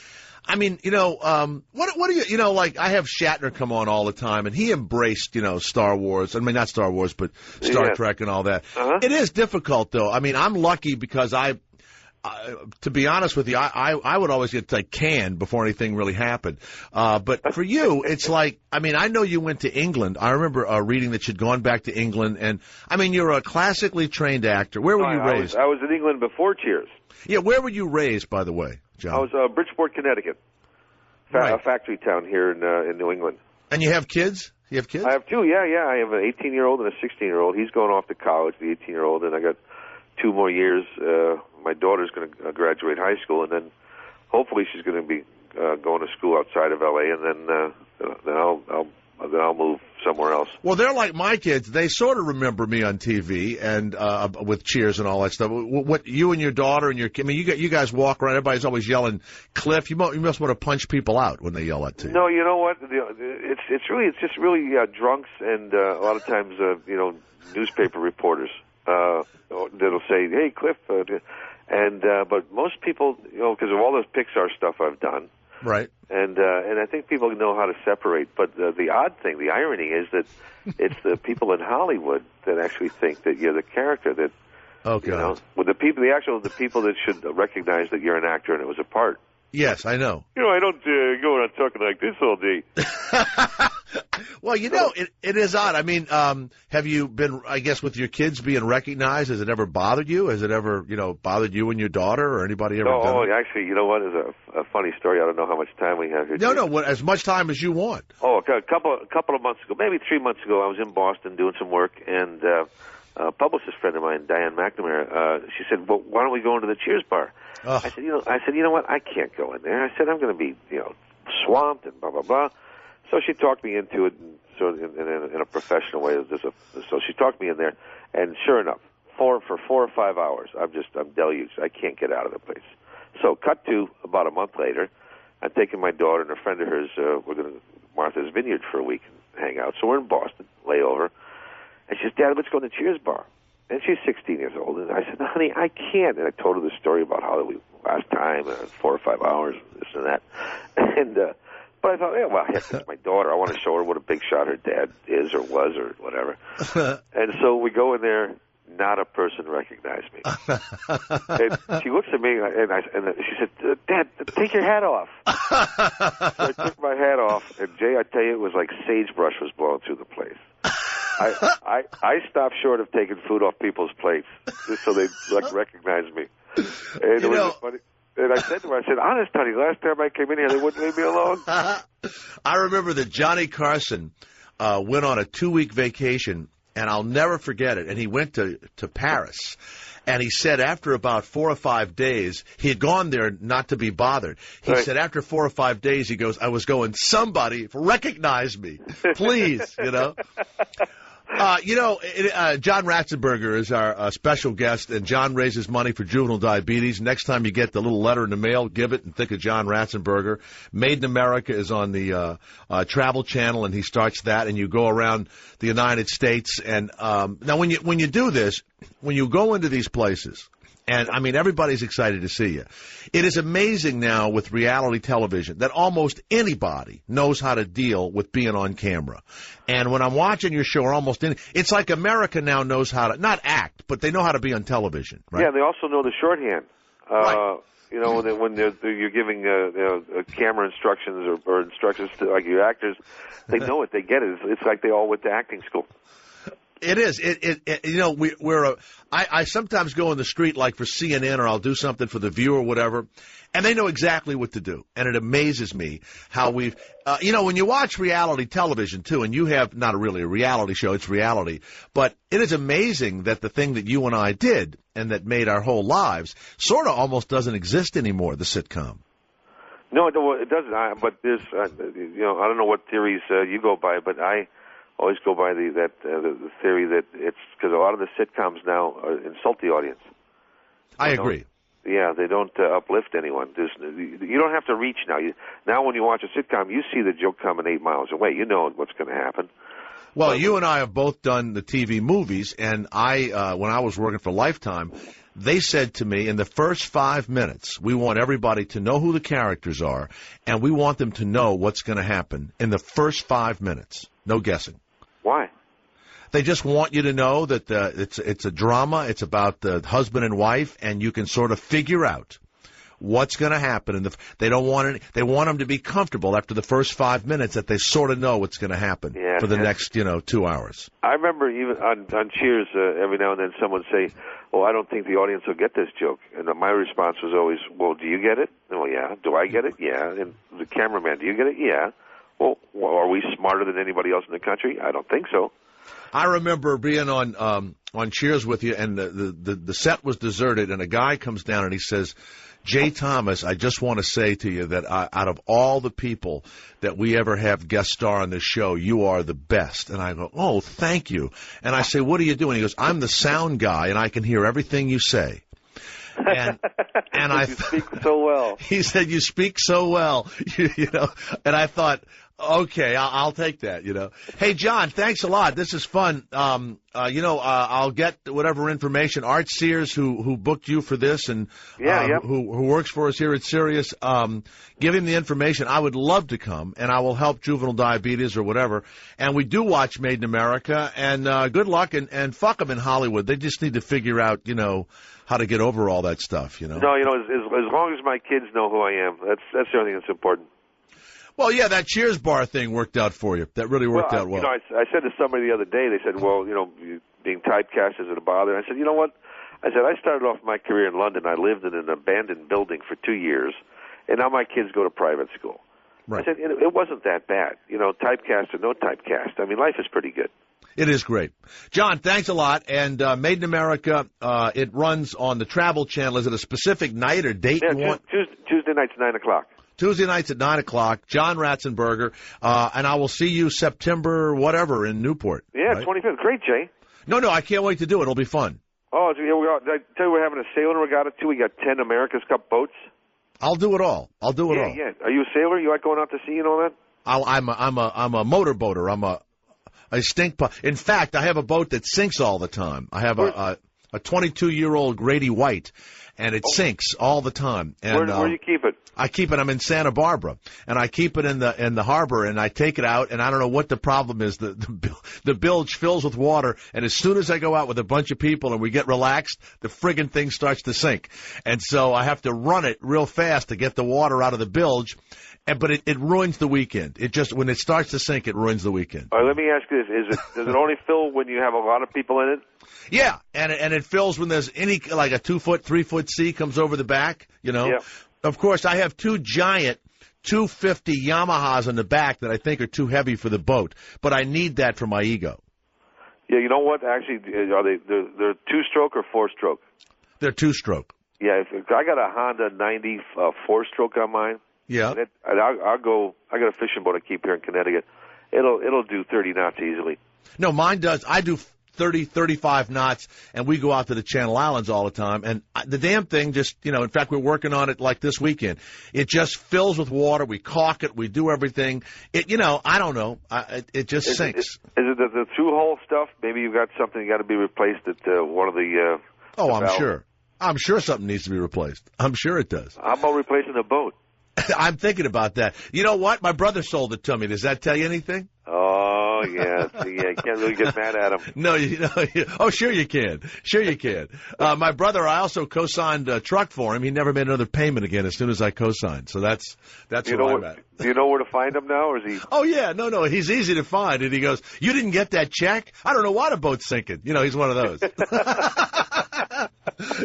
I mean, what do you, like I have Shatner come on all the time, and he embraced, Star Wars. I mean, not Star Wars, but Star Trek and all that. Uh-huh. It is difficult, though. I mean, I'm lucky because to be honest with you, I would always get canned before anything really happened. But for you, it's like, I mean, I know you went to England. I remember reading that you'd gone back to England, and I mean, you're a classically trained actor. Where were you raised?
I was in England before Cheers.
Yeah, where were you raised, by the way, John?
I was Bridgeport, Connecticut, a factory town here in New England.
And you have kids? You have kids?
I have two, yeah. I have an 18-year-old and a 16-year-old. He's going off to college, the 18-year-old, and I got 2 more years. My daughter's going to graduate high school, and then hopefully she's going to be going to school outside of L.A., and then I'll move somewhere else.
Well, they're like my kids. They sort of remember me on TV and with Cheers and all that stuff. What you and your daughter and I mean, you guys walk around. Everybody's always yelling, "Cliff!" You must want to punch people out when they yell that to you.
No, you know what? It's just really drunks and a lot of times newspaper reporters that'll say, "Hey, Cliff," And but most people, because of all this Pixar stuff I've done,
right?
And I think people know how to separate. But the odd thing, the irony, is that it's the people in Hollywood that actually think that you're the character that.
Oh God!
With the people that should recognize that you're an actor and it was a part.
Yes, I know.
I don't go around talking like this all day.
Well, it is odd. I mean, have you been, I guess, with your kids being recognized, has it ever bothered you? Has it ever, bothered you and your daughter or anybody ever done it?
Actually, you know what? It's a funny story. I don't know how much time we have here.
No, as much time as you want.
Oh, a couple of months ago, maybe 3 months ago, I was in Boston doing some work, and a publicist friend of mine, Diane McNamara, she said, "Well, why don't we go into the Cheers bar?" I said, you know what? I can't go in there. I said, I'm going to be, swamped and blah blah blah. So she talked me into it, and sort of in a professional way. So she talked me in there, and sure enough, for 4 or 5 hours, I'm deluged. I can't get out of the place. So cut to about a month later, I'm taking my daughter and a friend of hers. We're going to Martha's Vineyard for a week and hang out. So we're in Boston, layover, and she says, "Dad, let's go to the Cheers bar." And she's 16 years old, and I said, "Honey, I can't." And I told her the story about how we last time, 4 or 5 hours, this and that, and. But I thought, heck, it's my daughter. I want to show her what a big shot her dad is or was or whatever. And so we go in there. Not a person recognized me. And she looks at me, and she said, "Dad, take your hat off." So I took my hat off, and Jay, I tell you, it was like sagebrush was blowing through the place. I stopped short of taking food off people's plates just so they'd recognize me. And it was funny. And I said to her, "Honest, honey, last time I came in here, they wouldn't leave me alone."
I remember that Johnny Carson went on a 2-week vacation, and I'll never forget it. And he went to Paris. And he said after about 4 or 5 days, he had gone there not to be bothered. He said after 4 or 5 days, he goes, "I was going, somebody recognize me, please," John Ratzenberger is our special guest, and John raises money for juvenile diabetes. Next time you get the little letter in the mail, give it and think of John Ratzenberger. Made in America is on the Travel Channel, and he starts that, and you go around the United States. And now when you do this, when you go into these places, and, I mean, everybody's excited to see you. It is amazing now with reality television that almost anybody knows how to deal with being on camera. And when I'm watching your show, it's like America now knows how to, not act, but they know how to be on television, right?
Yeah, they also know the shorthand.
Right.
When you're giving camera instructions or instructions to like your actors, they know it, they get it. It's like they all went to acting school.
It is. I sometimes go in the street like for CNN, or I'll do something for The View or whatever, and they know exactly what to do. And it amazes me how we've, when you watch reality television too, and you have not really a reality show, it's reality, but it is amazing that the thing that you and I did and that made our whole lives sort of almost doesn't exist anymore, the sitcom.
No, it doesn't. But there's, I don't know what theories you go by, but I always go by the theory that it's because a lot of the sitcoms now insult the audience.
I agree.
Yeah, they don't uplift anyone. You don't have to reach now. Now when you watch a sitcom, you see the joke coming 8 miles away. You know what's going to happen.
Well, you and I have both done the TV movies, and when I was working for Lifetime, they said to me, in the first 5 minutes, we want everybody to know who the characters are, and we want them to know what's going to happen in the first 5 minutes. No guessing.
Why?
They just want you to know that it's a drama. It's about the husband and wife, and you can sort of figure out what's going to happen. They want them to be comfortable after the first 5 minutes that they sort of know what's going to happen for the next 2 hours.
I remember even on Cheers, every now and then someone say, "Well, I don't think the audience will get this joke," and my response was always, "Well, do you get it?" "Well, yeah." "Do I get it?" "Yeah." And the cameraman, "Do you get it?" "Yeah." Well, are we smarter than anybody else in the country? I don't think so.
I remember being on Cheers with you, and the set was deserted, and a guy comes down and he says, "Jay Thomas, I just want to say to you that out of all the people that we ever have guest star on this show, you are the best." And I go, "Oh, thank you." And I say, "What are you doing?" He goes, "I'm the sound guy, and I can hear everything you say." And
you speak so well.
He said, "You speak so well," and I thought, Okay, I'll take that, you know. Hey, John, thanks a lot. This is fun. I'll get whatever information. Art Sears, who booked you for this and who works for us here at Sirius, give him the information. I would love to come, and I will help juvenile diabetes or whatever. And we do watch Made in America, and good luck, and fuck them in Hollywood. They just need to figure out, you know, how to get over all that stuff, you know.
No, you know, as long as my kids know who I am, that's the only thing that's important.
Well, yeah, that Cheers bar thing worked out for you. That really worked out well.
You know, I said to somebody the other day, they said, well, you know, being typecast, is it a bother? I said, you know what? I said, I started off my career in London. I lived in an abandoned building for 2 years, and now my kids go to private school. Right. I said, it wasn't that bad. You know, typecast or no typecast. I mean, life is pretty good.
It is great. John, thanks a lot. And Made in America, it runs on the Travel Channel. Is it a specific night or date you want?
Tuesday nights, 9 o'clock.
Tuesday nights at 9 o'clock, John Ratzenberger, and I will see you September whatever in Newport.
Yeah,
right?
25th. Great, Jay.
No, I can't wait to do it. It'll be fun.
Oh, here we go. Did I tell you we're having a sailing regatta, too? We got 10 America's Cup boats.
I'll do it all. All.
Yeah. Are you a sailor? You like going out to sea and all that?
I'm a motorboater. I'm a stink pot. In fact, I have a boat that sinks all the time. I have a 22-year-old Grady White, and it sinks all the time. And
where do you keep it?
I keep it. I'm in Santa Barbara, and I keep it in the harbor, and I take it out, and I don't know what the problem is. The bilge fills with water, and as soon as I go out with a bunch of people and we get relaxed, the friggin' thing starts to sink, and so I have to run it real fast to get the water out of the bilge. But it ruins the weekend. It just when it starts to sink, it ruins the weekend.
All right, let me ask you this: does it only fill when you have a lot of people in it?
Yeah, and it fills when there's any like a 2-foot, 3-foot sea comes over the back. You know.
Yeah.
Of course, I have two giant 250 Yamahas on the back that I think are too heavy for the boat, but I need that for my ego.
Yeah, you know what? Actually, they're 2-stroke or 4-stroke?
They're 2-stroke.
Yeah, I got a Honda 90 4-stroke on mine.
Yeah.
I'll go. I got a fishing boat I keep here in Connecticut. It'll do 30 knots easily.
No, mine does. I do 30, 35 knots, and we go out to the Channel Islands all the time. And the damn thing just, you know, in fact, we're working on it like this weekend. It just fills with water. We caulk it. We do everything. It, you know, I don't know. It just sinks.
Is it the through-hole stuff? Maybe you've got something you got to be replaced at one of the.
Oh, I'm sure. I'm sure something needs to be replaced. I'm sure it does.
How about replacing the boat?
I'm thinking about that. You know what? My brother sold it to me. Does that tell you anything?
Oh, yeah. You can't really get mad at him.
No, oh, sure you can. Sure you can. My brother, I also co-signed a truck for him. He never made another payment again as soon as I co-signed. So that's where I'm at.
Do you know where to find him now, or is he?
Oh, yeah. No. He's easy to find. And he goes, you didn't get that check? I don't know why the boat's sinking. You know, he's one of those.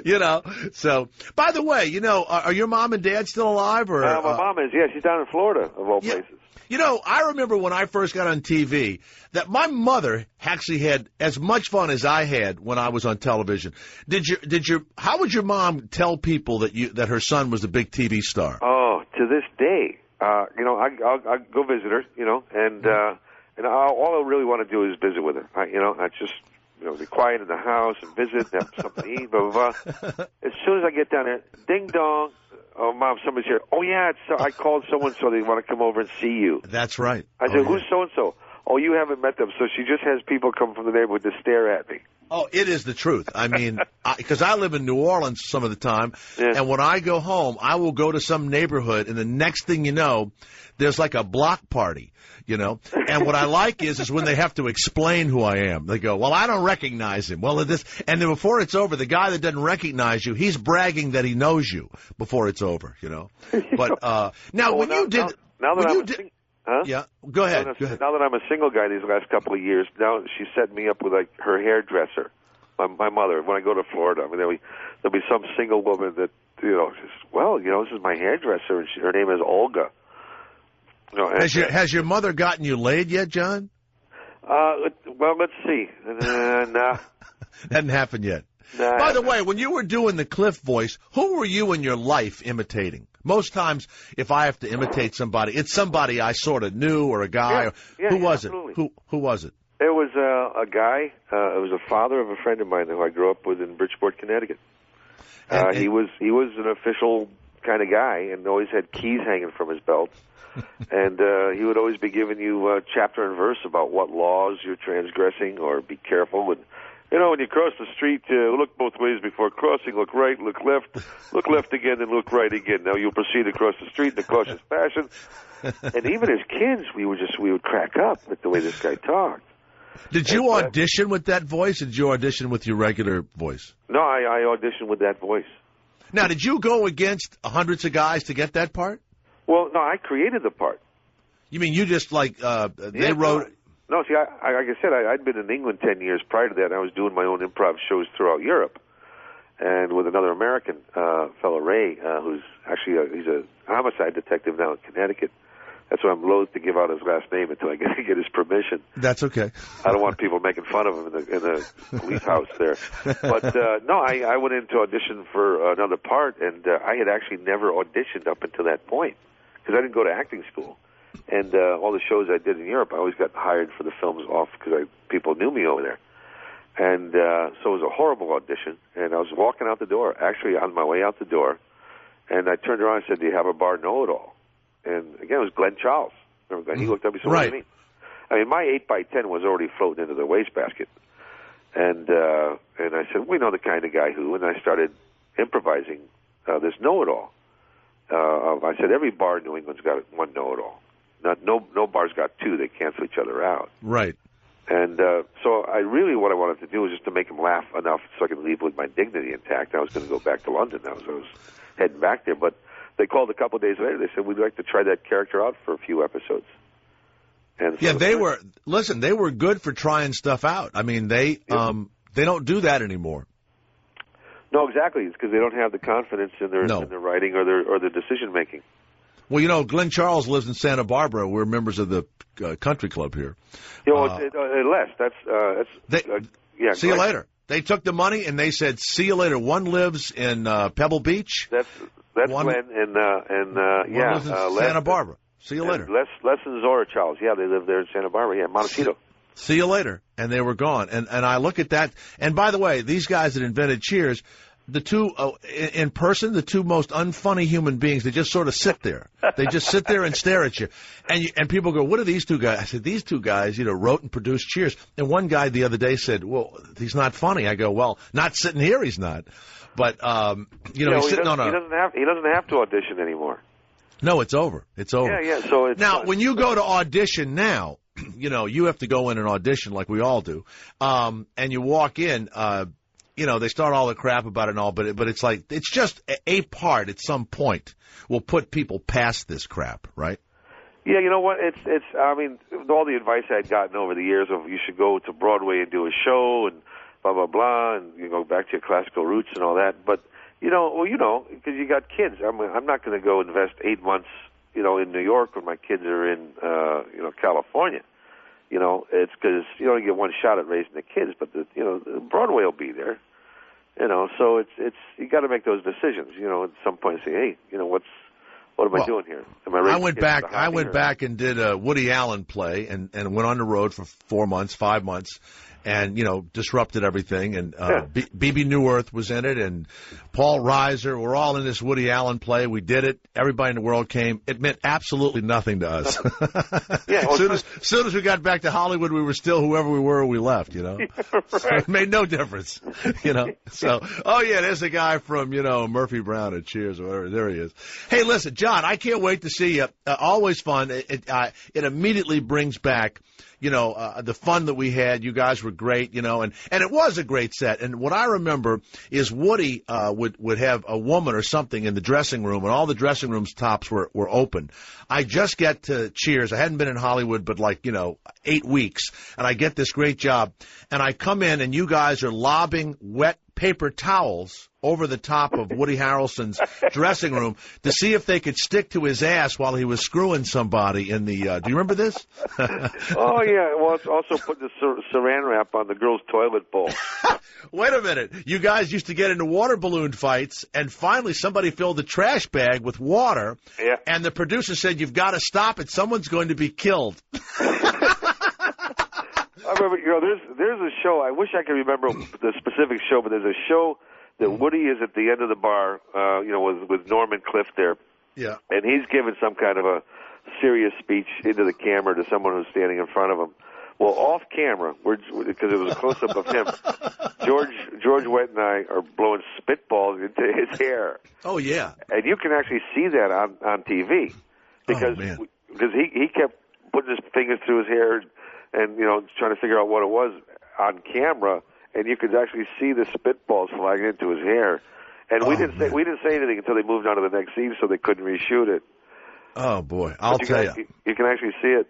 You know, so, by the way, you know, are your mom and dad still alive? Or
my mom is, yeah, she's down in Florida, of all places.
You know, I remember when I first got on TV that my mother actually had as much fun as I had when I was on television. How would your mom tell people that her son was a big TV star?
Oh, to this day, you know, I'll go visit her, you know, and all I really want to do is visit with her. I just. You know, be quiet in the house and visit, have something to eat, blah, blah, blah. As soon as I get down there, ding dong, oh, Mom, somebody's here. Oh, yeah, I called so-and-so. They want to come over and see you.
That's right.
I said, who's so-and-so? Oh, you haven't met them. So she just has people come from the neighborhood to stare at me.
Oh, it is the truth. I mean, because I live in New Orleans some of the time, and when I go home, I will go to some neighborhood, and the next thing you know, there's like a block party, you know. And what I like is when they have to explain who I am. They go, well, I don't recognize him. Well, and then before it's over, the guy that doesn't recognize you, he's bragging that he knows you before it's over, you know. But now, when you did...
Huh?
Yeah, go ahead.
Now that I'm a single guy these last couple of years, now she set me up with like her hairdresser, my mother. When I go to Florida, I mean, there'll be some single woman that this is my hairdresser, and her name is Olga. You know,
has your mother gotten you laid yet, John?
Well, let's see. Nah.
Hadn't happened yet.
Nah.
By the way, when you were doing the Cliff voice, who were you in your life imitating? Most times, if I have to imitate somebody, it's somebody I sort of knew or a guy. Who was it? Who was it?
It was a guy. It was a father of a friend of mine who I grew up with in Bridgeport, Connecticut. He was an official kind of guy, and always had keys hanging from his belt. And he would always be giving you chapter and verse about what laws you're transgressing, or be careful. And when you cross the street, look both ways before crossing. Look right, look left again, and look right again. Now you'll proceed across the street in a cautious fashion. And even as kids, we would crack up with the way this guy talked.
Did you audition with that voice, or did you audition with your regular voice?
No, I auditioned with that voice.
Now, did you go against hundreds of guys to get that part?
Well, no, I created the part.
You mean you just wrote?
No, see, like I said, I'd been in England 10 years prior to that, and I was doing my own improv shows throughout Europe. And with another American fellow, Ray, who's actually he's a homicide detective now in Connecticut. That's why I'm loath to give out his last name until I get his permission.
That's okay.
I don't want people making fun of him in the police house there. But no, I went in to audition for another part, and I had actually never auditioned up until that point because I didn't go to acting school. And all the shows I did in Europe, I always got hired for the films off because people knew me over there. And so it was a horrible audition, and I was walking out the door, actually on my way out the door, and I turned around and said, "Do you have a bar know-it-all?" And again, it was Glenn Charles. Remember Glenn? He looked up and said, "What do you mean?" I mean, my 8x10 was already floating into the wastebasket. And I said, "We know the kind of guy who," and I started improvising this know-it-all. I said, every bar in New England's got one know-it-all. No bar's got two. They cancel each other out.
Right.
And so what I wanted to do was just to make him laugh enough so I could leave with my dignity intact. I was going to go back to London. I was heading back there, but they called a couple of days later. They said, "We'd like to try that character out for a few episodes." And so
they were good for trying stuff out. I mean, they don't do that anymore.
No, exactly. It's because they don't have the confidence in their writing or their decision making.
Well, Glenn Charles lives in Santa Barbara. We're members of the country club here.
Les.
See you later. They took the money and they said, "See you later." One lives in Pebble Beach.
That's Glenn and
lives in Santa Barbara. See you later.
Les and Zora Charles. Yeah, they live there in Santa Barbara. Yeah, Montecito.
See you later. And they were gone. And I look at that. And by the way, these guys that invented Cheers, the two in person, the two most unfunny human beings. They just sort of sit there. They just sit there and stare at you. And people go, "What are these two guys?" I said, "These two guys, wrote and produced Cheers." And one guy the other day said, "Well, he's not funny." I go, "Well, not sitting here, he's not." But he's sitting on a.
He doesn't have to audition anymore.
No, it's over. It's over.
Yeah. So it's
now when you go to audition now, you have to go in and audition like we all do, and you walk in. They start all the crap about it and all, but it's like it's just a part at some point will put people past this crap, right?
Yeah, you know what? It's. I mean, all the advice I'd gotten over the years of you should go to Broadway and do a show and blah blah blah, and go back to your classical roots and all that. But because you got kids. I'm not going to go invest 8 months, in New York when my kids are in, California. It's because you only get one shot at raising the kids, but Broadway will be there. So it's you got to make those decisions. At some point, say, hey, what am I doing here? Am I
went back and did a Woody Allen play and went on the road for 4 months, 5 months. And, disrupted everything. And B.B. Newirth was in it, and Paul Reiser. We're all in this Woody Allen play. We did it. Everybody in the world came. It meant absolutely nothing to us. As soon as we got back to Hollywood, we were still whoever we were when we left,
Right.
So it made no difference, So, there's a guy from, Murphy Brown at Cheers or whatever. There he is. Hey, listen, John, I can't wait to see you. Always fun. It immediately brings back the fun that we had. You guys were great, and it was a great set. And what I remember is Woody would have a woman or something in the dressing room, and all the dressing room's tops were open. I just get to Cheers. I hadn't been in Hollywood but 8 weeks, and I get this great job. And I come in, and you guys are lobbing wet paper towels over the top of Woody Harrelson's dressing room to see if they could stick to his ass while he was screwing somebody in the do you remember this?
Oh, yeah. Well, it's also putting the saran wrap on the girl's toilet bowl.
Wait a minute. You guys used to get into water balloon fights, and finally somebody filled the trash bag with water, and the producer said, "You've got to stop it. Someone's going to be killed."
I remember, there's a show. I wish I could remember the specific show, but there's that Woody is at the end of the bar, with Norman Cliff there.
Yeah.
And he's giving some kind of a serious speech into the camera to someone who's standing in front of him. Well, off camera, because it was a close-up of him, George Wett and I are blowing spitballs into his hair.
Oh, yeah.
And you can actually see that on TV. Because he kept putting his fingers through his hair and, trying to figure out what it was on camera, and you could actually see the spitballs flying into his hair. And we didn't say anything until they moved on to the next scene, so they couldn't reshoot it.
Oh, boy. I'll tell you.
You can actually see it.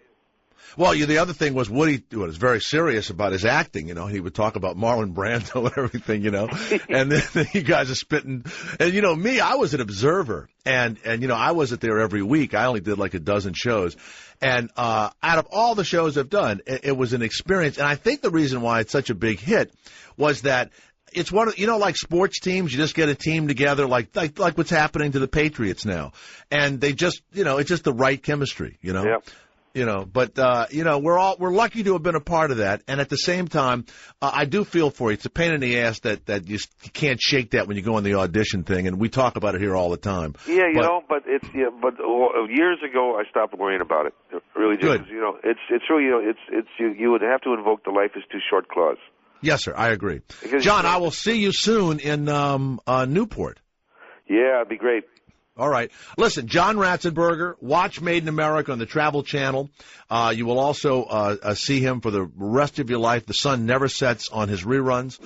Well, the other thing was Woody was very serious about his acting. He would talk about Marlon Brando and everything, and then you guys are spitting. And, me, I was an observer, and I wasn't there every week. I only did like a dozen shows. And out of all the shows I've done, it was an experience. And I think the reason why it's such a big hit was that it's one of, like sports teams, you just get a team together like what's happening to the Patriots now. And they just, it's just the right chemistry,
Yep.
But we're lucky to have been a part of that. And at the same time, I do feel for you. It's a pain in the ass that you can't shake that when you go on the audition thing. And we talk about it here all the time.
Yeah, but years ago I stopped worrying about it. Really, just it's really, you would have to invoke the "life is too short" clause.
Yes, sir. I agree. John, I will see you soon in Newport.
Yeah, it'd be great.
All right. Listen, John Ratzenberger, watch Made in America on the Travel Channel. You will also see him for the rest of your life. The sun never sets on his reruns.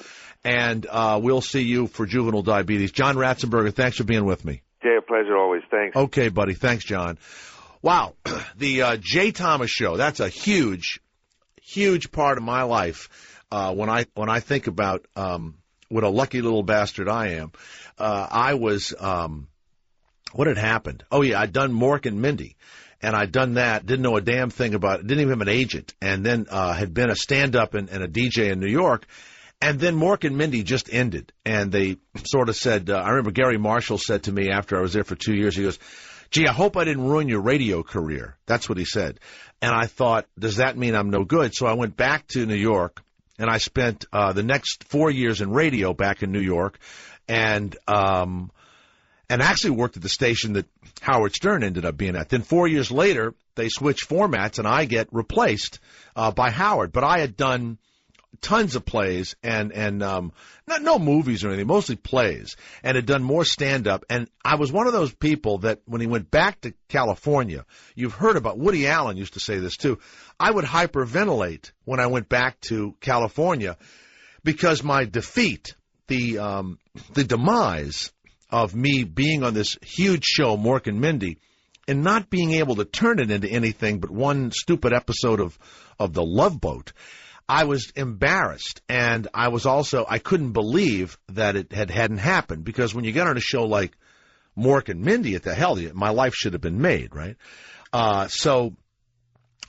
And we'll see you for Juvenile Diabetes. John Ratzenberger, thanks for being with me.
Yeah, pleasure always. Thanks.
Okay, buddy. Thanks, John. Wow. The Jay Thomas Show, that's a huge, huge part of my life when I think about what a lucky little bastard I am. I was... what had happened? Oh, yeah, I'd done Mork and Mindy, and I'd done that, didn't know a damn thing about it, didn't even have an agent, and then had been a stand-up and a DJ in New York, and then Mork and Mindy just ended, and they sort of said, I remember Gary Marshall said to me after I was there for 2 years, he goes, gee, I hope I didn't ruin your radio career. That's what he said. And I thought, does that mean I'm no good? So I went back to New York, and I spent the next 4 years in radio back in New York, and actually worked at the station that Howard Stern ended up being at. Then 4 years later, they switched formats, and I get replaced by Howard. But I had done tons of plays and no movies or anything, mostly plays, and had done more stand-up. And I was one of those people that when he went back to California, you've heard about, Woody Allen used to say this too, I would hyperventilate when I went back to California because my defeat, the demise of me being on this huge show, Mork and Mindy, and not being able to turn it into anything but one stupid episode of The Love Boat, I was embarrassed. And I was also, I couldn't believe that it hadn't happened, because when you get on a show like Mork and Mindy, at the hell, my life should have been made, right? So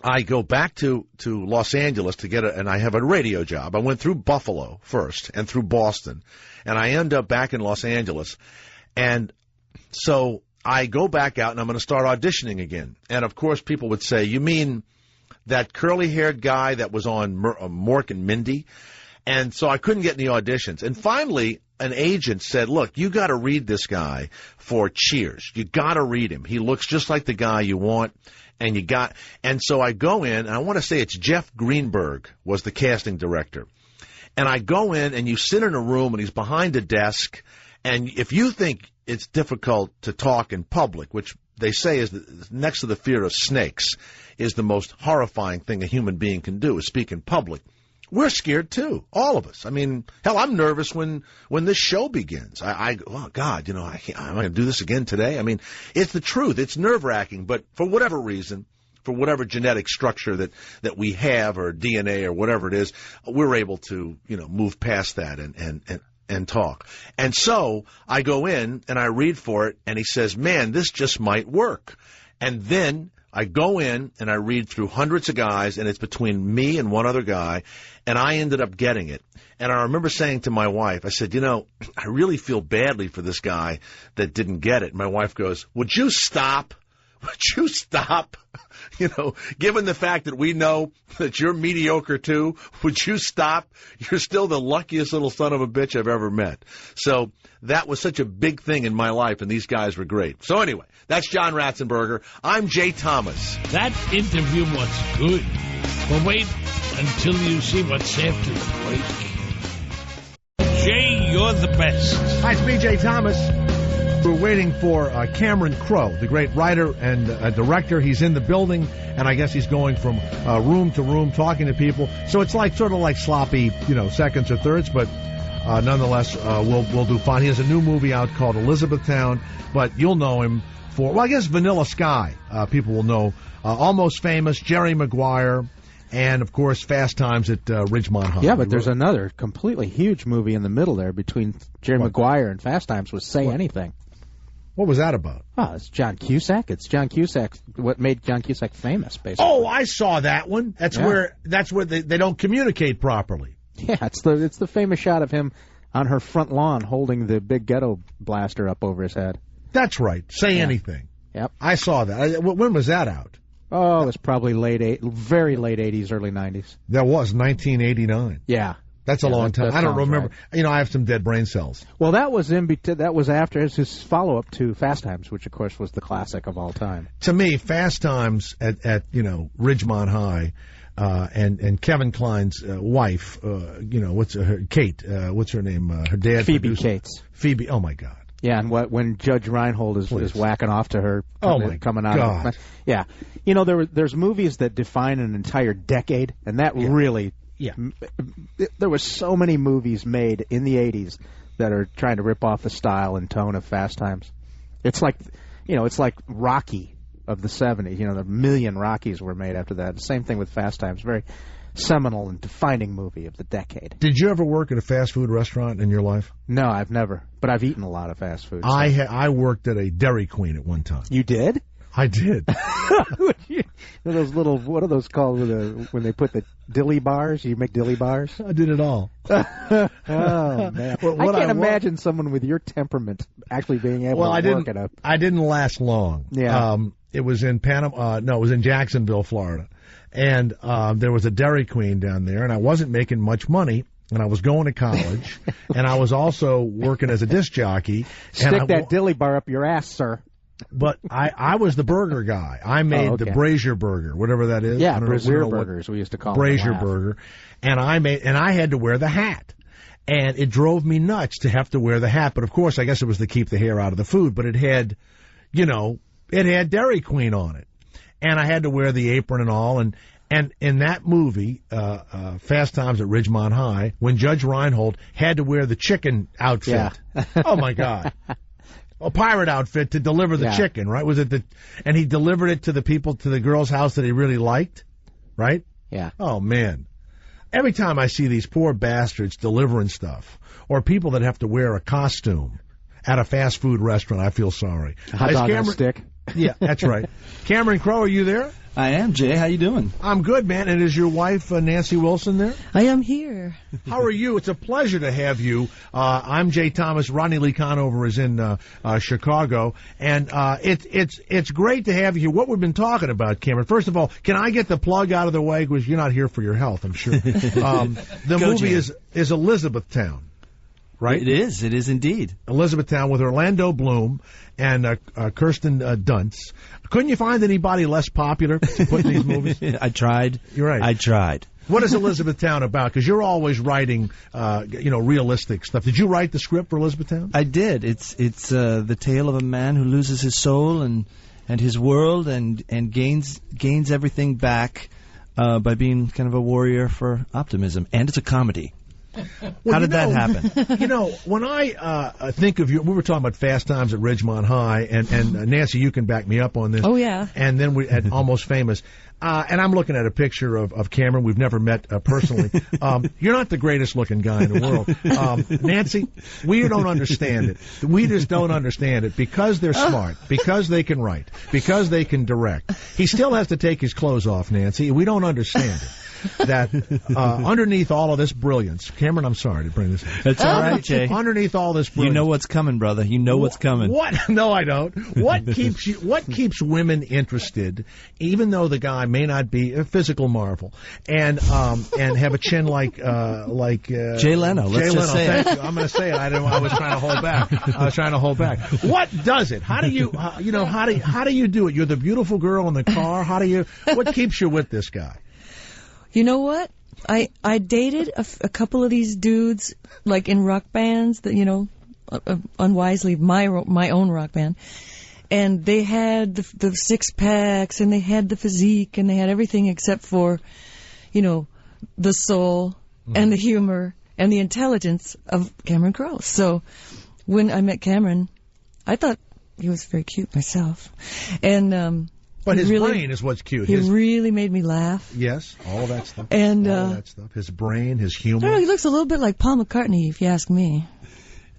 I go back to Los Angeles to get and I have a radio job. I went through Buffalo first and through Boston, and I end up back in Los Angeles. And so I go back out and I'm going to start auditioning again. And of course people would say, you mean that curly-haired guy that was on Mork and Mindy? And so I couldn't get any auditions. And finally, an agent said, look, you got to read this guy for Cheers. You got to read him. He looks just like the guy you want. And so I go in, and I want to say it's Jeff Greenberg was the casting director. And I go in, and you sit in a room, and he's behind a desk. And if you think it's difficult to talk in public, which they say is next to the fear of snakes, is the most horrifying thing a human being can do, is speak in public. We're scared too, all of us. I mean, hell, I'm nervous when this show begins. Oh God, am I going to do this again today? I mean, it's the truth. It's nerve-wracking, but for whatever reason, for whatever genetic structure that we have, or DNA or whatever it is, we're able to, move past that and talk. And so I go in and I read for it, and he says, man, this just might work. And then I go in and I read through hundreds of guys, and it's between me and one other guy, and I ended up getting it. And I remember saying to my wife, I said, I really feel badly for this guy that didn't get it. And my wife goes, would you stop? would you stop? You know, given the fact that we know that you're mediocre too, would you stop? You're still the luckiest little son of a bitch I've ever met. So that was such a big thing in my life, and these guys were great. So anyway, that's John Ratzenberger. I'm Jay Thomas.
That interview was good. But wait until you see what's after the break. Jay, you're the best.
Hi, it's B.J. Thomas. We're waiting for Cameron Crowe, the great writer and director. He's in the building, and I guess he's going from room to room talking to people. So it's sort of like sloppy, seconds or thirds, but nonetheless, we'll do fine. He has a new movie out called Elizabethtown, but you'll know him for, well, I guess Vanilla Sky. People will know. Almost Famous, Jerry Maguire, and, of course, Fast Times at Ridgemont High.
Yeah, but there's another completely huge movie in the middle there between Jerry Maguire and Fast Times was Say Anything.
What was that about?
Oh, it's John Cusack. It's John Cusack, what made John Cusack famous, basically.
Oh, I saw that one. That's where they don't communicate properly.
Yeah, it's the famous shot of him on her front lawn holding the big ghetto blaster up over his head.
That's right. Say Anything.
Yep.
I saw that. When was that out?
Oh, it was probably very late 80s, early 90s.
That was 1989.
Yeah.
That's a long time. I don't remember.
Right.
I have some dead brain cells.
Well, that was after his follow-up to Fast Times, which, of course, was the classic of all time.
To me, Fast Times at Ridgemont High, and Kevin Kline's wife, what's her Kate? What's her name? Her dad.
Phoebe Cates.
Phoebe. Oh my God.
Yeah, and when Judge Reinhold is whacking off to her, coming out.
God.
Yeah, there's movies that define an entire decade, and that really.
Yeah.
There were so many movies made in the 80s that are trying to rip off the style and tone of Fast Times. It's like, it's like Rocky of the 70s. The million Rockies were made after that. The same thing with Fast Times. Very seminal and defining movie of the decade.
Did you ever work at a fast food restaurant in your life?
No, I've never. But I've eaten a lot of fast food. So.
I worked at a Dairy Queen at one time.
You did?
I did.
Those little, what are those called when they put the dilly bars? You make dilly bars?
I did it all.
Oh, man. I can't imagine someone with your temperament actually being able to work it up.
I didn't last long.
Yeah.
It was in Panama. No, it was in Jacksonville, Florida. And there was a Dairy Queen down there, and I wasn't making much money. And I was going to college, and I was also working as a disc jockey.
Stick that dilly bar up your ass, sir.
But I was the burger guy. I made the Brazier burger, whatever that is.
Yeah, Brazier burgers, we used to call them.
Brazier burger. And I had to wear the hat. And it drove me nuts to have to wear the hat. But, of course, I guess it was to keep the hair out of the food. But it had, it had Dairy Queen on it. And I had to wear the apron and all. And in that movie, Fast Times at Ridgemont High, when Judge Reinhold had to wear the chicken outfit. Yeah. Oh, my God. A pirate outfit to deliver the chicken, right? Was it and he delivered it to the girl's house that he really liked, right?
Yeah.
Oh, man. Every time I see these poor bastards delivering stuff, or people that have to wear a costume at a fast food restaurant, I feel sorry.
A hot dog on a stick.
Yeah, that's right. Cameron Crowe, are you there?
I am, Jay. How you doing?
I'm good, man. And is your wife, Nancy Wilson, there?
I am here.
How are you? It's a pleasure to have you. I'm Jay Thomas. Ronnie Lee Conover is in Chicago. And it's great to have you here. What we've been talking about, Cameron, first of all, can I get the plug out of the way? Because you're not here for your health, I'm sure. The movie is Elizabethtown. Right?
It is indeed.
Elizabethtown with Orlando Bloom and Kirsten Dunst. Couldn't you find anybody less popular to put in these movies?
I tried.
You're right.
I tried.
What is Elizabethtown about? Because you're always writing, realistic stuff. Did you write the script for Elizabethtown?
I did. It's the tale of a man who loses his soul and his world and gains everything back by being kind of a warrior for optimism. And it's a comedy.
Well,
How did that happen?
When I think of you, we were talking about Fast Times at Ridgemont High, and Nancy, you can back me up on this.
Oh, yeah.
And then we had Almost Famous. And I'm looking at a picture of Cameron. We've never met personally. You're not the greatest looking guy in the world. Nancy, we don't understand it. We just don't understand it because they're smart, because they can write, because they can direct. He still has to take his clothes off, Nancy. We don't understand it. that underneath all of this brilliance, Cameron, I'm sorry to bring this up.
That's all right, Jay.
Underneath all this brilliance.
You know what's coming, brother. You know what's coming.
What? No, I don't. What keeps women interested, even though the guy may not be a physical marvel, and have a chin like
Jay Leno. Let's just say
thank
it.
you. I'm going to say it. I was trying to hold back. What does it? How do you how do you do it? You're the beautiful girl in the car. What keeps you with this guy?
You know what? I dated a couple of these dudes, like in rock bands, that unwisely my own rock band, and they had the six packs and they had the physique and they had everything except for, the soul and the humor and the intelligence of Cameron Crowe. So when I met Cameron, I thought he was very cute myself, and
but his brain is what's cute.
He really made me laugh.
Yes, all of that stuff.
And
all that stuff. His brain, his humor.
I don't know, he looks a little bit like Paul McCartney, if you ask me.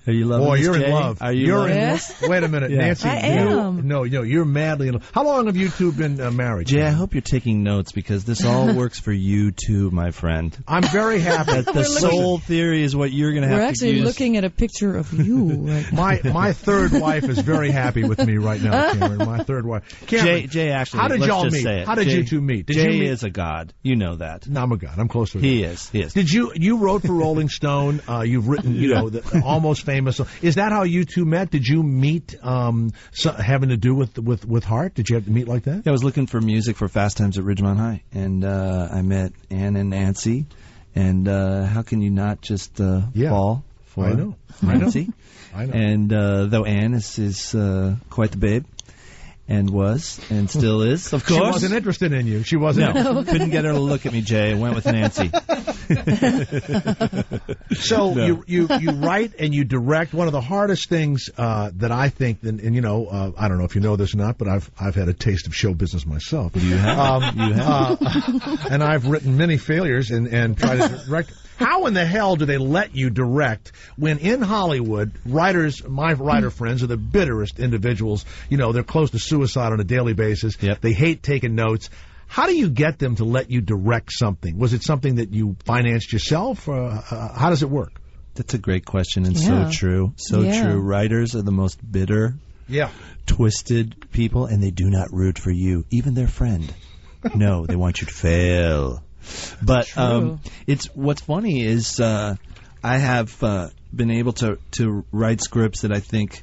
Are you loving this,
you're
Jay?
in love.
Are you
in
love?
love. Wait a minute,
Yeah.
Nancy.
I am.
No, you're madly in love. How long have you two been married?
Jay, I hope you're taking notes because this all works for you too, my friend.
I'm very happy.
The soul theory is what you're going to have
We're
to
actually
use.
looking at a picture of you right now.
My third wife is very happy with me right now, Cameron. My third wife. Cameron,
Jay, actually,
how did
let's
y'all
just
meet?
say it.
How did
Jay,
you two meet? Did
Jay
you meet?
is a god. You know that.
No, I'm a god. I'm close to
He
that.
is. He is.
Did you wrote for Rolling Stone? You've written, the almost famous. Is that how you two met? Did you meet having to do with Hart? Did you have to meet like that?
I was looking for music for Fast Times at Ridgemont High, and I met Ann and Nancy. And how can you not just fall for Nancy?
I know.
And though Ann is quite the babe, and was, and still is, of course.
She wasn't interested in you. She wasn't.
No, couldn't get her to look at me, Jay. I went with Nancy.
So
No.
you write and you direct. One of the hardest things that I think, and I don't know if you know this or not, but I've had a taste of show business myself.
You have. You have.
And I've written many failures and tried to direct. How in the hell do they let you direct when in Hollywood, writers, my writer friends, are the bitterest individuals. They're close to suicide on a daily basis.
Yep.
They hate taking notes. How do you get them to let you direct something? Was it something that you financed yourself? Or, how does it work?
That's a great question and so true. So true. Writers are the most bitter, twisted people, and they do not root for you, even their friend. No, they want you to fail. But it's what's funny is I have been able to write scripts that I think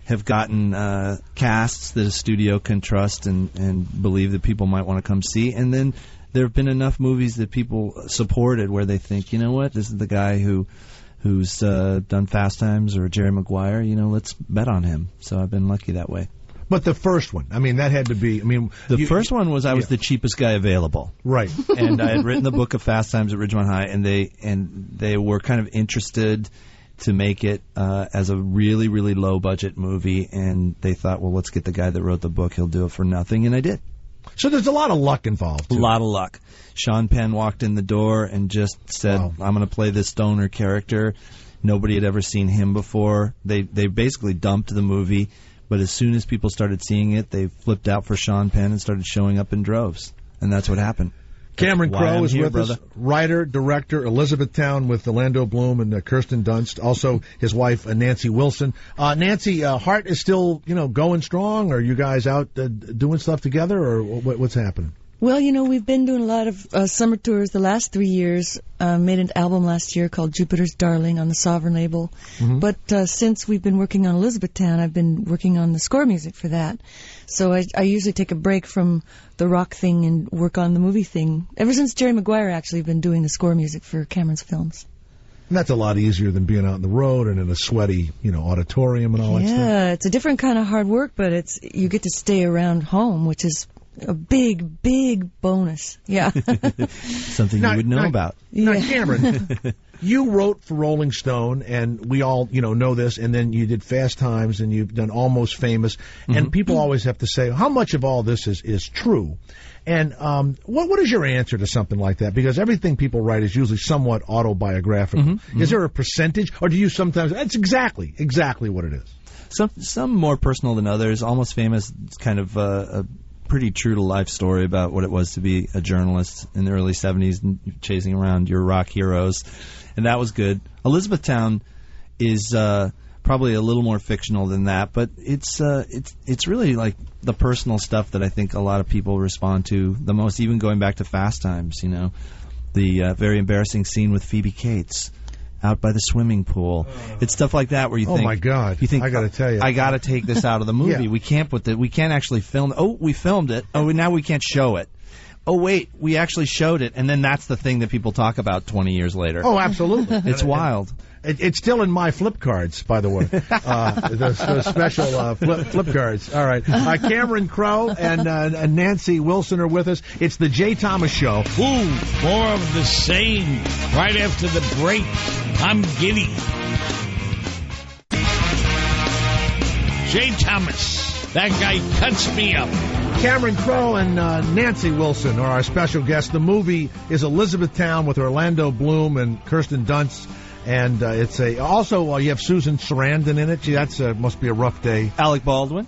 have gotten casts that a studio can trust and believe that people might want to come see. And then there have been enough movies that people supported where they think, you know what, this is the guy who's done Fast Times or Jerry Maguire. Let's bet on him. So I've been lucky that way.
But the first one, that had to be.
The first one was I was the cheapest guy available,
right?
And I had written the book of Fast Times at Ridgemont High, and they were kind of interested to make it as a really, really low budget movie, and they thought, well, let's get the guy that wrote the book; he'll do it for nothing, and I did.
So there's a lot of luck involved.
A lot of luck. Sean Penn walked in the door and just said, "I'm going to play this stoner character." Nobody had ever seen him before. They basically dumped the movie. But as soon as people started seeing it, they flipped out for Sean Penn and started showing up in droves. And that's what happened.
Cameron Crowe is with
brother.
us. Writer, director, Elizabethtown with Orlando Bloom and Kirsten Dunst. Also, his wife, Nancy Wilson. Nancy, Hart is still, going strong? Are you guys out doing stuff together, or what's happening?
Well, we've been doing a lot of summer tours the last 3 years. Made an album last year called Jupiter's Darling on the Sovereign label. Mm-hmm. But since we've been working on Elizabethtown, I've been working on the score music for that. So I usually take a break from the rock thing and work on the movie thing. Ever since Jerry Maguire, actually, I've been doing the score music for Cameron's films.
And that's a lot easier than being out on the road and in a sweaty, auditorium and all that stuff.
Yeah, it's a different kind of hard work, but you get to stay around home, which is a big, big bonus. Yeah.
Something you would know about.
Now, Cameron, you wrote for Rolling Stone, and we all, know this, and then you did Fast Times, and you've done Almost Famous, and people always have to say, how much of all this is true? And what is your answer to something like that? Because everything people write is usually somewhat autobiographical. Is there a percentage, or do you sometimes, that's exactly what it is?
Some more personal than others. Almost Famous, kind of pretty true to life story about what it was to be a journalist in the early 70s and chasing around your rock heroes, and that was good. Elizabethtown is probably a little more fictional than that, but it's really like the personal stuff that I think a lot of people respond to the most, even going back to Fast Times, you know. The very embarrassing scene with Phoebe Cates out by the swimming pool. It's stuff like that where you think,
oh my God,
you think,
I got to tell you,
I got to take this out of the movie.
Yeah.
We can't actually film. Oh, we filmed it. Oh, now we can't show it. Oh wait, we actually showed it, and then that's the thing that people talk about 20 years later.
Oh, absolutely.
It's wild.
It's still in my flip cards, by the way. The special flip cards. All right. Cameron Crowe and Nancy Wilson are with us. It's the Jay Thomas Show.
Ooh, more of the same. Right after the break, I'm giddy. Jay Thomas. That guy cuts me up.
Cameron Crowe and Nancy Wilson are our special guests. The movie is Elizabethtown with Orlando Bloom and Kirsten Dunst. And it's also you have Susan Sarandon in it. Gee, that's must be a rough day.
Alec Baldwin.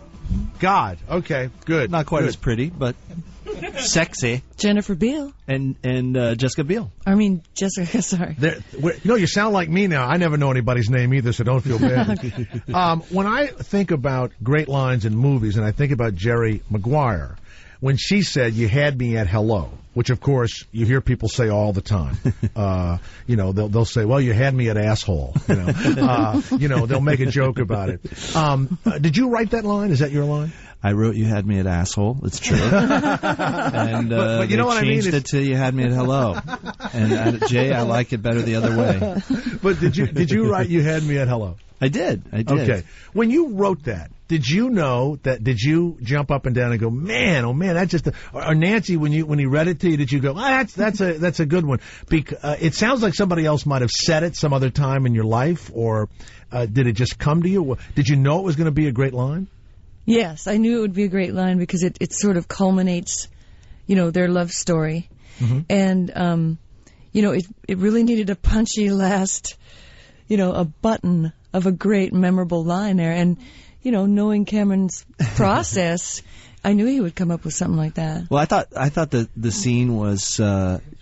God. Okay. Good.
Not quite
good.
as pretty, but sexy.
Jennifer Beal.
And Jessica Biel.
I mean, Jessica, sorry.
You sound like me now. I never know anybody's name either, so don't feel bad. When I think about great lines in movies, and I think about Jerry Maguire, when she said, "You had me at hello," which, of course, you hear people say all the time. They'll say, "Well, you had me at asshole." They'll make a joke about it. Did you write that line? Is that your line?
I wrote "You had me at asshole." It's true. And
but you know what I mean?
Changed it to "You had me at hello." And Jay, I like it better the other way.
But did you write "You had me at hello"?
I did.
Okay. When you wrote that, did you know that? Did you jump up and down and go, "Man, oh man, that's just"? Or Nancy, when he read it to you, did you go, "That's a good one"? It sounds like somebody else might have said it some other time in your life, or did it just come to you? Did you know it was going to be a great line?
Yes, I knew it would be a great line because it sort of culminates, their love story, and it really needed a punchy last, a button of a great memorable line there, and knowing Cameron's process, I knew he would come up with something like that.
Well, I thought that the scene was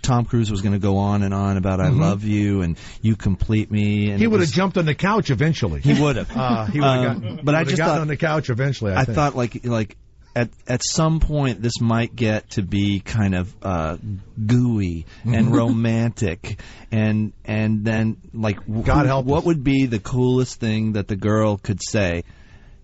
Tom Cruise was going to go on and on about "I love you" and "you complete me," and
he would have jumped on the couch eventually.
He would have.
He would have gotten on the couch eventually. I think.
Thought like at some point this might get to be kind of gooey and romantic, and then like
God help
what
us.
would be the coolest thing that the girl could say?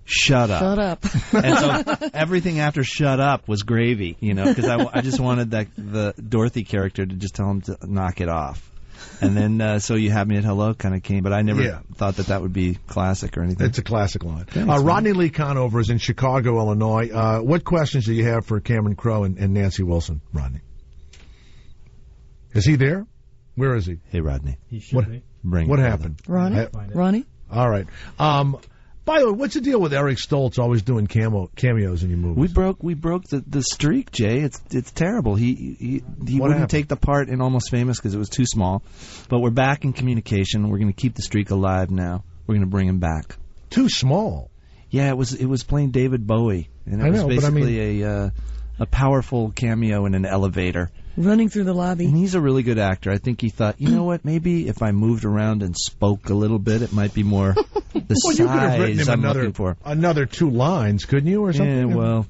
Shut up.
Shut up.
And so everything after "shut up" was gravy, because I just wanted the Dorothy character to just tell him to knock it off. And then so "You Have Me at Hello" kind of came, but I never thought that would be classic or anything.
It's a classic line. Rodney Lee Conover is in Chicago, Illinois. What questions do you have for Cameron Crowe and Nancy Wilson, Rodney? Is he there? Where is he?
Hey, Rodney.
He should be.
What happened?
Ronnie?
All right. By the way, what's the deal with Eric Stoltz always doing cameos in your movies?
We broke the streak, Jay. It's terrible. He wouldn't take the part in Almost Famous because it was too small. But we're back in communication. We're going to keep the streak alive now. We're going to bring him back.
Too small.
Yeah, it was playing David Bowie, and it was basically a powerful cameo in an elevator.
Running through the lobby.
And he's a really good actor. I think he thought, you know what, maybe if I moved around and spoke a little bit, it might be more the size
you could have written him
looking for.
Another 2 lines, couldn't you, or something?
Yeah, well,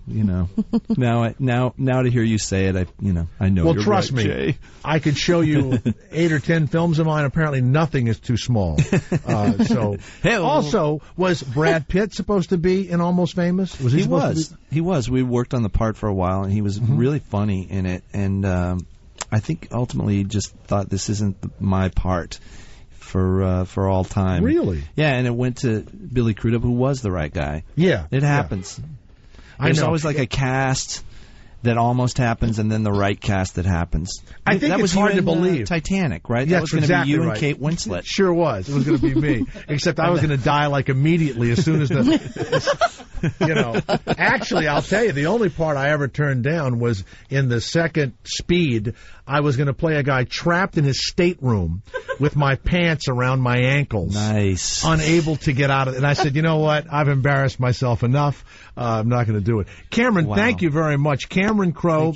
now to hear you say it, I know.
Well,
you're
trust
right,
me,
Jay.
I could show you 8 or 10 films of mine. Apparently, nothing is too small. Also, was Brad Pitt supposed to be in Almost Famous? Was he?
He was. We worked on the part for a while, and he was really funny in it. And I think ultimately he just thought this isn't my part for all time.
Really?
Yeah, and it went to Billy Crudup, who was the right guy.
Yeah,
it happens.
I
There's
know.
always like a cast that almost happens, and then the right cast that happens.
I think
that
it's
was
hard
you
to
in,
believe.
Titanic, right?
Yes,
that was going to
exactly
be you
right.
and Kate Winslet.
Sure was. It was going to be me. Except I was going to die like immediately as soon as the You know, actually, I'll tell you, the only part I ever turned down was in the second speed. I was going to play a guy trapped in his stateroom with my pants around my ankles.
Nice.
Unable to get out of it. And I said, you know what? I've embarrassed myself enough. I'm not going to do it. Cameron, thank you very much. Cameron Crowe,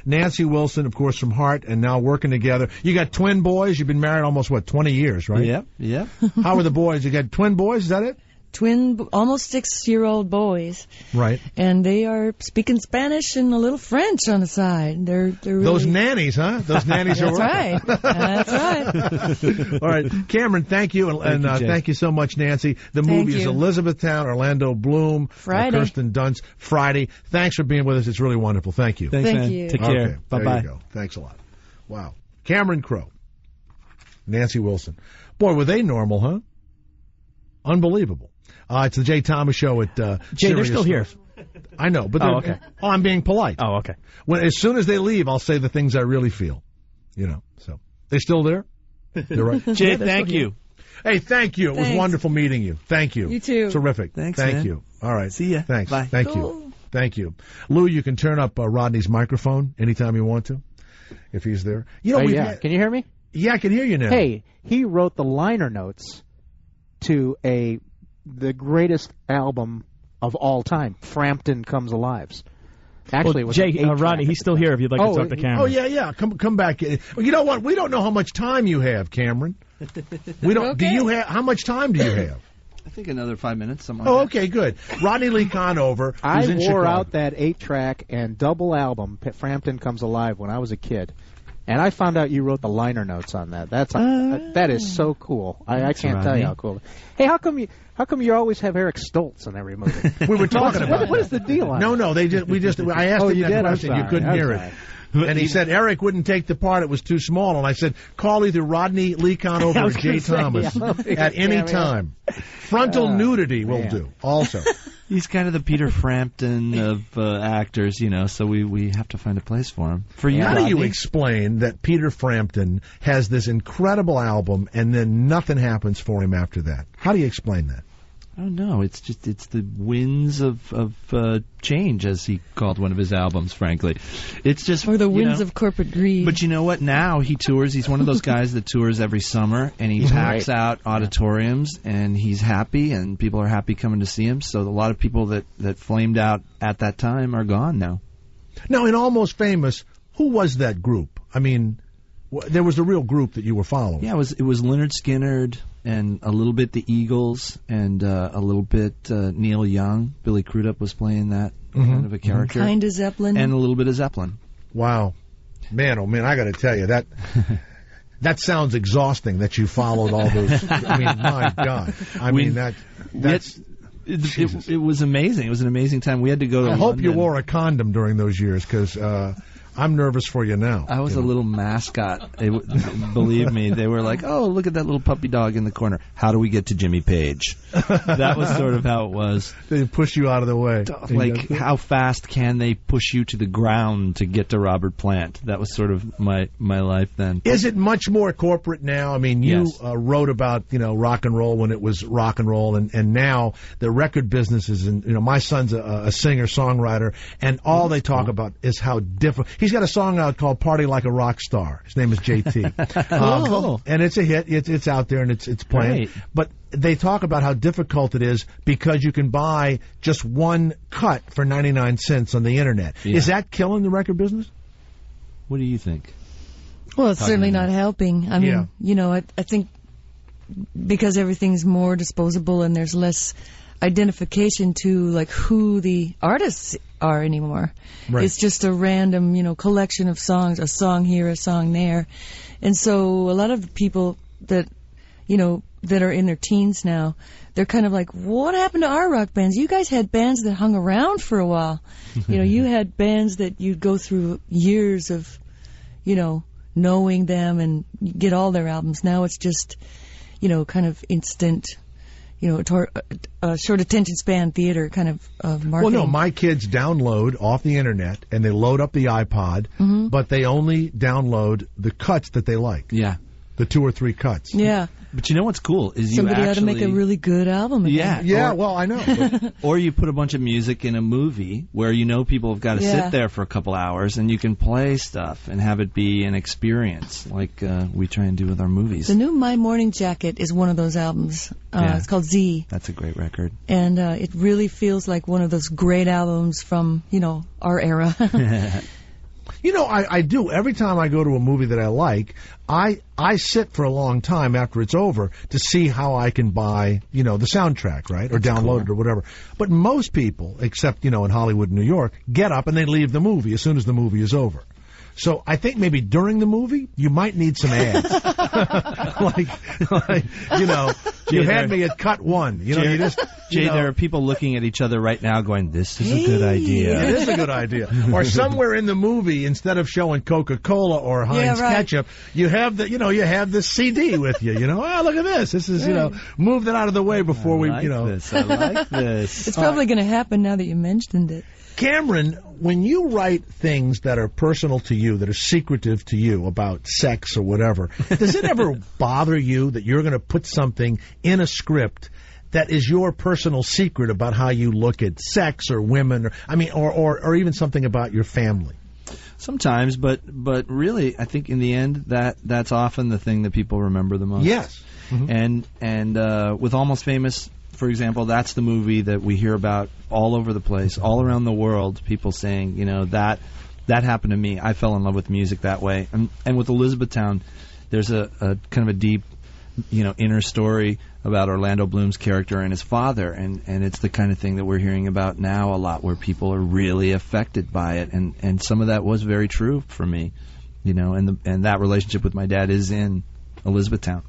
Nancy Wilson, of course, from Heart, and now working together. You got twin boys. You've been married almost, 20 years, right?
Yep.
How are the boys? You got twin boys? Is that it?
Almost 6-year-old boys.
Right.
And they are speaking Spanish and a little French on the side. They're really...
Those nannies, huh? Those nannies are
right. That's right.
All right. Cameron, thank you. And thank you so much, Nancy. The movie is Elizabethtown, Orlando Bloom,
Friday.
Kirsten Dunst, Friday. Thanks for being with us. It's really wonderful. Thank you.
Thanks, man.
You.
Take care.
Okay,
Bye-bye.
There you go. Thanks a lot. Wow. Cameron Crowe, Nancy Wilson. Boy, were they normal, huh? Unbelievable. It's the Jay Thomas Show at
Jay, they're still here.
I know, but
okay.
I'm being polite.
Oh, okay.
As soon as they leave, I'll say the things I really feel. You know, so they still there? They're right.
Jay, thank you.
Hey, thank you. It was wonderful meeting you. Thank you.
You too.
Terrific.
Thanks,
Thank
man.
you. All right.
See ya.
Thanks.
Bye.
Thank you. Thank you. Lou, you can turn up Rodney's microphone anytime you want to, if he's there. You know,
Can you hear me?
Yeah, I can hear you now.
Hey, he wrote the liner notes to the greatest album of all time, Frampton Comes Alive. Actually, it was
Jay, Rodney, he's still here if you'd like to talk to Cameron.
Oh, yeah. Come back. You know what? We don't know how much time you have, Cameron. We don't.
Okay.
Do you have? How much time do you have?
I think another 5 minutes. Something
Oh,
like that.
okay, good. Rodney Lee Conover.
I
who's in
wore
Chicago.
out that 8-track and double album, Frampton Comes Alive, when I was a kid. And I found out you wrote the liner notes on that. That is so cool. I can't tell you how cool. Hey, how come you always have Eric Stoltz in every movie?
We were talking about that.
What is the deal on that?
No, I asked him that question. You couldn't hear it. And he said Eric wouldn't take the part. It was too small. And I said, call either Rodney Lee Conover or Jay Thomas at any time. Frontal nudity will do also.
He's kind of the Peter Frampton of actors, you know, so we have to find a place for him. For you,
How do you
Rodney?
explain that Peter Frampton has this incredible album and then nothing happens for him after that? How do you explain that?
I don't know. It's the winds of change, as he called one of his albums. Frankly, it's just
or the winds of corporate greed.
But you know what? Now he tours. He's one of those guys that tours every summer, and he packs out auditoriums, and he's happy, and people are happy coming to see him. So a lot of people that flamed out at that time are gone now.
Now, in Almost Famous, who was that group? I mean, there was a real group that you were following.
Yeah, it was Lynyrd Skynyrd and a little bit the Eagles and a little bit Neil Young. Billy Crudup was playing that kind of a character.
Kind of Zeppelin.
And a little bit of Zeppelin.
Wow. Man, oh man, I got to tell you, that sounds exhausting that you followed all those. I mean, my God.
It was amazing. It was an amazing time. We had to go to
I hope you
London.
wore a condom during those years, because I'm nervous for you now.
I was a little mascot. Believe me, they were like, "Oh, look at that little puppy dog in the corner. How do we get to Jimmy Page?" That was sort of how it was.
They push you out of the way.
Like, how fast can they push you to the ground to get to Robert Plant? That was sort of my life then.
Is it much more corporate now? I mean, you
Yes.
wrote about rock and roll when it was rock and roll, and now the record business is. My son's a singer songwriter, and all they talk about is how difficult. He's got a song out called "Party Like a Rock Star." His name is JT.
Cool.
And it's a hit. It's out there and it's playing.
Great.
But they talk about how difficult it is because you can buy just one cut for 99 cents on the internet.
Yeah.
Is that killing the record business?
What do you think?
Well, it's certainly not helping. I mean, I think because everything's more disposable and there's less identification to like who the artists are anymore.
Right.
It's just a random, collection of songs, a song here, a song there. And so a lot of the people that, that are in their teens now, they're kind of like, what happened to our rock bands? You guys had bands that hung around for a while. You had bands that you'd go through years of, knowing them and get all their albums. Now it's just, kind of instant, short attention span theater kind of marketing.
Well, no, my kids download off the internet and they load up the iPod, but they only download the cuts that they like.
Yeah.
the 2 or 3 cuts.
Yeah.
But you know what's cool is
Somebody
you actually
ought to make a really good album again.
Yeah, well, I know.
Or you put a bunch of music in a movie where you know people have got to sit there for a couple hours, and you can play stuff and have it be an experience like we try and do with our movies.
The new My Morning Jacket is one of those albums. It's called Z.
That's a great record.
And it really feels like one of those great albums from, our era.
You know, I do. Every time I go to a movie that I like, I sit for a long time after it's over to see how I can buy, the soundtrack, right? Or download it or whatever. But most people, except, in Hollywood and New York, get up and they leave the movie as soon as the movie is over. So I think maybe during the movie, you might need some ads. You had me at cut 1.
Jay, there are people looking at each other right now going, this is a good idea.
It is a good idea. Or somewhere in the movie, instead of showing Coca-Cola or Heinz ketchup, you have this CD with you. Oh, look at this. This is, move that out of the way before
I like this.
It's probably going to happen now that you mentioned it.
Cameron, when you write things that are personal to you, that are secretive to you about sex or whatever, does it ever bother you that you're going to put something in a script that is your personal secret about how you look at sex or women, or even something about your family?
Sometimes, but really, I think in the end, that's often the thing that people remember the most.
Yes.
Mm-hmm. And with Almost Famous, for example, that's the movie that we hear about all over the place, all around the world, people saying, that happened to me. I fell in love with music that way. And with Elizabethtown, there's a kind of a deep, inner story about Orlando Bloom's character and his father, and it's the kind of thing that we're hearing about now a lot, where people are really affected by it, and some of that was very true for me, and that relationship with my dad is in Elizabethtown.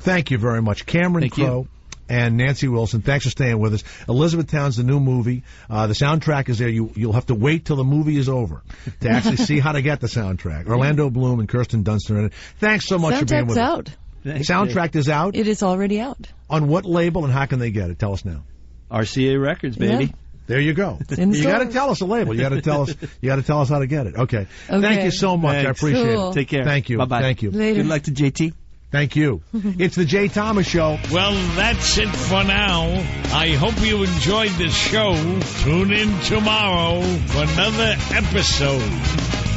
Thank you very much, Cameron Crowe and Nancy Wilson. Thanks for staying with us. Elizabethtown's the new movie. The soundtrack is there. You'll have to wait till the movie is over to actually see how to get the soundtrack. Orlando Bloom and Kirsten Dunst are in it. Thanks so much for being with us. Soundtrack is out?
It is already out.
On what label and how can they get it? Tell us now.
RCA Records, baby.
Yeah.
There you go. You got to tell us a label. You got to tell us. You got to tell us how to get it. Okay. Thank you so much.
Thanks.
I appreciate
Cool.
it.
Take care.
Thank you.
Bye-bye.
Thank you.
Later.
Good luck to JT.
Thank you. It's the Jay Thomas Show.
Well, that's it for now. I hope you enjoyed the show. Tune in tomorrow for another episode.